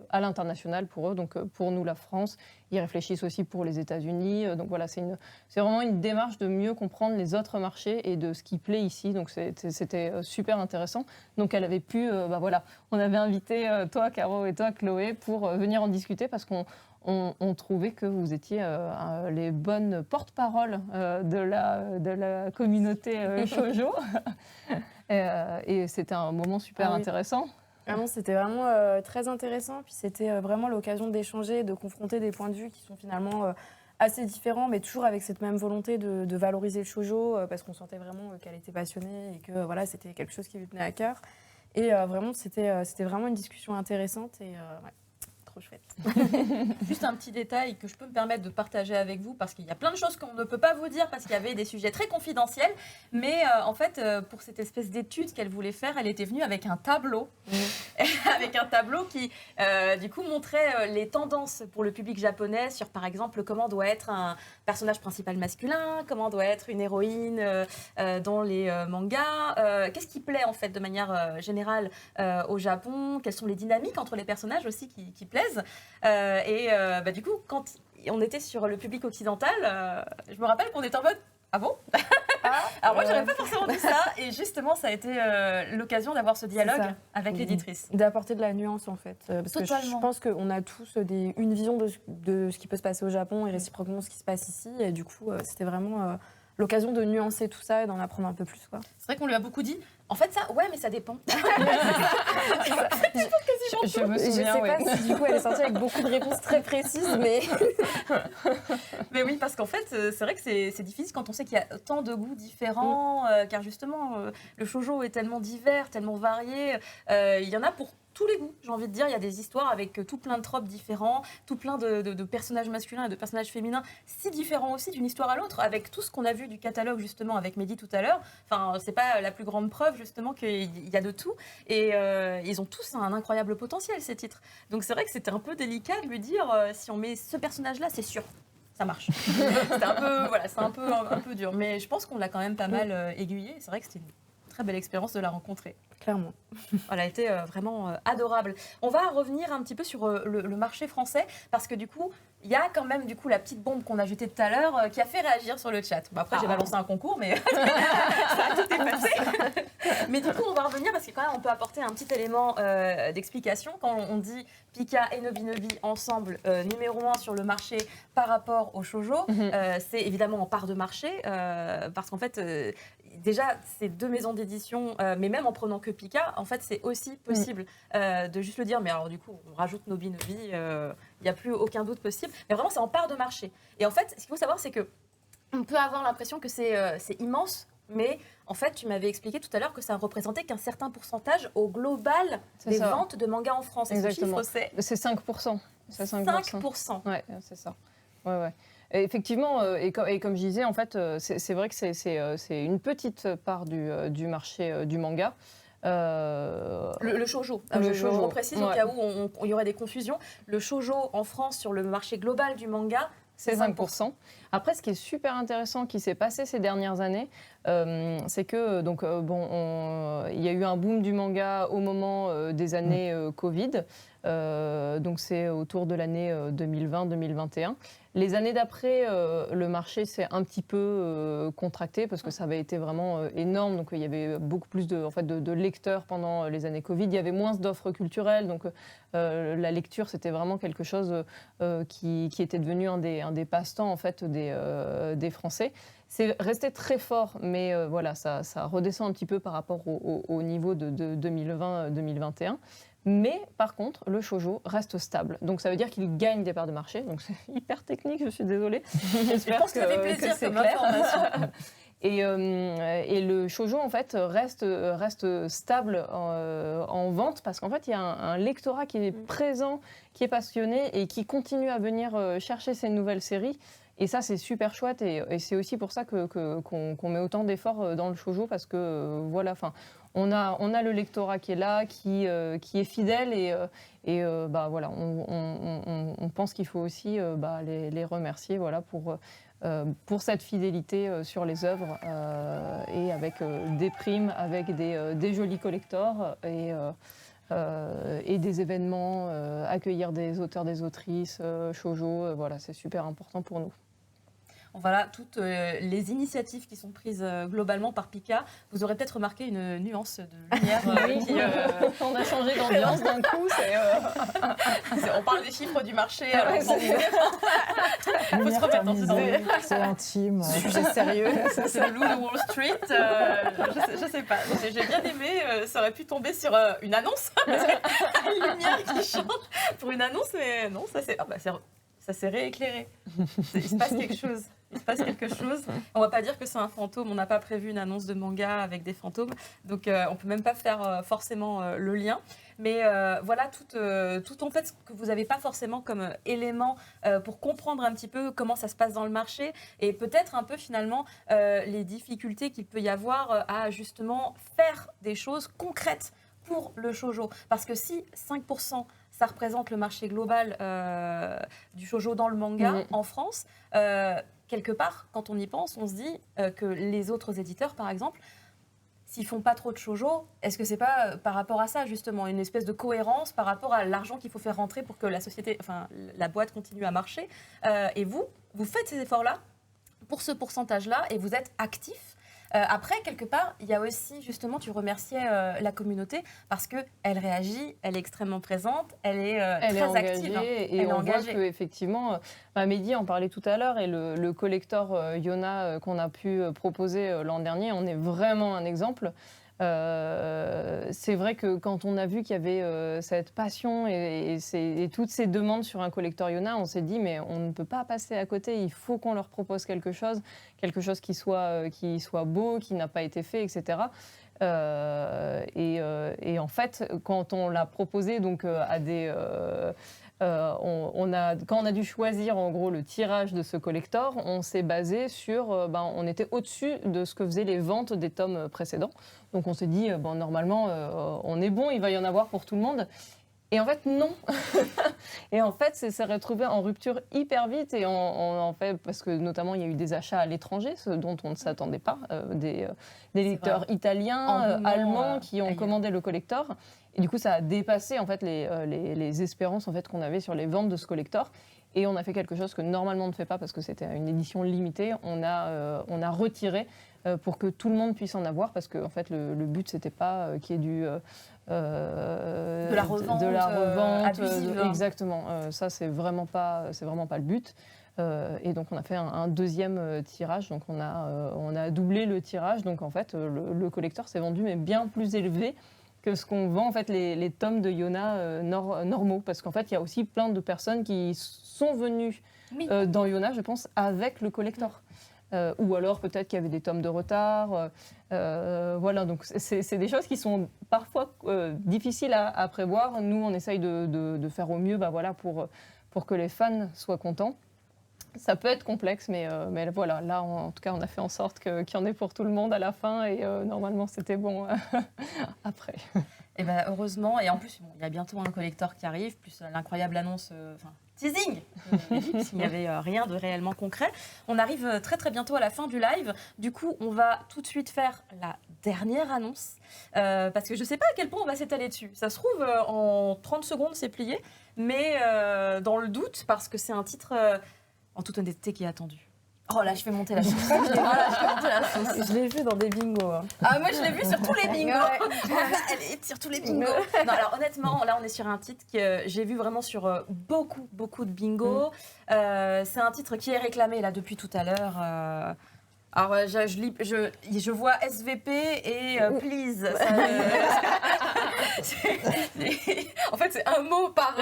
à l'international pour eux. Donc pour nous, la France, ils réfléchissent aussi pour les États-Unis. Donc voilà, c'est vraiment une démarche de mieux comprendre les autres marchés et de ce qui plaît ici. Donc c'était super intéressant. Donc elle avait pu, on avait invité toi, Caro, et toi, Chloé, pour venir en discuter parce qu'on trouvait que vous étiez les bonnes porte-paroles de la communauté shoujo. Et c'était un moment super intéressant. Vraiment, c'était vraiment très intéressant. Puis c'était vraiment l'occasion d'échanger, de confronter des points de vue qui sont finalement assez différents, mais toujours avec cette même volonté de valoriser le shoujo, parce qu'on sentait vraiment qu'elle était passionnée et que voilà, c'était quelque chose qui lui tenait à cœur. Et vraiment, c'était vraiment une discussion intéressante. Et chouette. Juste un petit détail que je peux me permettre de partager avec vous parce qu'il y a plein de choses qu'on ne peut pas vous dire parce qu'il y avait des sujets très confidentiels, mais en fait pour cette espèce d'étude qu'elle voulait faire, elle était venue avec un tableau avec un tableau qui du coup montrait les tendances pour le public japonais sur par exemple comment doit être un personnage principal masculin, comment doit être une héroïne dans les mangas, qu'est-ce qui plaît en fait de manière générale au Japon, quelles sont les dynamiques entre les personnages aussi qui plaisent. Du coup, quand on était sur le public occidental, je me rappelle qu'on était en mode « Ah bon ?» Alors moi, j'aurais pas forcément dit ça. Et justement, ça a été l'occasion d'avoir ce dialogue avec l'éditrice. D'apporter de la nuance, en fait. Parce que je pense qu'on a tous une vision de ce qui peut se passer au Japon et réciproquement ce qui se passe ici. Et du coup, c'était vraiment l'occasion de nuancer tout ça et d'en apprendre un peu plus, quoi. C'est vrai qu'on lui a beaucoup dit. En fait, ça, ouais, mais ça dépend. Je me souviens, sais pas si du coup elle est sortie avec beaucoup de réponses très précises, mais... Mais oui, parce qu'en fait, c'est vrai que c'est difficile quand on sait qu'il y a tant de goûts différents, car justement, le shoujo est tellement divers, tellement varié. Il y en a pour tous les goûts, j'ai envie de dire. Il y a des histoires avec tout plein de tropes différents, tout plein de personnages masculins et de personnages féminins si différents aussi d'une histoire à l'autre, avec tout ce qu'on a vu du catalogue justement avec Mehdi tout à l'heure. Enfin, c'est pas la plus grande preuve justement qu'il y a de tout. Et ils ont tous un incroyable potentiel, ces titres. Donc c'est vrai que c'était un peu délicat de lui dire si on met ce personnage-là, c'est sûr. Ça marche. C'est un peu dur. Mais je pense qu'on l'a quand même pas mal aiguillé. C'est vrai que c'était une très belle expérience de la rencontrer. Clairement. Elle a été vraiment adorable. On va revenir un petit peu sur le marché français parce que du coup, il y a quand même du coup la petite bombe qu'on a jetée tout à l'heure qui a fait réagir sur le chat. Bon, après, j'ai balancé un concours, mais ça a tout effacé. Mais du coup, on va revenir parce que quand même, on peut apporter un petit élément d'explication. Quand on dit Pika et Nobi Nobi ensemble, numéro 1 sur le marché par rapport au shoujo, c'est évidemment en part de marché parce qu'en fait, déjà, c'est 2 maisons d'édition, mais même en prenant que Pika, en fait, c'est aussi possible de juste le dire. Mais alors, du coup, on rajoute Nobi Nobi, il n'y a plus aucun doute possible. Mais vraiment, c'est en part de marché. Et en fait, ce qu'il faut savoir, c'est que on peut avoir l'impression que c'est immense, mais en fait, tu m'avais expliqué tout à l'heure que ça représentait qu'un certain pourcentage au global des ventes de mangas en France. Et exactement. Ce chiffre, c'est 5%. C'est 5%. Ouais, c'est ça. Ouais. Et effectivement, et comme je disais, en fait, c'est vrai que c'est une petite part du marché du manga. Le shoujo. Je précise au cas où il y aurait des confusions. Le shoujo en France sur le marché global du manga, c'est 5%. Après, ce qui est super intéressant qui s'est passé ces dernières années, c'est que il y a eu un boom du manga au moment des années Covid. Donc c'est autour de l'année 2020-2021. Les années d'après, le marché s'est un petit peu contracté parce que ça avait été vraiment énorme. Donc il y avait beaucoup plus de lecteurs pendant les années Covid. Il y avait moins d'offres culturelles. Donc la lecture, c'était vraiment quelque chose qui était devenu un des passe-temps en fait des Français. C'est resté très fort, mais voilà, ça redescend un petit peu par rapport au niveau de 2020-2021. Mais par contre, le shoujo reste stable. Donc ça veut dire qu'il gagne des parts de marché. Donc c'est hyper technique, je suis désolée. J'espère que ça fait plaisir c'est comme clair. information. Et le shoujo en fait reste stable en vente parce qu'en fait il y a un lectorat qui est présent, qui est passionné et qui continue à venir chercher ces nouvelles séries. Et ça, c'est super chouette et c'est aussi pour ça qu'on met autant d'efforts dans le shoujo parce que voilà, enfin, on a le lectorat qui est là, qui est fidèle et voilà, on pense qu'il faut aussi les remercier voilà pour cette fidélité sur les œuvres et avec des primes, avec des jolis collectors et des événements, accueillir des auteurs, des autrices, shoujo, voilà, c'est super important pour nous. Voilà, toutes les initiatives qui sont prises globalement par Pika. Vous aurez peut-être remarqué une nuance de lumière. On a changé d'ambiance d'un coup. On parle des chiffres du marché. Il faut se remettre dans ce danger. C'est intime. Sujet sérieux. C'est le loup de Wall Street. Je sais pas. J'ai bien aimé. Ça aurait pu tomber sur une annonce. Une lumière qui change pour une annonce. Mais non, ça s'est rééclairé. Il se passe quelque chose. On va pas dire que c'est un fantôme. On n'a pas prévu une annonce de manga avec des fantômes. Donc, on peut même pas faire forcément le lien. Mais voilà, tout en fait, ce que vous n'avez pas forcément comme élément pour comprendre un petit peu comment ça se passe dans le marché et peut-être un peu finalement les difficultés qu'il peut y avoir à justement faire des choses concrètes pour le shoujo. Parce que si 5%, ça représente le marché global du shoujo dans le manga en France, quelque part, quand on y pense, on se dit que les autres éditeurs, par exemple, s'ils font pas trop de shoujo, est-ce que c'est pas par rapport à ça, justement, une espèce de cohérence par rapport à l'argent qu'il faut faire rentrer pour que la société, enfin, la boîte continue à marcher et vous faites ces efforts-là pour ce pourcentage-là et vous êtes actif. Après, quelque part, il y a aussi, justement, tu remerciais la communauté parce qu'elle réagit, elle est extrêmement présente, elle est très active. Et elle est on engagée. voit qu'effectivement, Mehdi en parlait tout à l'heure, et le collector Yona qu'on a pu proposer l'an dernier, on est vraiment un exemple. C'est vrai que quand on a vu qu'il y avait cette passion et toutes ces demandes sur un collector Yona, on s'est dit mais on ne peut pas passer à côté, il faut qu'on leur propose quelque chose qui soit beau, qui n'a pas été fait, etc. Et en fait, quand on l'a proposé donc à des quand on a dû choisir en gros le tirage de ce collector, on s'est basé sur, on était au-dessus de ce que faisaient les ventes des tomes précédents. Donc on s'est dit, normalement, on est bon, il va y en avoir pour tout le monde. Et en fait, non. Et en fait, c'est s'est retrouvé en rupture hyper vite. Et en fait, parce que notamment, il y a eu des achats à l'étranger, ce dont on ne s'attendait pas, des lecteurs italiens, allemands qui ont commandé le collector. Et du coup, ça a dépassé en fait les espérances en fait qu'on avait sur les ventes de ce collector. Et on a fait quelque chose que normalement on ne fait pas parce que c'était une édition limitée. On a retiré pour que tout le monde puisse en avoir parce que en fait le but c'était pas qu'il y ait de la revente abusive. Exactement. Ça c'est vraiment pas le but. Et donc on a fait un deuxième tirage. Donc on a doublé le tirage. Donc en fait le collector s'est vendu mais bien plus élevé que ce qu'on vend en fait les tomes de Yona normaux, parce qu'en fait il y a aussi plein de personnes qui sont venues dans Yona, je pense, avec le collector, ou alors peut-être qu'il y avait des tomes de retard, voilà, donc c'est des choses qui sont parfois difficiles à prévoir. Nous on essaye de faire au mieux, voilà, pour que les fans soient contents. Ça peut être complexe, mais voilà, là, en tout cas, on a fait en sorte qu'il y en ait pour tout le monde à la fin, et normalement, c'était bon après. Et ben heureusement, et en plus, il y a bientôt un collector qui arrive, plus l'incroyable annonce, teasing, s'il n'y avait rien de réellement concret. On arrive très très bientôt à la fin du live. Du coup, on va tout de suite faire la dernière annonce, parce que je ne sais pas à quel point on va s'étaler dessus. Ça se trouve, en 30 secondes, c'est plié, mais dans le doute, parce que c'est un titre... en toute honnêteté, qui est attendu. Oh là, je fais monter la sauce. Je l'ai vu dans des bingos. Ah, moi, je l'ai vu sur tous les bingos. Elle est sur tous les bingos. Non, alors honnêtement, là, on est sur un titre que j'ai vu vraiment sur beaucoup de bingos. C'est un titre qui est réclamé là depuis tout à l'heure. Alors, je vois SVP et Please. En fait, c'est un mot par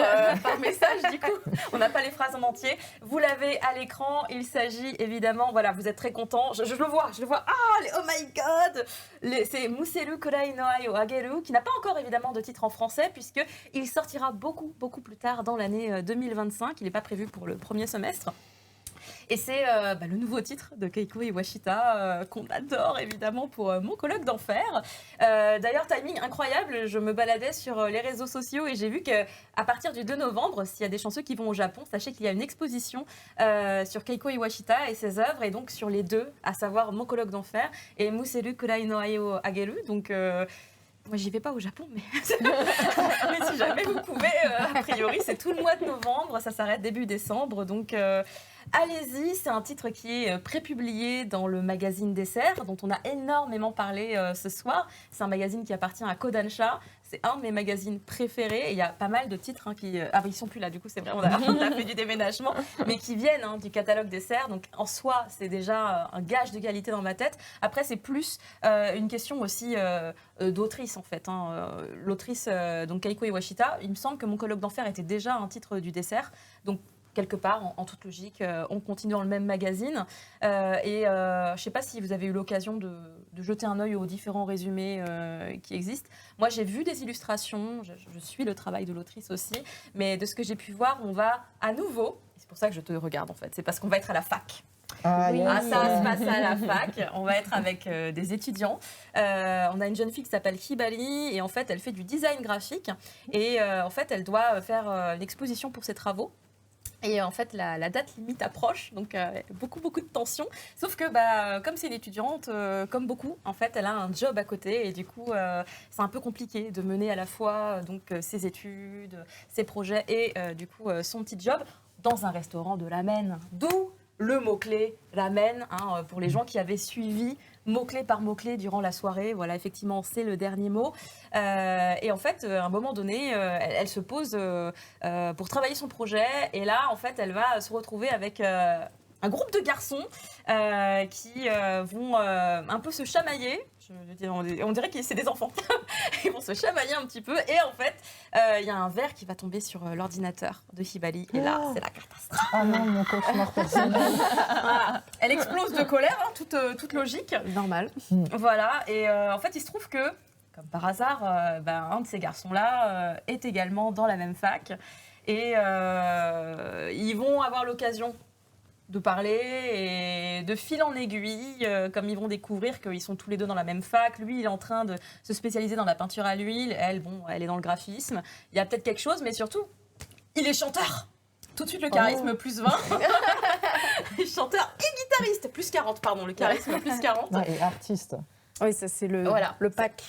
message, du coup. On n'a pas les phrases en entier. Vous l'avez à l'écran. Il s'agit évidemment, voilà, vous êtes très contents. Je le vois. Ah, oh my god! C'est Muselu Kurai no Ai o Ageru, qui n'a pas encore évidemment de titre en français, puisqu'il sortira beaucoup plus tard dans l'année 2025. Il n'est pas prévu pour le premier semestre. Et c'est le nouveau titre de Keiko Iwashita qu'on adore évidemment pour Mon colloque d'enfer. D'ailleurs, timing incroyable, je me baladais sur les réseaux sociaux et j'ai vu qu'à partir du 2 novembre, s'il y a des chanceux qui vont au Japon, sachez qu'il y a une exposition sur Keiko Iwashita et ses œuvres, et donc sur les deux, à savoir Mon colloque d'enfer et Muselu Kurai no Ai o Ageru. Donc moi, j'y vais pas au Japon, mais si jamais vous pouvez, a priori, c'est tout le mois de novembre, ça s'arrête début décembre, donc allez-y. C'est un titre qui est prépublié dans le magazine Dessert, dont on a énormément parlé ce soir. C'est un magazine qui appartient à Kodansha. C'est un de mes magazines préférés. Et il y a pas mal de titres qui... ils sont plus là, du coup, c'est vrai, on a fait du déménagement, mais qui viennent du catalogue Dessert. Donc, en soi, c'est déjà un gage de qualité dans ma tête. Après, c'est plus une question aussi d'autrice, en fait. L'autrice, donc Keiko Iwashita, il me semble que Mon colloque d'enfer était déjà un titre du Dessert. Donc, quelque part, en toute logique, on continue dans le même magazine. Je ne sais pas si vous avez eu l'occasion de jeter un œil aux différents résumés qui existent. Moi, j'ai vu des illustrations, je suis le travail de l'autrice aussi, mais de ce que j'ai pu voir, on va à nouveau, c'est pour ça que je te regarde en fait, c'est parce qu'on va être à la fac. Ça se passe à la fac. On va être avec des étudiants. On a une jeune fille qui s'appelle Hibari et en fait, elle fait du design graphique et en fait, elle doit faire une exposition pour ses travaux. Et en fait, la date limite approche, donc beaucoup de tension. Sauf que, comme c'est une étudiante, comme beaucoup, en fait, elle a un job à côté. Et du coup, c'est un peu compliqué de mener à la fois ses études, ses projets et du coup, son petit job dans un restaurant de ramen. D'où le mot-clé ramen, pour les gens qui avaient suivi mot-clé par mot-clé durant la soirée. Voilà, effectivement, c'est le dernier mot. Et en fait, à un moment donné, elle se pose pour travailler son projet. Et là, en fait, elle va se retrouver avec un groupe de garçons qui vont un peu se chamailler. On dirait que c'est des enfants. Ils vont se chamailler un petit peu. Et en fait, il y a un verre qui va tomber sur l'ordinateur de Hibali. Et là, c'est la catastrophe. Ah non, mon cauchemar personnel. Voilà. Elle explose de colère, hein, toute logique. Normal. Voilà. Et en fait, il se trouve que, comme par hasard, un de ces garçons-là est également dans la même fac. Et ils vont avoir l'occasion de parler et de fil en aiguille, comme ils vont découvrir qu'ils sont tous les deux dans la même fac. Lui, il est en train de se spécialiser dans la peinture à l'huile. Elle, elle est dans le graphisme. Il y a peut-être quelque chose, mais surtout, il est chanteur. Tout de suite, le charisme plus 20. Chanteur et guitariste. Plus 40, pardon. Le charisme plus 40. Ouais, et artiste. Oui, ça c'est le pack.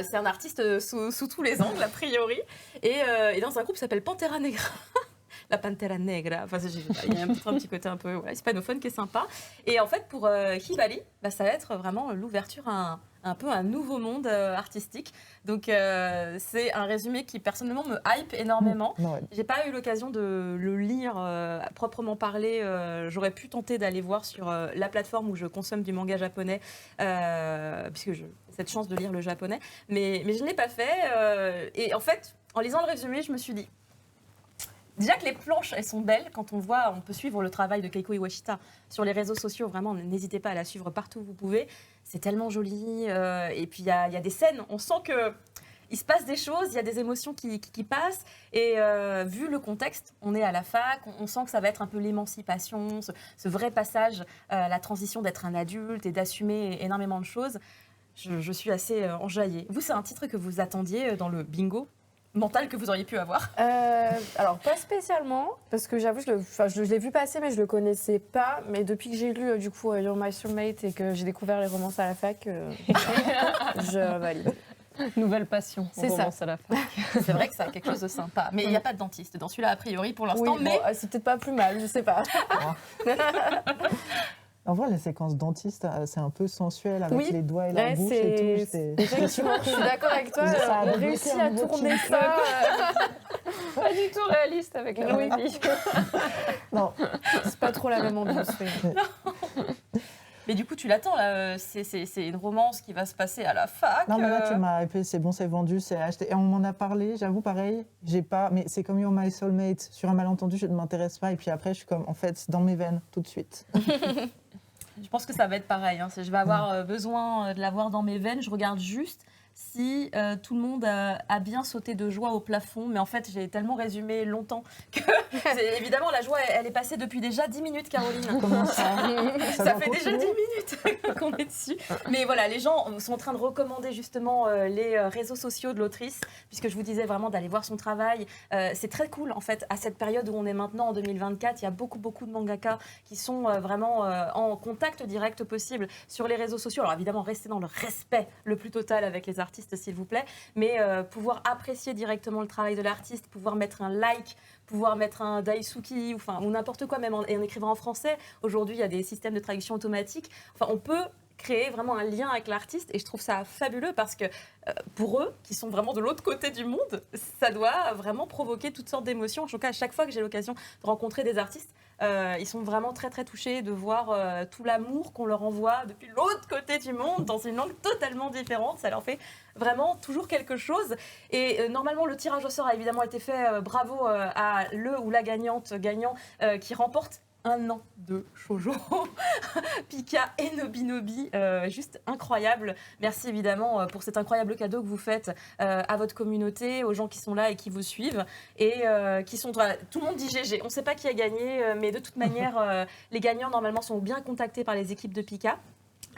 C'est un artiste sous tous les angles, a priori. Et dans un groupe qui s'appelle Pantera Negra. La Pantera Negra. Enfin, il y a un petit côté un peu hispanophone qui est sympa. Et en fait, pour Hibali, ça va être vraiment l'ouverture à un peu un nouveau monde artistique. Donc, c'est un résumé qui, personnellement, me hype énormément. Ouais. J'ai pas eu l'occasion de le lire à proprement parler. J'aurais pu tenter d'aller voir sur la plateforme où je consomme du manga japonais, puisque j'ai cette chance de lire le japonais. Mais je ne l'ai pas fait. Et en fait, en lisant le résumé, je me suis dit, déjà que les planches, elles sont belles. Quand on peut suivre le travail de Keiko Iwashita sur les réseaux sociaux. Vraiment, n'hésitez pas à la suivre partout où vous pouvez. C'est tellement joli. Et puis, il y a des scènes. On sent qu'il se passe des choses. Il y a des émotions qui passent. Et vu le contexte, on est à la fac. On sent que ça va être un peu l'émancipation, ce vrai passage, la transition d'être un adulte et d'assumer énormément de choses. Je suis assez enjaillée. Vous, c'est un titre que vous attendiez dans le bingo mental que vous auriez pu avoir? Alors, pas spécialement, parce que j'avoue, je l'ai vu passer, mais je le connaissais pas. Mais depuis que j'ai lu, du coup, You're My Soulmate et que j'ai découvert les romances à la fac, je valide. Nouvelle passion, C'est ça. à la fac. C'est vrai que ça a quelque chose de sympa. Mais il n'y a pas de dentiste dans celui-là, a priori, pour l'instant. Oui, mais bon, c'est peut-être pas plus mal, je sais pas. En vrai, la séquence dentiste, c'est un peu sensuel avec Oui. les doigts et la Ouais, bouche et tout. Effectivement, je suis d'accord avec toi. Ça a On débloqué réussit un à nouveau tourner kiff. ça. Pas du tout réaliste avec la Oui. vie. Non, C'est pas trop la même ambiance. Oui. Mais du coup, tu l'attends, là. C'est une romance qui va se passer à la fac. non, mais là, tu m'as hypé, c'est bon, c'est vendu, c'est acheté. Et on m'en a parlé, j'avoue, pareil, j'ai pas. Mais c'est comme You're My Soulmate. Sur un malentendu, je ne m'intéresse pas. Et puis après, je suis comme, en fait, c'est dans mes veines, tout de suite. Je pense que ça va être pareil. Hein. Je vais avoir besoin de l'avoir dans mes veines. Je regarde juste si tout le monde a bien sauté de joie au plafond. Mais en fait, j'ai tellement résumé longtemps que, évidemment, la joie, elle est passée depuis déjà 10 minutes, Caroline. Comment ça Ça va fait déjà 10 continuer minutes qu'on est dessus. Mais voilà, les gens sont en train de recommander justement les réseaux sociaux de l'autrice, puisque je vous disais vraiment d'aller voir son travail. C'est très cool, en fait, à cette période où on est maintenant, en 2024. Il y a beaucoup de mangaka qui sont vraiment en contact direct possible sur les réseaux sociaux. Alors évidemment, restez dans le respect le plus total avec les artistes, s'il vous plaît, mais pouvoir apprécier directement le travail de l'artiste, pouvoir mettre un like, pouvoir mettre un daisuki ou n'importe quoi, même en écrivant en français. Aujourd'hui, il y a des systèmes de traduction automatique. Enfin, on peut créer vraiment un lien avec l'artiste et je trouve ça fabuleux parce que pour eux, qui sont vraiment de l'autre côté du monde, ça doit vraiment provoquer toutes sortes d'émotions. En tout cas, à chaque fois que j'ai l'occasion de rencontrer des artistes, ils sont vraiment très touchés de voir tout l'amour qu'on leur envoie depuis l'autre côté du monde, dans une langue totalement différente. Ça leur fait vraiment toujours quelque chose. Et normalement, le tirage au sort a évidemment été fait. Bravo à le ou la gagnant qui remporte un an de shoujo. Pika et Nobinobi, juste incroyable. Merci évidemment pour cet incroyable cadeau que vous faites à votre communauté, aux gens qui sont là et qui vous suivent et qui sont... tout le monde dit GG, on ne sait pas qui a gagné, mais de toute manière, les gagnants normalement sont bien contactés par les équipes de Pika.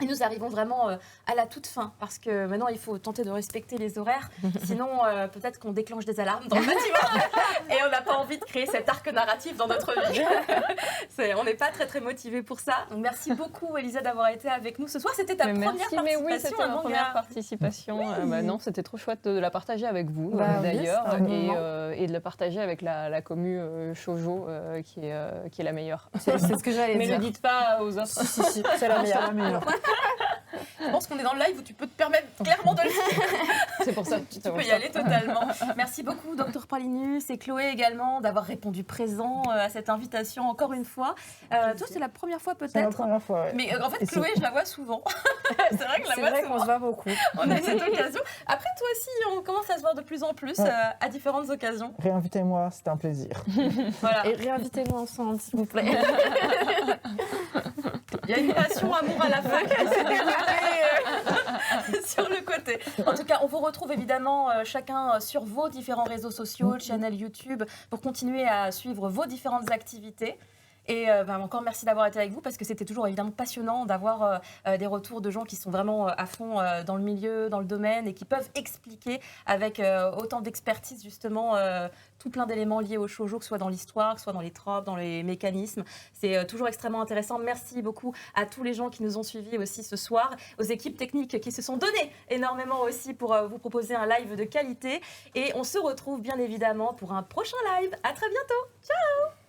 Et nous arrivons vraiment à la toute fin, parce que maintenant, il faut tenter de respecter les horaires. Sinon, peut-être qu'on déclenche des alarmes dans le bâtiment. Et on n'a pas envie de créer cet arc narratif dans notre vie. On n'est pas très motivés pour ça. Donc, merci beaucoup, Elisa, d'avoir été avec nous ce soir. C'était ta première participation. Mais oui, c'était ma première participation. Oui. Non, c'était trop chouette de la partager avec vous, d'ailleurs, et de la partager avec la commu shoujo, qui est la meilleure. C'est ce que j'allais dire. Mais ne dites pas aux autres. Si, c'est la meilleure. Je pense qu'on est dans le live où tu peux te permettre clairement de le dire. C'est pour ça. Tu peux y aller totalement. Merci beaucoup, Dr Pralinus et Chloé également, d'avoir répondu présent à cette invitation encore une fois. Toi, c'est la première fois peut-être. C'est la première fois, ouais. Mais en fait, Chloé, je la vois souvent. C'est vrai que je la C'est vois vrai souvent. qu'on se voit beaucoup. On a cette occasion. Après, toi aussi, on commence à se voir de plus en plus à différentes occasions. Réinvitez-moi, c'était un plaisir. Voilà. Et réinvitez-nous ensemble, s'il vous plaît. Il y a une passion, amour à la fac qui s'est développée sur le côté. En tout cas, on vous retrouve évidemment chacun sur vos différents réseaux sociaux, channel YouTube, pour continuer à suivre vos différentes activités. Et encore merci d'avoir été avec vous parce que c'était toujours évidemment passionnant d'avoir des retours de gens qui sont vraiment à fond dans le milieu, dans le domaine et qui peuvent expliquer avec autant d'expertise justement tout plein d'éléments liés au shoujo, que ce soit dans l'histoire, que ce soit dans les tropes, dans les mécanismes. C'est toujours extrêmement intéressant. Merci beaucoup à tous les gens qui nous ont suivis aussi ce soir, aux équipes techniques qui se sont données énormément aussi pour vous proposer un live de qualité. Et on se retrouve bien évidemment pour un prochain live. À très bientôt. Ciao!